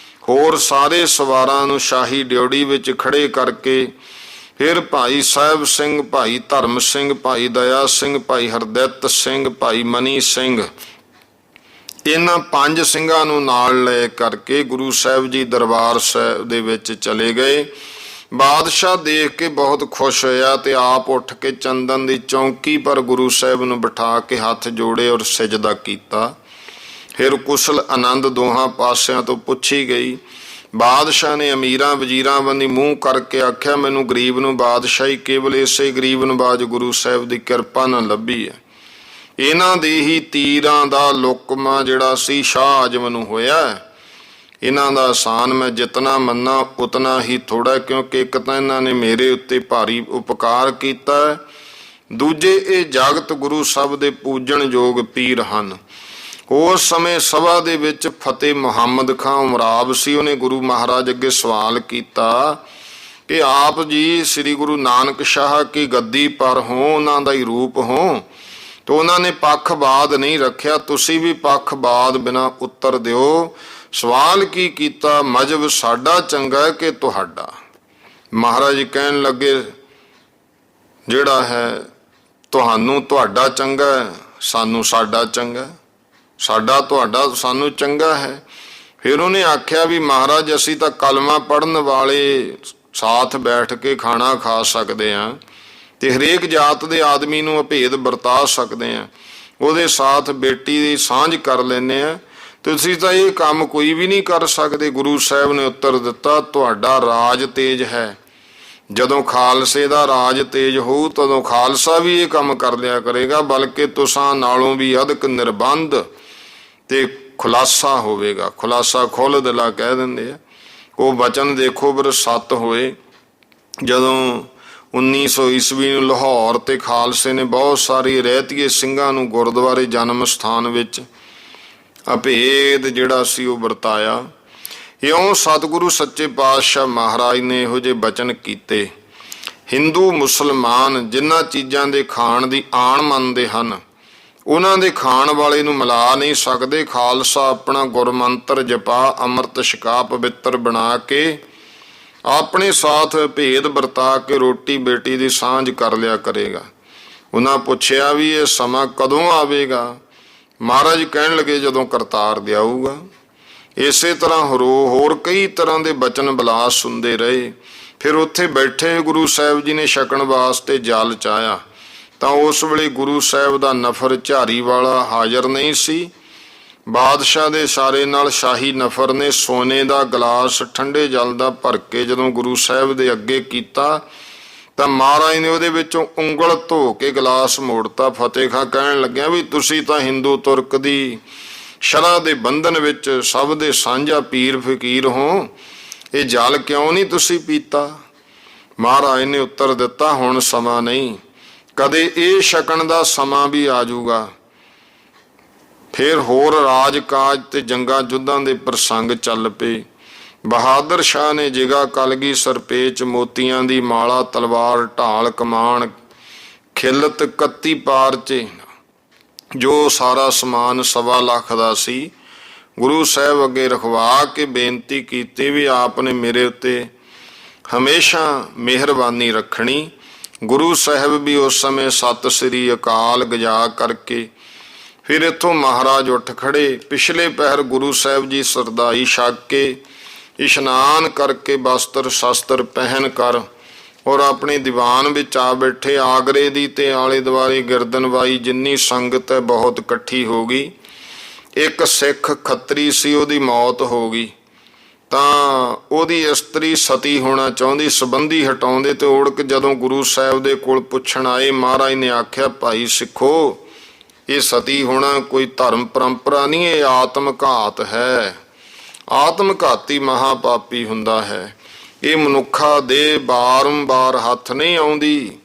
ਹੋਰ ਸਾਰੇ ਸਵਾਰਾਂ ਨੂੰ ਸ਼ਾਹੀ ਡਿਉੜੀ ਵਿੱਚ ਖੜੇ ਕਰਕੇ ਫਿਰ ਭਾਈ ਸਾਹਿਬ ਸਿੰਘ, ਭਾਈ ਧਰਮ ਸਿੰਘ, ਭਾਈ ਦਇਆ ਸਿੰਘ, ਭਾਈ ਹਰਦਿੱਤ ਸਿੰਘ, ਭਾਈ ਮਨੀ ਸਿੰਘ, ਇਹਨਾਂ 5 ਸਿੰਘਾਂ ਨੂੰ ਨਾਲ ਲੈ ਕਰਕੇ ਗੁਰੂ ਸਾਹਿਬ ਜੀ ਦਰਬਾਰ ਸਾਹਿਬ ਦੇ ਵਿੱਚ ਚਲੇ ਗਏ। ਬਾਦਸ਼ਾਹ ਦੇਖ ਕੇ ਬਹੁਤ ਖੁਸ਼ ਹੋਇਆ ਤੇ ਆਪ ਉੱਠ ਕੇ ਚੰਦਨ ਦੀ ਚੌਂਕੀ ਪਰ ਗੁਰੂ ਸਾਹਿਬ ਨੂੰ ਬਿਠਾ ਕੇ ਹੱਥ ਜੋੜੇ ਔਰ ਸਜਦਾ ਕੀਤਾ। ਫਿਰ ਕੁਸ਼ਲ ਆਨੰਦ ਦੋਹਾਂ ਪਾਸਿਆਂ ਤੋਂ ਪੁੱਛੀ ਗਈ। ਬਾਦਸ਼ਾਹ ਨੇ ਅਮੀਰਾਂ ਵਜ਼ੀਰਾਂ ਬੰਨੀ ਮੂੰਹ ਕਰਕੇ ਆਖਿਆ, ਮੈਨੂੰ ਗਰੀਬ ਨੂੰ ਬਾਦਸ਼ਾਹੀ ਕੇਵਲ ਇਸੇ ਗਰੀਬ ਨਵਾਜ ਗੁਰੂ ਸਾਹਿਬ ਦੀ ਕਿਰਪਾ ਨਾਲ ਲੱਭੀ ਹੈ। ਇਹਨਾਂ ਦੇ ਹੀ ਤੀਰਾਂ ਦਾ ਲੁਕਮਾ ਜਿਹੜਾ ਸੀ ਸ਼ਾਹ ਆਜਮ ਨੂੰ ਹੋਇਆ। ਇਹਨਾਂ ਦਾ ਆਸਾਨ ਮੈਂ ਜਿਤਨਾ ਮੰਨਾਂ ਉਤਨਾ ਹੀ ਥੋੜਾ, ਕਿਉਂਕਿ ਇੱਕ ਤਾਂ ਇਹਨਾਂ ਨੇ ਮੇਰੇ ਉੱਤੇ ਭਾਰੀ ਉਪਕਾਰ ਕੀਤਾ, ਦੂਜੇ ਇਹ ਜਗਤ ਗੁਰੂ ਸਭ ਦੇ ਪੂਜਣ ਯੋਗ ਪੀਰ ਹਨ। ਉਸ ਸਮੇਂ ਸਭਾ ਦੇ ਵਿੱਚ ਫਤਿਹ ਮੁਹੰਮਦ ਖਾਂ ਉਮਰਾਵ ਸੀ। ਉਹਨੇ ਗੁਰੂ ਮਹਾਰਾਜ ਅੱਗੇ ਸਵਾਲ ਕੀਤਾ ਕਿ ਆਪ ਜੀ ਸ੍ਰੀ ਗੁਰੂ ਨਾਨਕ ਸ਼ਾਹ ਕੀ ਗੱਦੀ ਪਰ ਹੋ, ਉਹਨਾਂ ਦਾ ਹੀ ਰੂਪ ਹੋ। ਤਾਂ ਉਹਨਾਂ ਨੇ ਪੱਖਵਾਦ ਨਹੀਂ ਰੱਖਿਆ, ਤੁਸੀਂ ਵੀ ਪੱਖਵਾਦ ਬਿਨਾਂ ਉੱਤਰ ਦਿਓ। ਸਵਾਲ ਕੀ ਕੀਤਾ, ਮਜ਼ਹਬ ਸਾਡਾ ਚੰਗਾ ਕਿ ਤੁਹਾਡਾ? ਮਹਾਰਾਜ ਕਹਿਣ ਲੱਗੇ, ਜਿਹੜਾ ਹੈ ਤੁਹਾਨੂੰ ਤੁਹਾਡਾ ਚੰਗਾ, ਸਾਨੂੰ ਸਾਡਾ ਚੰਗਾ, ਸਾਡਾ ਤੁਹਾਡਾ ਸਾਨੂੰ ਚੰਗਾ ਹੈ। ਫਿਰ ਉਹਨੇ ਆਖਿਆ ਵੀ ਮਹਾਰਾਜ ਅਸੀਂ ਤਾਂ ਕਲਮਾ ਪੜ੍ਹਨ ਵਾਲੇ ਸਾਥ ਬੈਠ ਕੇ ਖਾਣਾ ਖਾ ਸਕਦੇ ਹਾਂ ਤੇ ਹਰੇਕ ਜਾਤ ਦੇ ਆਦਮੀ ਨੂੰ ਅਭੇਦ ਵਰਤਾ ਸਕਦੇ ਹਾਂ, ਉਹਦੇ ਸਾਥ ਬੇਟੀ ਦੀ ਸਾਂਝ ਕਰ ਲੈਂਦੇ ਹਾਂ, ਤੁਸੀਂ ਤਾਂ ਇਹ ਕੰਮ ਕੋਈ ਵੀ ਨਹੀਂ ਕਰ ਸਕਦੇ। ਗੁਰੂ ਸਾਹਿਬ ਨੇ ਉੱਤਰ ਦਿੱਤਾ, ਤੁਹਾਡਾ ਰਾਜ ਤੇਜ ਹੈ, ਜਦੋਂ ਖਾਲਸੇ ਦਾ ਰਾਜ ਤੇਜ ਹੋਊ ਤਦੋਂ ਖਾਲਸਾ ਵੀ ਇਹ ਕੰਮ ਕਰ ਲਿਆ ਕਰੇਗਾ, ਬਲਕਿ ਤੁਸਾਂ ਨਾਲੋਂ ਵੀ ਅਧਿਕ ਨਿਰਬੰਧ ਤੇ ਖੁਲਾਸਾ ਹੋਵੇਗਾ। ਖੁਲਾਸਾ ਖੁੱਲ੍ਹ ਦਿਲਾ ਕਹਿ ਦਿੰਦੇ ਆ। ਉਹ ਵਚਨ ਦੇਖੋ ਪਰ ਸੱਤ ਹੋਏ। ਜਦੋਂ 1900 ਈਸਵੀ ਨੂੰ ਲਾਹੌਰ ਤੇ ਖਾਲਸੇ ਨੇ ਬਹੁਤ ਸਾਰੇ ਰਹਿਤੀਏ ਸਿੰਘਾਂ ਨੂੰ ਗੁਰਦੁਆਰੇ ਜਨਮ ਸਥਾਨ ਵਿੱਚ ਅਭੇਦ ਜਿਹੜਾ ਸੀ ਉਹ ਵਰਤਾਇਆ। ਇਉਂ ਸਤਿਗੁਰੂ ਸੱਚੇ ਪਾਤਸ਼ਾਹ ਮਹਾਰਾਜ ਨੇ ਇਹੋ ਜਿਹੇ ਬਚਨ ਕੀਤੇ। ਹਿੰਦੂ ਮੁਸਲਮਾਨ ਜਿਨ੍ਹਾਂ ਚੀਜ਼ਾਂ ਦੇ ਖਾਣ ਦੀ ਆਣ ਮੰਨਦੇ ਹਨ, ਉਹਨਾਂ ਦੇ ਖਾਣ ਵਾਲੇ ਨੂੰ ਮਿਲਾ ਨਹੀਂ ਸਕਦੇ। ਖਾਲਸਾ ਆਪਣਾ ਗੁਰਮੰਤਰ ਜਪਾ ਅੰਮ੍ਰਿਤ ਛਕਾ ਪਵਿੱਤਰ ਬਣਾ ਕੇ ਆਪਣੇ ਸਾਥ ਭੇਦ ਵਰਤਾ ਕੇ ਰੋਟੀ ਬੇਟੀ ਦੀ ਸਾਂਝ ਕਰ ਲਿਆ ਕਰੇਗਾ। ਉਹਨਾਂ ਪੁੱਛਿਆ ਵੀ ਇਹ ਸਮਾਂ ਕਦੋਂ ਆਵੇਗਾ? ਮਹਾਰਾਜ ਕਹਿਣ ਲੱਗੇ, ਜਦੋਂ ਕਰਤਾਰ ਦਿਆਊਗਾ। ਇਸੇ ਤਰ੍ਹਾਂ ਹੋਰ ਕਈ ਤਰ੍ਹਾਂ ਦੇ ਬਚਨ ਬਿਲਾਸ ਸੁਣਦੇ ਰਹੇ। ਫਿਰ ਉੱਥੇ ਬੈਠੇ ਗੁਰੂ ਸਾਹਿਬ ਜੀ ਨੇ ਛਕਣ ਵਾਸਤੇ ਜਲ ਚਾਹਿਆ ਤਾਂ ਉਸ ਵੇਲੇ ਗੁਰੂ ਸਾਹਿਬ ਦਾ ਨਫਰ ਝਾਰੀ ਵਾਲਾ ਹਾਜ਼ਰ ਨਹੀਂ ਸੀ। ਬਾਦਸ਼ਾਹ ਦੇ ਇਸ਼ਾਰੇ ਨਾਲ ਸ਼ਾਹੀ ਨਫਰ ਨੇ ਸੋਨੇ ਦਾ ਗਲਾਸ ਠੰਡੇ ਜਲ ਦਾ ਭਰ ਕੇ ਜਦੋਂ ਗੁਰੂ ਸਾਹਿਬ ਦੇ ਅੱਗੇ ਕੀਤਾ ਤਾਂ ਮਹਾਰਾਜ ਨੇ ਉਹਦੇ ਵਿੱਚੋਂ ਉਂਗਲ ਧੋ ਕੇ ਗਲਾਸ ਮੋੜਤਾ। ਫਤਿਹ ਖਾਂ ਕਹਿਣ ਲੱਗਿਆ ਵੀ ਤੁਸੀਂ ਤਾਂ ਹਿੰਦੂ ਤੁਰਕ ਦੀ ਸ਼ਰ੍ਹਾ ਦੇ ਬੰਧਨ ਵਿੱਚ ਸਭ ਦੇ ਸਾਂਝਾ ਪੀਰ ਫਕੀਰ ਹੋ, ਇਹ ਜਲ ਕਿਉਂ ਨਹੀਂ ਤੁਸੀਂ ਪੀਤਾ? ਮਹਾਰਾਜ ਨੇ ਉੱਤਰ ਦਿੱਤਾ, ਹੁਣ ਸਮਾਂ ਨਹੀਂ, ਕਦੇ ਇਹ ਛਕਣ ਦਾ ਸਮਾਂ ਵੀ ਆ ਜਾਊਗਾ। ਫਿਰ ਹੋਰ ਰਾਜ ਕਾਜ ਤੇ ਜੰਗਾਂ ਯੁੱਧਾਂ ਦੇ ਪ੍ਰਸੰਗ ਚੱਲ ਪਏ। ਬਹਾਦਰ ਸ਼ਾਹ ਨੇ ਜਿਗਾ ਕਲਗੀ ਸਰਪੇਚ ਮੋਤੀਆਂ ਦੀ ਮਾਲਾ ਤਲਵਾਰ ਢਾਲ ਕਮਾਨ ਖਿਲਤ 31 ਪਾਰਚੇ ਜੋ ਸਾਰਾ ਸਮਾਨ 1.25 ਲੱਖ ਦਾ ਸੀ ਗੁਰੂ ਸਾਹਿਬ ਅੱਗੇ ਰਖਵਾ ਕੇ ਬੇਨਤੀ ਕੀਤੀ ਵੀ ਆਪ ਨੇ ਮੇਰੇ ਉੱਤੇ ਹਮੇਸ਼ਾ ਮਿਹਰਬਾਨੀ ਰੱਖਣੀ। ਗੁਰੂ ਸਾਹਿਬ ਵੀ ਉਸ ਸਮੇਂ ਸਤਿ ਸ੍ਰੀ ਅਕਾਲ ਗਜਾ ਕਰਕੇ ਫਿਰ ਇੱਥੋਂ ਮਹਾਰਾਜ ਉੱਠ ਖੜੇ। ਪਿਛਲੇ ਪਹਿਰ ਗੁਰੂ ਸਾਹਿਬ ਜੀ ਸਰਦਾਈ ਛਕ ਕੇ ਇਸ਼ਨਾਨ ਕਰਕੇ ਬਸਤਰ ਸ਼ਸਤਰ ਪਹਿਨ ਕਰ ਔਰ ਆਪਣੇ ਦੀਵਾਨ ਵਿੱਚ ਆ ਬੈਠੇ। ਆਗਰੇ ਦੀ ਤੇ ਆਲੇ ਦੁਆਲੇ ਗਿਰਦਨਵਾਈ ਜਿੰਨੀ ਸੰਗਤ ਹੈ ਬਹੁਤ ਇਕੱਠੀ ਹੋ ਗਈ। ਇੱਕ ਸਿੱਖ ਖੱਤਰੀ ਸੀ, ਉਹਦੀ ਮੌਤ ਹੋ ਗਈ ਤਾਂ ਉਹਦੀ ਇਸਤਰੀ ਸਤੀ ਹੋਣਾ ਚਾਹੁੰਦੀ, ਸੰਬੰਧੀ ਹਟਾਉਂਦੇ ਤੇ ਓੜਕ ਜਦੋਂ ਗੁਰੂ ਸਾਹਿਬ ਦੇ ਕੋਲ ਪੁੱਛਣ ਆਏ, ਮਹਾਰਾਜ ਨੇ ਆਖਿਆ ਭਾਈ ਸਿੱਖੋ, ਇਹ ਸਤੀ ਹੋਣਾ ਕੋਈ ਧਰਮ ਪਰੰਪਰਾ ਨਹੀਂ, ਇਹ ਆਤਮ ਘਾਤ ਹੈ। ਆਤਮ ਘਾਤੀ ਮਹਾਪਾਪੀ ਹੁੰਦਾ ਹੈ। ਇਹ ਮਨੁੱਖਾ ਦੇ ਬਾਰੰਬਾਰ ਹੱਥ ਨਹੀਂ ਆਉਂਦੀ।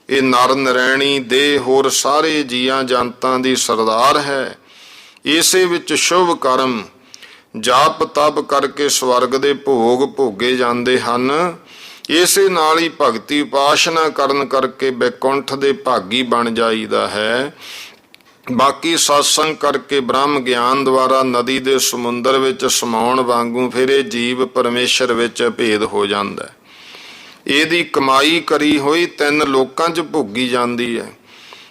ਇਹ ਨਰ ਨਰੈਣੀ ਦੇ ਹੋਰ ਸਾਰੇ ਜੀਆਂ ਜਨਤਾਂ ਦੀ ਸਰਦਾਰ ਹੈ। ਇਸੇ ਵਿੱਚ ਸ਼ੁਭ ਕਰਮ ਜਾਪ ਤਪ ਕਰਕੇ ਸਵਰਗ ਦੇ ਭੋਗ ਭੋਗੇ ਜਾਂਦੇ ਹਨ। ਇਸੇ ਨਾਲ ਹੀ ਭਗਤੀ ਉਪਾਸਨਾ ਕਰਨ ਕਰਕੇ ਬੈਕੁੰਠ ਦੇ ਭਾਗੀ ਬਣ ਜਾਈਦਾ ਹੈ। ਬਾਕੀ ਸਤਸੰਗ ਕਰਕੇ ਬ੍ਰਹਮ ਗਿਆਨ ਦੁਆਰਾ ਨਦੀ ਦੇ ਸਮੁੰਦਰ ਵਿੱਚ ਸਮਾਉਣ ਵਾਂਗੂ ਫਿਰ ਇਹ ਜੀਵ ਪਰਮੇਸ਼ਰ ਵਿੱਚ ਭੇਦ ਹੋ ਜਾਂਦਾ ਹੈ। ਇਹਦੀ ਕਮਾਈ ਕਰੀ ਹੋਈ 3 ਲੋਕਾਂ 'ਚ ਭੋਗੀ ਜਾਂਦੀ ਹੈ।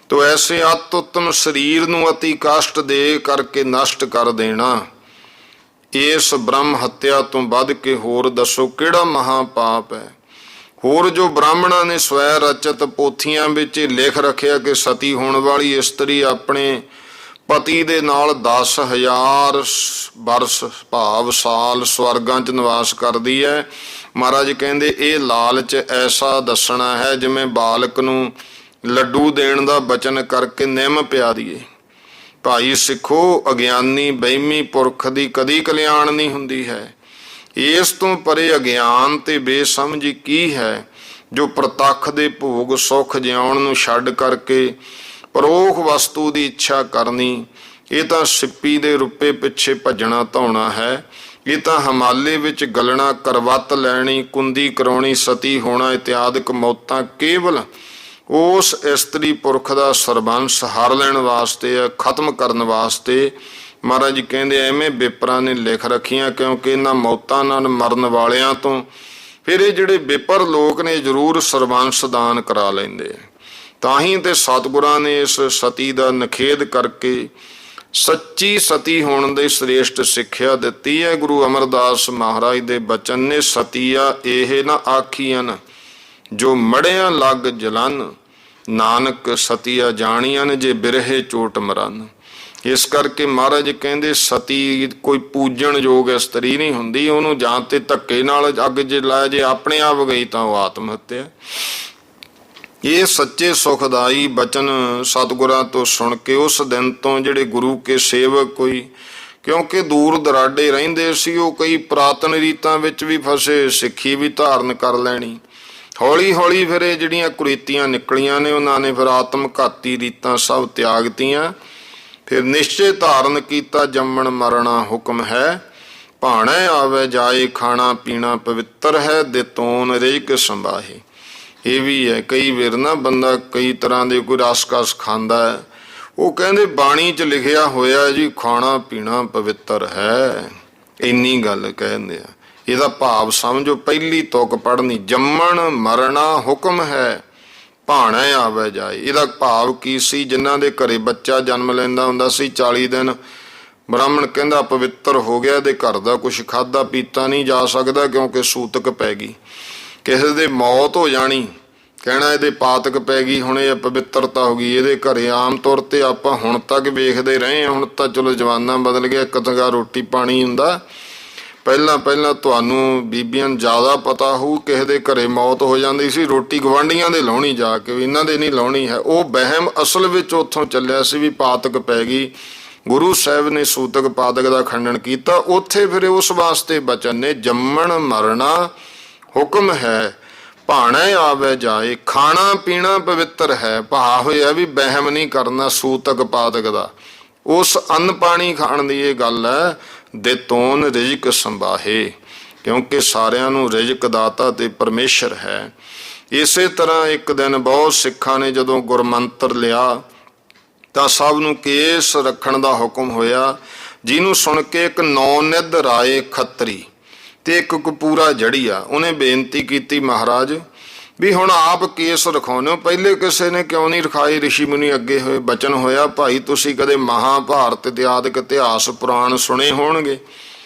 ਤੋ ਐਸੇ ਅਤ ਉੱਤਮ ਸਰੀਰ ਨੂੰ ਅਤੀ ਕਸ਼ਟ ਦੇ ਕਰਕੇ ਨਸ਼ਟ ਕਰ ਦੇਣਾ, ਇਸ ਬ੍ਰਹਮ ਹੱਤਿਆ ਤੋਂ ਵੱਧ ਕੇ ਹੋਰ ਦੱਸੋ ਕਿਹੜਾ ਮਹਾਪਾਪ ਹੈ। ਹੋਰ ਜੋ ਬ੍ਰਾਹਮਣਾਂ ਨੇ ਸਵੈ ਰਚਿਤ ਪੋਥੀਆਂ ਵਿੱਚ ਲਿਖ ਰੱਖਿਆ ਕਿ ਸਤੀ ਹੋਣ ਵਾਲੀ ਇਸਤਰੀ ਆਪਣੇ ਪਤੀ ਦੇ ਨਾਲ 10,000 ਬਰਸ ਭਾਵ ਸਾਲ ਸਵਰਗਾਂ 'ਚ ਨਿਵਾਸ ਕਰਦੀ ਹੈ। ਮਹਾਰਾਜ ਕਹਿੰਦੇ ਇਹ ਲਾਲਚ ਐਸਾ ਦੱਸਣਾ ਹੈ ਜਿਵੇਂ ਬਾਲਕ ਨੂੰ ਲੱਡੂ ਦੇਣ ਦਾ ਬਚਨ ਕਰਕੇ ਨਿੰਮ ਪਿਆ ਦੀਏ। ਭਾਈ ਸਿੱਖੋ, ਅਗਿਆਨੀ ਬਹਿਮੀ ਪੁਰਖ ਦੀ ਕਦੀ ਕਲਿਆਣ ਨਹੀਂ ਹੁੰਦੀ ਹੈ। ਇਸ ਤੋਂ ਪਰੇ ਅਗਿਆਨ ਤੇ ਬੇਸਮਝੀ ਕੀ ਹੈ ਜੋ ਪ੍ਰਤੱਖ ਦੇ ਭੋਗ ਸੁੱਖ ਜਿਉਣ ਨੂੰ ਛੱਡ ਕਰਕੇ ਪਰੋਖ ਵਸਤੂ ਦੀ ਇੱਛਾ ਕਰਨੀ। ਇਹ ਤਾਂ ਸਿੱਪੀ ਦੇ ਰੁਪਏ ਪਿੱਛੇ ਭੱਜਣਾ ਧੌਣਾ ਹੈ। ਇਹ ਤਾਂ ਹਿਮਾਲੇ ਵਿੱਚ ਗਲਣਾ, ਕਰਵੱਤ ਲੈਣੀ, ਕੁੰਦੀ ਕਰਾਉਣੀ, ਸਤੀ ਹੋਣਾ ਇਤਿਆਦਿਕ ਮੌਤਾਂ ਕੇਵਲ ਉਸ ਇਸਤਰੀ ਪੁਰਖ ਦਾ ਸਰਬੰਸ ਹਰ ਲੈਣ ਵਾਸਤੇ ਹੈ, ਖਤਮ ਕਰਨ ਵਾਸਤੇ। ਮਹਾਰਾਜ ਜੀ ਕਹਿੰਦੇ ਐਵੇਂ ਵਿਪਰਾਂ ਨੇ ਲਿਖ ਰੱਖੀਆਂ ਕਿਉਂਕਿ ਇਹਨਾਂ ਮੌਤਾਂ ਨਾਲ ਮਰਨ ਵਾਲਿਆਂ ਤੋਂ ਫਿਰ ਇਹ ਜਿਹੜੇ ਵਿਪਰ ਲੋਕ ਨੇ ਜ਼ਰੂਰ ਸਰਬੰਸ ਦਾਨ ਕਰਾ ਲੈਂਦੇ। ਤਾਂ ਹੀ ਤੇ ਸਤਿਗੁਰਾਂ ਨੇ ਇਸ ਸਤੀ ਦਾ ਨਿਖੇਧ ਕਰਕੇ ਸੱਚੀ ਸਤੀ ਹੋਣ ਦੀ ਸ੍ਰੇਸ਼ਟ ਸਿੱਖਿਆ ਦਿੱਤੀ ਹੈ। ਗੁਰੂ ਅਮਰਦਾਸ ਮਹਾਰਾਜ ਦੇ ਬਚਨ ਨੇ, ਸਤੀਆ ਇਹ ਨਾ ਆਖੀਆਂ ਜੋ ਮੜਿਆਂ ਲੱਗ ਜਲਨ, ਨਾਨਕ ਸਤੀਆ ਜਾਣੀਆਂ ਜੇ ਬਿਰਹੇ ਚੋਟ ਮਰਨ। ਇਸ ਕਰਕੇ ਮਹਾਰਾਜ ਕਹਿੰਦੇ ਸਤੀ ਕੋਈ ਪੂਜਣ ਯੋਗ ਇਸਤਰੀ ਨਹੀਂ ਹੁੰਦੀ। ਉਹਨੂੰ ਜਾਂ ਤੇ ਧੱਕੇ ਨਾਲ ਅੱਗ ਜਲਾਇਆ, ਜੇ ਆਪਣੇ ਆਪ ਗਈ ਤਾਂ ਉਹ ਆਤਮ ਹੱਤਿਆ। ਇਹ ਸੱਚੇ ਸੁਖਦਾਈ ਬਚਨ ਸਤਿਗੁਰਾਂ ਤੋਂ ਸੁਣ ਕੇ ਉਸ ਦਿਨ ਤੋਂ ਜਿਹੜੇ ਗੁਰੂ ਕੇ ਸੇਵਕ ਕੋਈ, ਕਿਉਂਕਿ ਦੂਰ ਦਰਾਡੇ ਰਹਿੰਦੇ ਸੀ, ਉਹ ਕਈ ਪੁਰਾਤਨ ਰੀਤਾਂ ਵਿੱਚ ਵੀ ਫਸੇ, ਸਿੱਖੀ ਵੀ ਧਾਰਨ ਕਰ ਲੈਣੀ। ਹੌਲੀ ਹੌਲੀ ਫਿਰ ਇਹ ਜਿਹੜੀਆਂ ਕੁਰੀਤੀਆਂ ਨਿਕਲੀਆਂ ਨੇ, ਉਹਨਾਂ ਨੇ ਫਿਰ ਆਤਮ ਘਾਤੀ ਰੀਤਾਂ ਸਭ ਤਿਆਗਤੀਆਂ। ਫਿਰ ਨਿਸ਼ਚੇ ਧਾਰਨ ਕੀਤਾ ਜੰਮਣ ਮਰਨਾ ਹੁਕਮ ਹੈ, ਭਾਣੇ ਆਵੇ ਜਾਏ ਖਾਣਾ ਪੀਣਾ ਪਵਿੱਤਰ ਹੈ, ਦਿੱਤੋਨ ਰਿਜਕ ਸੰਭਾਹੇ। ਇਹ ਵੀ ਹੈ ਕਈ ਵਾਰ ਨਾ ਬੰਦਾ ਕਈ ਤਰ੍ਹਾਂ ਦੇ ਕੋਈ ਰਸ ਕਸ ਖਾਂਦਾ ਹੈ, ਉਹ ਕਹਿੰਦੇ ਬਾਣੀ 'ਚ ਲਿਖਿਆ ਹੋਇਆ ਜੀ ਖਾਣਾ ਪੀਣਾ ਪਵਿੱਤਰ ਹੈ, ਇੰਨੀ ਗੱਲ ਕਹਿੰਦੇ ਆ। ਇਹਦਾ ਭਾਵ ਸਮਝੋ, ਪਹਿਲੀ ਤੁਕ ਪੜ੍ਹਨੀ, ਜੰਮਣ ਮਰਨਾ ਹੁਕਮ ਹੈ, ਭਾਣੇ ਆਵੇ ਜਾਏ। ਇਹਦਾ ਭਾਵ ਕੀ ਸੀ? ਜਿਨ੍ਹਾਂ ਦੇ ਘਰੇ ਬੱਚਾ ਜਨਮ ਲੈਂਦਾ ਹੁੰਦਾ ਸੀ 40 ਦਿਨ ਬ੍ਰਾਹਮਣ ਕਹਿੰਦਾ ਪਵਿੱਤਰ ਹੋ ਗਿਆ, ਇਹਦੇ ਘਰ ਦਾ ਕੁਛ ਖਾਧਾ ਪੀਤਾ ਨਹੀਂ ਜਾ ਸਕਦਾ ਕਿਉਂਕਿ ਸੂਤਕ ਪੈ ਗਈ। ਕਿਸੇ ਦੇ ਮੌਤ ਹੋ ਜਾਣੀ, ਕਹਿਣਾ ਇਹਦੇ ਪਾਤਕ ਪੈ ਗਈ, ਹੁਣ ਇਹ ਪਵਿੱਤਰਤਾ ਹੋ ਗਈ ਇਹਦੇ ਘਰੇ। ਆਮ ਤੌਰ ਤੇ ਆਪਾਂ ਹੁਣ ਤੱਕ ਵੇਖਦੇ ਰਹੇ ਹਾਂ, ਹੁਣ ਤਾਂ ਚਲੋ ਜ਼ਮਾਨਾ ਬਦਲ ਗਿਆ, ਇੱਕ ਤੰਗਾ ਰੋਟੀ ਪਾਣੀ ਹੁੰਦਾ। ਪਹਿਲਾਂ ਤੁਹਾਨੂੰ ਬੀਬੀਆਂ ਨੂੰ ਜ਼ਿਆਦਾ ਪਤਾ ਹੋਊ, ਕਿਸੇ ਦੇ ਘਰੇ ਮੌਤ ਹੋ ਜਾਂਦੀ ਸੀ, ਰੋਟੀ ਗਵਾਂਢੀਆਂ ਦੇ ਲਾਉਣੀ ਜਾ ਕੇ, ਵੀ ਇਹਨਾਂ ਦੇ ਨਹੀਂ ਲਾਉਣੀ ਹੈ। ਉਹ ਵਹਿਮ ਅਸਲ ਵਿੱਚ ਉੱਥੋਂ ਚੱਲਿਆ ਸੀ ਵੀ ਪਾਤਕ ਪੈ ਗਈ। ਗੁਰੂ ਸਾਹਿਬ ਨੇ ਸੂਤਕ ਪਾਤਕ ਦਾ ਖੰਡਨ ਕੀਤਾ। ਉੱਥੇ ਫਿਰ ਉਸ ਵਾਸਤੇ ਬਚਨ ਨੇ, ਜੰਮਣ ਮਰਨਾ ਹੁਕਮ ਹੈ, ਭਾਣੇ ਆਵੇ ਜਾਏ, ਖਾਣਾ ਪੀਣਾ ਪਵਿੱਤਰ ਹੈ। ਭਾ ਹੋਇਆ ਵੀ ਵਹਿਮ ਨਹੀਂ ਕਰਨਾ ਸੂਤਕ ਪਾਤਕ ਦਾ। ਉਸ ਅੰਨ ਪਾਣੀ ਖਾਣ ਦੀ ਇਹ ਗੱਲ ਹੈ, ਦੇਤੋਨ ਰਿਜ਼ਕ ਸੰਭਾਹੇ, ਕਿਉਂਕਿ ਸਾਰਿਆਂ ਨੂੰ ਰਿਜ਼ਕ ਦਾਤਾ ਤੇ ਪਰਮੇਸ਼ਰ ਹੈ। ਇਸੇ ਤਰ੍ਹਾਂ ਇੱਕ ਦਿਨ ਬਹੁਤ ਸਿੱਖਾਂ ਨੇ ਜਦੋਂ ਗੁਰਮੰਤਰ ਲਿਆ ਤਾਂ ਸਭ ਨੂੰ ਕੇਸ ਰੱਖਣ ਦਾ ਹੁਕਮ ਹੋਇਆ, ਜਿਹਨੂੰ ਸੁਣ ਕੇ ਇੱਕ ਨੌਨਿਧ ਰਾਏ ਖੱਤਰੀ ਤੇ ਇੱਕ ਕਪੂਰਾ ਜੜੀਆ, ਉਹਨੇ ਬੇਨਤੀ ਕੀਤੀ, ਮਹਾਰਾਜ ਵੀ ਹੁਣ ਆਪ ਕੇਸ ਰਖਾਉਂਦੇ ਹੋ, ਪਹਿਲੇ ਕਿਸੇ ਨੇ ਕਿਉਂ ਨਹੀਂ ਰਖਾਏ? ਰਿਸ਼ੀ ਮੁਨੀ ਅੱਗੇ ਹੋਏ, ਬਚਨ ਹੋਇਆ, ਭਾਈ ਤੁਸੀਂ ਕਦੇ ਮਹਾਭਾਰਤ ਤੇ ਆਦਿਕ ਇਤਿਹਾਸ ਪੁਰਾਣ ਸੁਣੇ ਹੋਣਗੇ।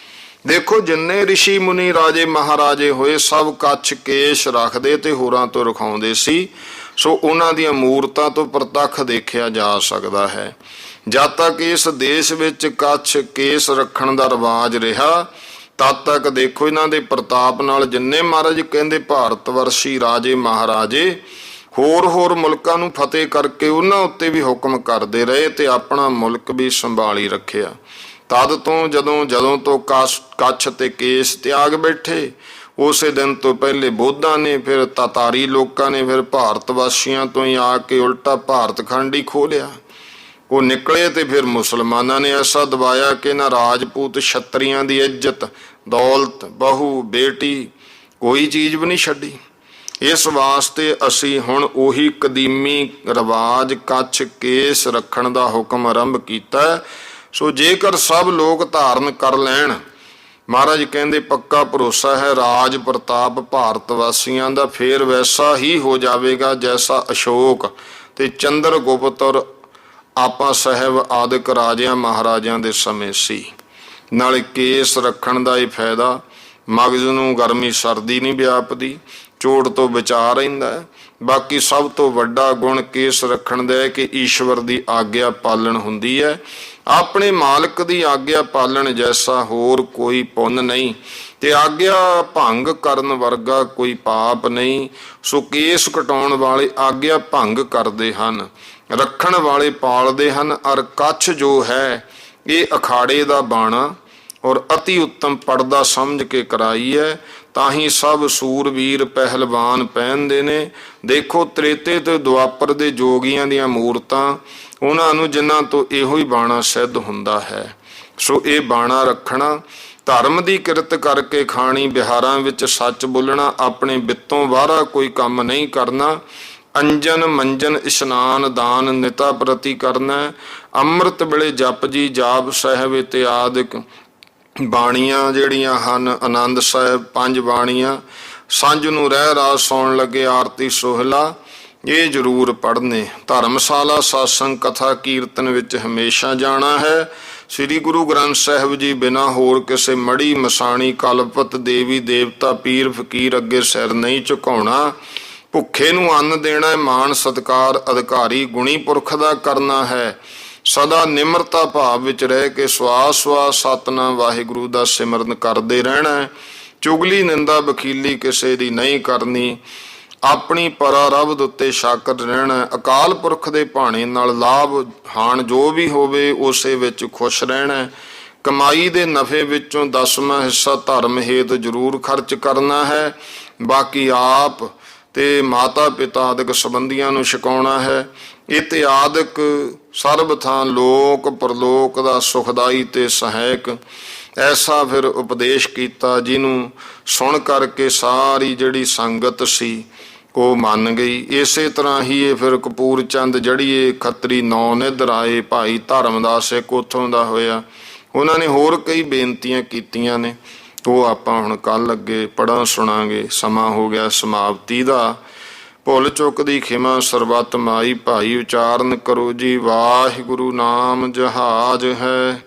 ਦੇਖੋ ਜਿੰਨੇ ਰਿਸ਼ੀ ਮੁਨੀ ਰਾਜੇ ਮਹਾਰਾਜੇ ਹੋਏ ਸਭ ਕੱਛ ਕੇਸ ਰੱਖਦੇ ਤੇ ਹੋਰਾਂ ਤੋਂ ਰਖਾਉਂਦੇ ਸੀ। ਸੋ ਉਹਨਾਂ ਦੀਆਂ ਮੂਰਤਾਂ ਤੋਂ ਪ੍ਰਤੱਖ ਦੇਖਿਆ ਜਾ ਸਕਦਾ ਹੈ। ਜਦ ਤੱਕ ਇਸ ਦੇਸ਼ ਵਿੱਚ ਕੱਛ ਕੇਸ ਰੱਖਣ ਦਾ ਰਿਵਾਜ ਰਿਹਾ, ਤਦ ਤੱਕ ਦੇਖੋ ਇਹਨਾਂ ਦੇ ਪ੍ਰਤਾਪ ਨਾਲ ਜਿੰਨੇ ਮਹਾਰਾਜ ਕਹਿੰਦੇ ਭਾਰਤ ਵਰਸ਼ੀ ਰਾਜੇ ਮਹਾਰਾਜੇ ਹੋਰ ਮੁਲਕਾਂ ਨੂੰ ਫਤਿਹ ਕਰਕੇ ਉਹਨਾਂ ਉੱਤੇ ਵੀ ਹੁਕਮ ਕਰਦੇ ਰਹੇ ਤੇ ਆਪਣਾ ਮੁਲਕ ਵੀ ਸੰਭਾਲੀ ਰੱਖਿਆ। ਤਦ ਤੋਂ ਜਦੋਂ ਤੋਂ ਕੱਛ ਤੇ ਕੇਸ ਤਿਆਗ ਬੈਠੇ, ਉਸੇ ਦਿਨ ਤੋਂ ਪਹਿਲੇ ਬੋਧਾਂ ਨੇ, ਫਿਰ ਤਾਤਾਰੀ ਲੋਕਾਂ ਨੇ, ਫਿਰ ਭਾਰਤ ਵਾਸੀਆਂ ਤੋਂ ਹੀ ਆ ਕੇ ਉਲਟਾ ਭਾਰਤ ਖੰਡ ਹੀ ਖੋਹ ਲਿਆ। ਉਹ ਨਿਕਲੇ ਤੇ ਫਿਰ ਮੁਸਲਮਾਨਾਂ ਨੇ ਐਸਾ ਦਬਾਇਆ ਕਿ ਨਾ ਰਾਜਪੂਤ ਛਤਰੀਆਂ ਦੀ ਇੱਜ਼ਤ, ਦੌਲਤ, ਬਹੂ, ਬੇਟੀ ਕੋਈ ਚੀਜ਼ ਵੀ ਨਹੀਂ ਛੱਡੀ। ਇਸ ਵਾਸਤੇ ਅਸੀਂ ਹੁਣ ਉਹੀ ਕਦੀਮੀ ਰਿਵਾਜ ਕੱਛ ਕੇਸ ਰੱਖਣ ਦਾ ਹੁਕਮ ਆਰੰਭ ਕੀਤਾ। ਸੋ ਜੇਕਰ ਸਭ ਲੋਕ ਧਾਰਨ ਕਰ ਲੈਣ, ਮਹਾਰਾਜ ਕਹਿੰਦੇ ਪੱਕਾ ਭਰੋਸਾ ਹੈ ਰਾਜ ਪ੍ਰਤਾਪ ਭਾਰਤ ਵਾਸੀਆਂ ਦਾ ਫੇਰ ਵੈਸਾ ਹੀ ਹੋ ਜਾਵੇਗਾ ਜੈਸਾ ਅਸ਼ੋਕ ਤੇ ਚੰਦਰ ਗੁਪਤ ਔਰ ਆਪਾ ਸਾਹਿਬ ਆਦਿਕ ਰਾਜਿਆਂ ਮਹਾਰਾਜਿਆਂ ਦੇ ਸਮੇਂ ਸੀ। ਨਾਲੇ ਕੇਸ ਰੱਖਣ ਦਾ ਇਹ ਫਾਇਦਾ, ਮਗਜ਼ ਨੂੰ ਗਰਮੀ ਸਰਦੀ ਨਹੀਂ ਵਿਆਪਦੀ, ਚੋਟ ਤੋਂ ਬਚਾ ਰਹਿੰਦਾ ਹੈ। ਬਾਕੀ ਸਭ ਤੋਂ ਵੱਡਾ ਗੁਣ ਕੇਸ ਰੱਖਣ ਦਾ ਹੈ ਕਿ ਈਸ਼ਵਰ ਦੀ ਆਗਿਆ ਪਾਲਣ ਹੁੰਦੀ ਹੈ। ਆਪਣੇ ਮਾਲਕ ਦੀ ਆਗਿਆ ਪਾਲਣ ਜੈਸਾ ਹੋਰ ਕੋਈ ਪੁੰਨ ਨਹੀਂ ਤੇ ਆਗਿਆ ਭੰਗ ਕਰਨ ਵਰਗਾ ਕੋਈ ਪਾਪ ਨਹੀਂ। ਸੋ ਕੇਸ ਕਟਾਉਣ ਵਾਲੇ ਆਗਿਆ ਭੰਗ ਕਰਦੇ ਹਨ, ਰੱਖਣ ਵਾਲੇ ਪਾਲਦੇ ਹਨ। ਅਰ ਕੱਛ ਜੋ ਹੈ ਇਹ ਅਖਾੜੇ ਦਾ ਬਾਣਾ ਔਰ ਅਤੀ ਉੱਤਮ ਪਰਦਾ ਸਮਝ ਕੇ ਕਰਾਈ ਹੈ, ਤਾਂ ਹੀ ਸਭ ਸੂਰਵੀਰ ਪਹਿਲਵਾਨ ਪਹਿਨਦੇ ਨੇ। ਦੇਖੋ ਤ੍ਰੇਤੇ ਤੇ ਦੁਆਪਰ ਦੇ ਜੋਗੀਆਂ ਦੀਆਂ ਮੂਰਤਾਂ, ਉਹਨਾਂ ਨੂੰ ਜਿਨ੍ਹਾਂ ਤੋਂ ਇਹੋ ਹੀ ਬਾਣਾ ਸਿੱਧ ਹੁੰਦਾ ਹੈ। ਸੋ ਇਹ ਬਾਣਾ ਰੱਖਣਾ, ਧਰਮ ਦੀ ਕਿਰਤ ਕਰਕੇ ਖਾਣੀ, ਬਿਹਾਰਾਂ ਵਿੱਚ ਸੱਚ ਬੋਲਣਾ, ਆਪਣੇ ਬਿੱਤੋਂ ਬਾਹਰਾ ਕੋਈ ਕੰਮ ਨਹੀਂ ਕਰਨਾ, ਅੰਜਨ ਮੰਜਨ ਇਸ਼ਨਾਨ ਦਾਨ ਨਿਤਾ ਪ੍ਰਤੀ ਕਰਨਾ, ਅੰਮ੍ਰਿਤ ਵੇਲੇ ਜਪ ਜੀ ਜਾਪ ਸਾਹਿਬ ਇਤਿਆਦਿਕ ਬਾਣੀਆਂ ਜਿਹੜੀਆਂ ਹਨ, ਆਨੰਦ ਸਾਹਿਬ 5 ਬਾਣੀਆਂ, ਸਾਂਝ ਨੂੰ ਰਹਿ ਰਾਸ ਸੌਣ ਲੱਗੇ ਆਰਤੀ ਸੋਹਲਾ, ਇਹ ਜ਼ਰੂਰ ਪੜ੍ਹਨੇ। ਧਰਮਸ਼ਾਲਾ ਸਾਸੰਗ ਕਥਾ ਕੀਰਤਨ ਵਿੱਚ ਹਮੇਸ਼ਾ ਜਾਣਾ ਹੈ। ਸ੍ਰੀ ਗੁਰੂ ਗ੍ਰੰਥ ਸਾਹਿਬ ਜੀ ਬਿਨਾਂ ਹੋਰ ਕਿਸੇ ਮੜੀ ਮਸਾਣੀ ਕਲਪਤ ਦੇਵੀ ਦੇਵਤਾ ਪੀਰ ਫਕੀਰ ਅੱਗੇ ਸਿਰ ਨਹੀਂ ਝੁਕਾਉਣਾ। ਭੁੱਖੇ ਨੂੰ ਅੰਨ ਦੇਣਾ, ਮਾਣ ਸਤਿਕਾਰ ਅਧਿਕਾਰੀ ਗੁਣੀ ਪੁਰਖ ਦਾ ਕਰਨਾ ਹੈ। ਸਦਾ ਨਿਮਰਤਾ ਭਾਵ ਵਿੱਚ ਰਹਿ ਕੇ ਸਵਾਸ ਸਵਾਸ ਸਤਨਾਮ ਵਾਹਿਗੁਰੂ ਦਾ ਸਿਮਰਨ ਕਰਦੇ ਰਹਿਣਾ। ਚੁਗਲੀ ਨਿੰਦਾ ਵਕੀਲੀ ਕਿਸੇ ਦੀ ਨਹੀਂ ਕਰਨੀ। ਆਪਣੀ ਪਰਾਰਬਧ ਉੱਤੇ ਸ਼ਾਕਰ ਰਹਿਣਾ। ਅਕਾਲ ਪੁਰਖ ਦੇ ਭਾਣੇ ਨਾਲ ਲਾਭ ਹਾਨ ਜੋ ਵੀ ਹੋਵੇ ਉਸੇ ਵਿੱਚ ਖੁਸ਼ ਰਹਿਣਾ। ਕਮਾਈ ਦੇ ਨਫੇ ਵਿੱਚੋਂ 10ਵਾਂ ਹਿੱਸਾ ਧਰਮ ਹੇਤ ਜ਼ਰੂਰ ਖਰਚ ਕਰਨਾ ਹੈ। ਬਾਕੀ ਆਪ ਤੇ ਮਾਤਾ ਪਿਤਾ ਆਦਿਕ ਸੰਬੰਧੀਆਂ ਨੂੰ ਛਕਾਉਣਾ ਹੈ। ਇਤਿਆਦਿਕ ਸਰਬ ਥਾਂ ਲੋਕ ਪਰਲੋਕ ਦਾ ਸੁਖਦਾਈ ਤੇ ਸਹਾਇਕ ਐਸਾ ਫਿਰ ਉਪਦੇਸ਼ ਕੀਤਾ, ਜਿਹਨੂੰ ਸੁਣ ਕਰਕੇ ਸਾਰੀ ਜਿਹੜੀ ਸੰਗਤ ਸੀ ਉਹ ਮੰਨ ਗਈ। ਇਸੇ ਤਰ੍ਹਾਂ ਹੀ ਇਹ ਫਿਰ ਕਪੂਰ ਚੰਦ ਜੜੀਏ ਖੱਤਰੀ ਨੌਨਿਧ ਰਾਏ ਭਾਈ ਧਰਮਦਾਸ ਇੱਕ ਉੱਥੋਂ ਦਾ ਹੋਇਆ। ਉਹਨਾਂ ਨੇ ਹੋਰ ਕਈ ਬੇਨਤੀਆਂ ਕੀਤੀਆਂ ਨੇ, ਉਹ ਆਪਾਂ ਹੁਣ ਕੱਲ ਅੱਗੇ ਪੜ੍ਹਾਂ ਸੁਣਾਂਗੇ। ਸਮਾਂ ਹੋ ਗਿਆ ਸਮਾਪਤੀ ਦਾ। ਭੁੱਲ ਚੁੱਕ ਦੀ ਖਿਮਾ ਸਰਬੱਤ ਮਾਈ ਭਾਈ ਉਚਾਰਨ ਕਰੋ ਜੀ। ਵਾਹਿਗੁਰੂ ਨਾਮ ਜਹਾਜ ਹੈ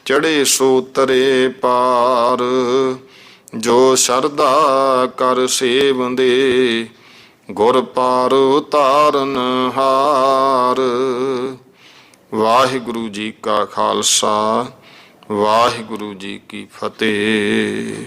ਚੜੇ ਸੋ ਤਰੇ ਪਾਰ, ਜੋ ਸ਼ਰਧਾ ਕਰ ਸੇਵੰਦੇ, ਗੁਰ ਪਾਰ ਉਤਾਰਨ ਹਾਰ। ਵਾਹਿਗੁਰੂ ਜੀ ਕਾ ਖਾਲਸਾ, ਵਾਹਿਗੁਰੂ ਜੀ ਕੀ ਫਤਿਹ।